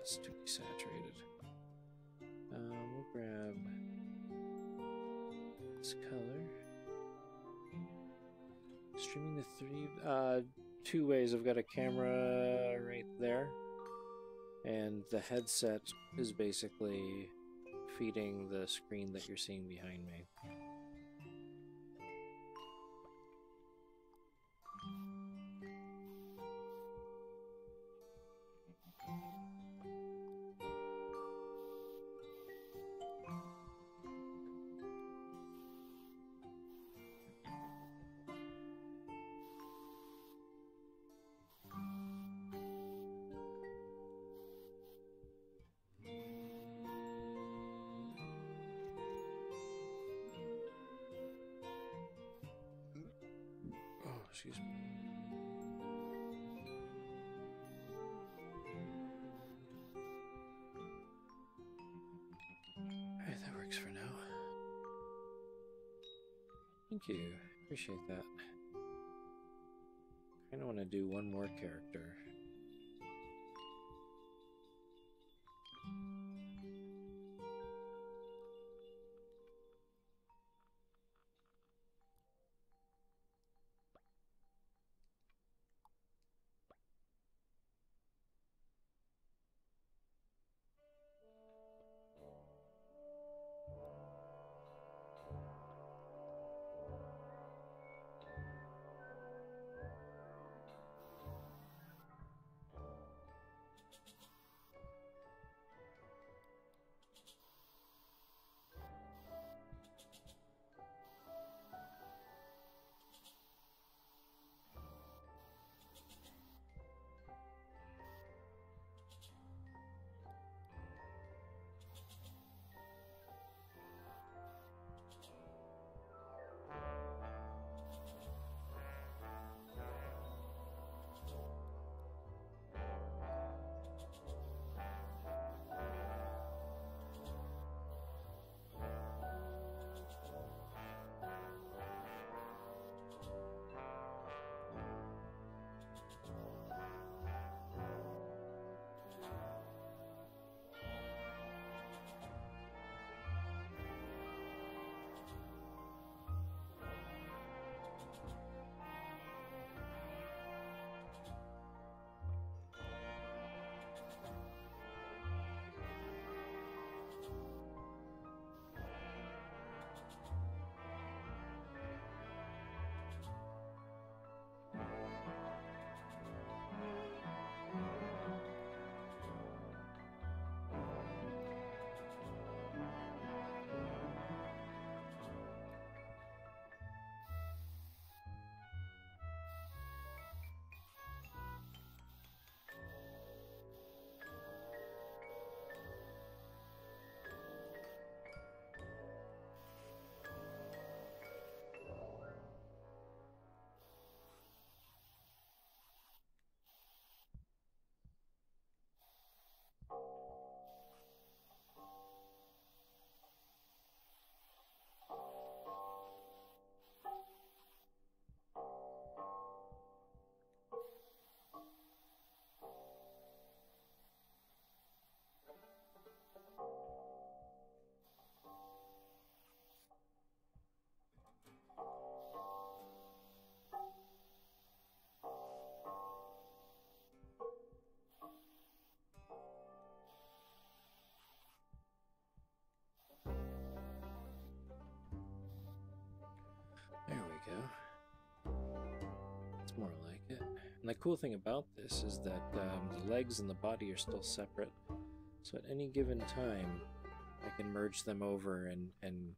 It's too desaturated. We'll grab this color. Streaming the two ways. I've got a camera right there, and the headset is basically feeding the screen that you're seeing behind me. Excuse me. Alright, that works for now. Thank you. Appreciate that. Kinda wanna do one more character. There we go. It's more like it. And the cool thing about this is that the legs and the body are still separate. So at any given time, I can merge them over and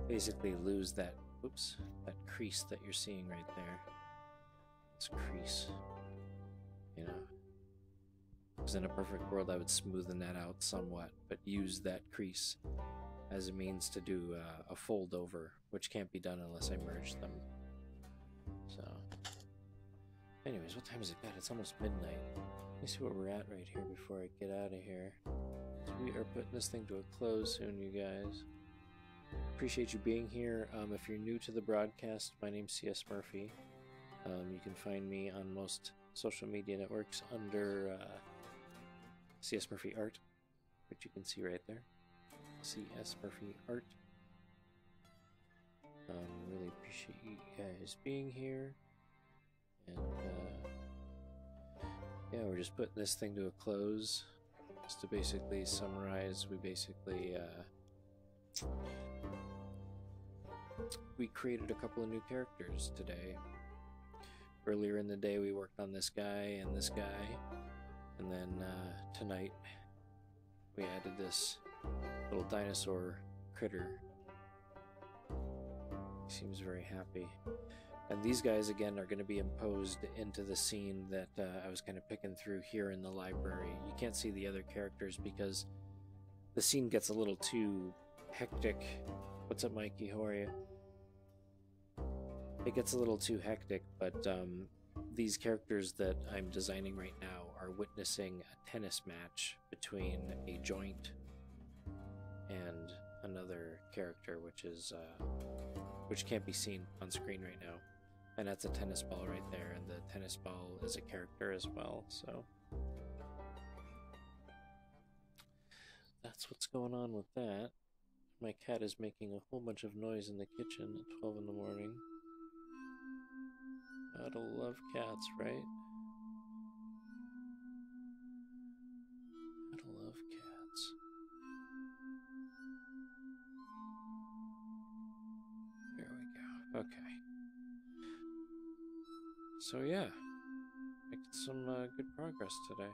basically lose that, oops, that crease that you're seeing right there. It's a crease, you know. Because in a perfect world, I would smoothen that out somewhat, but use that crease as a means to do a fold over, which can't be done unless I merge them. So, anyways, what time is it? God, it's almost midnight. Let me see where we're at right here before I get out of here. So we are putting this thing to a close soon, you guys. Appreciate you being here. If you're new to the broadcast, my name's CS Murphy. You can find me on most social media networks under C.S. Murphy art, which you can see right there. C.S. Murphy art. Really appreciate you guys being here. And yeah, we're just putting this thing to a close. Just to basically summarize, we created a couple of new characters today. Earlier in the day we worked on this guy, and then tonight we added this little dinosaur critter. He seems very happy. And these guys again are going to be imposed into the scene that I was kind of picking through here in the library. You can't see the other characters because the scene gets a little too hectic. What's up, Mikey? How are you? It gets a little too hectic, but these characters that I'm designing right now are witnessing a tennis match between a joint and another character, which can't be seen on screen right now. And that's a tennis ball right there, and the tennis ball is a character as well, so that's what's going on with that. My cat is making a whole bunch of noise in the kitchen at 12 in the morning. Gotta love cats, right? Gotta love cats. There we go. Okay. So yeah, making some good progress today.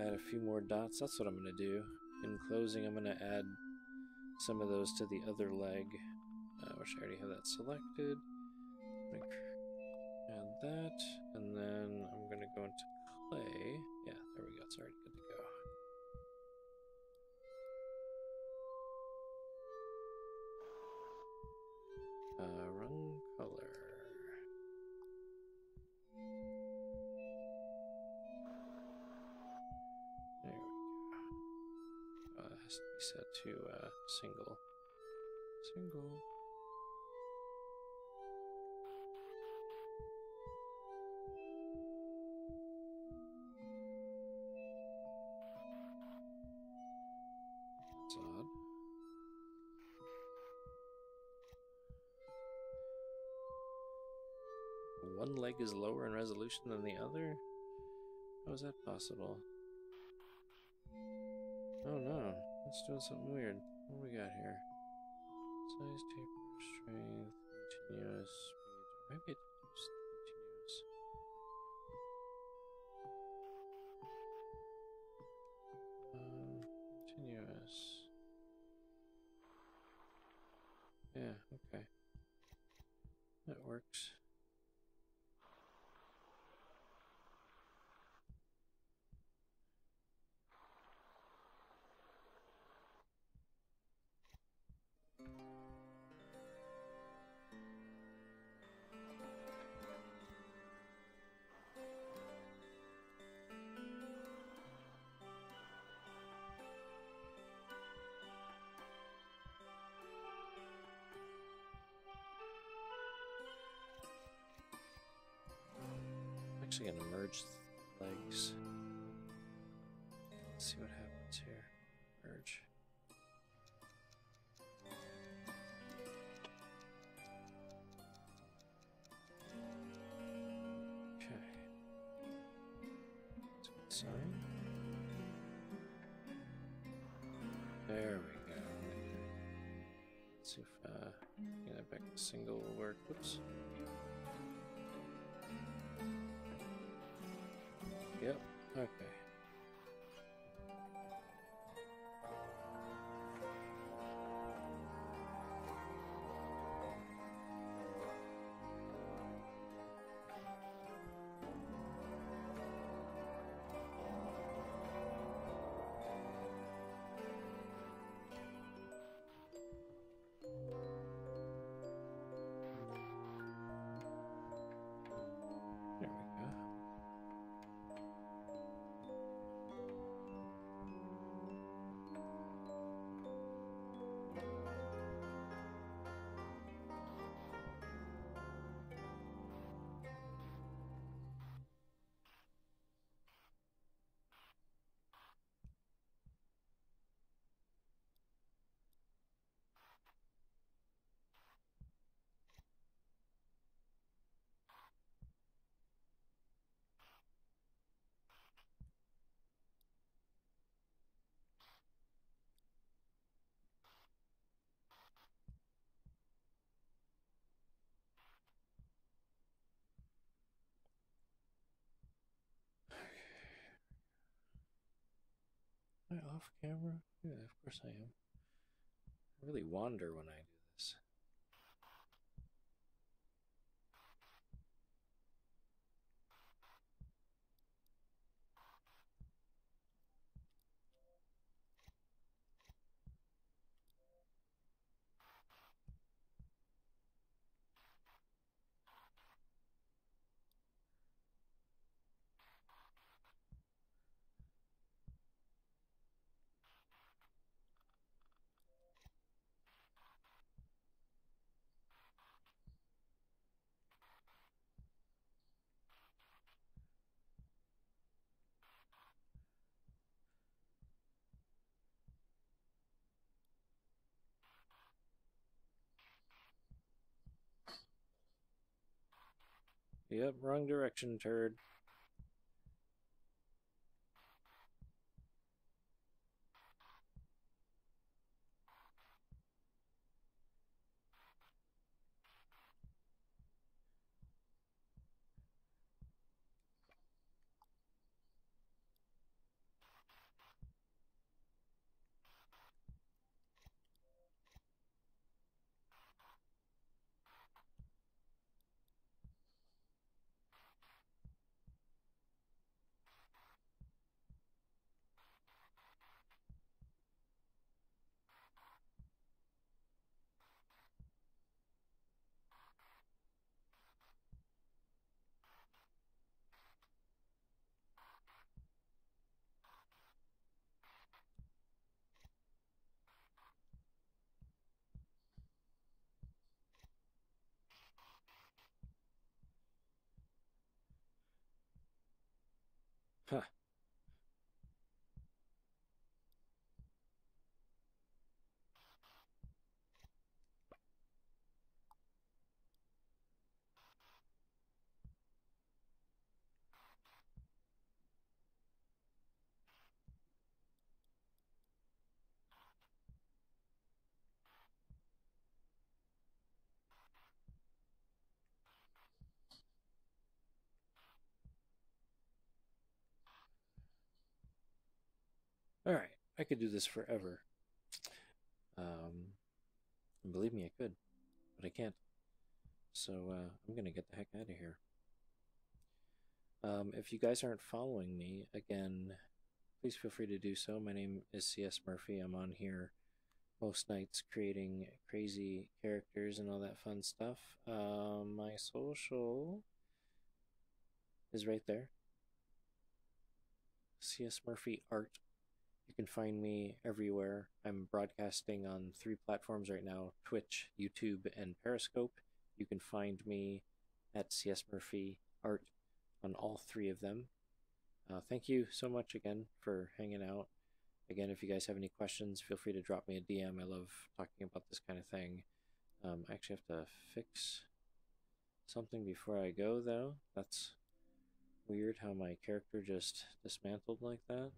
Add a few more dots. That's what I'm going to do. In closing, I'm going to add some of those to the other leg. Which I already have that selected. Add that, and then I'm going to go into clay. Yeah, there we go. It's already good to go. Run color. There we go. It has to be set to single. Single. That's odd. One leg is lower in resolution than the other? How is that possible? Oh no, it's doing something weird. What do we got here? Size, taper, strength, continuous, speed. Maybe it's just continuous. Continuous. Yeah, okay. That works. Actually gonna merge legs. Let's see what happens here. Merge. Okay. That's a good sign. There we go. Let's see if getting that back to single will work. Whoops. Yep, okay. There we go. Am I off camera? Yeah, of course I am. I really wander when I do this. Yep, wrong direction, turd. Huh. Alright, I could do this forever. And believe me, I could, but I can't. So I'm gonna get the heck out of here. If you guys aren't following me, again, please feel free to do so. My name is CS Murphy. I'm on here most nights creating crazy characters and all that fun stuff. My social is right there. CS Murphy Art. You can find me everywhere. I'm broadcasting on 3 platforms right now: Twitch, YouTube, and Periscope. You can find me at CS Murphy Art on all 3 of them. Thank you so much again for hanging out. Again, if you guys have any questions, feel free to drop me a DM. I love talking about this kind of thing. I actually have to fix something before I go, though. That's weird how my character just dismantled like that.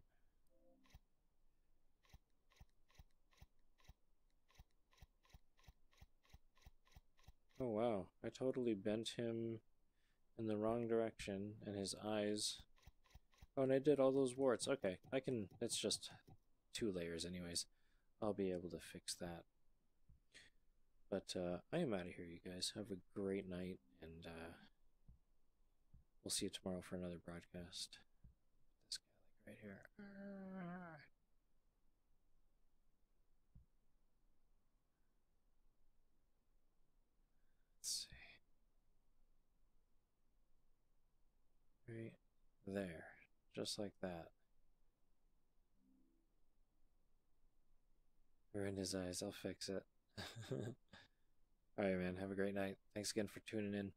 Oh wow, I totally bent him in the wrong direction, and his eyes... Oh, and I did all those warts. Okay, I can... It's just 2 layers anyways. I'll be able to fix that. But I am out of here, you guys. Have a great night, and we'll see you tomorrow for another broadcast. This guy, like, right here. Let's see. Right there. Just like that. Or in his eyes. I'll fix it. Alright, man. Have a great night. Thanks again for tuning in.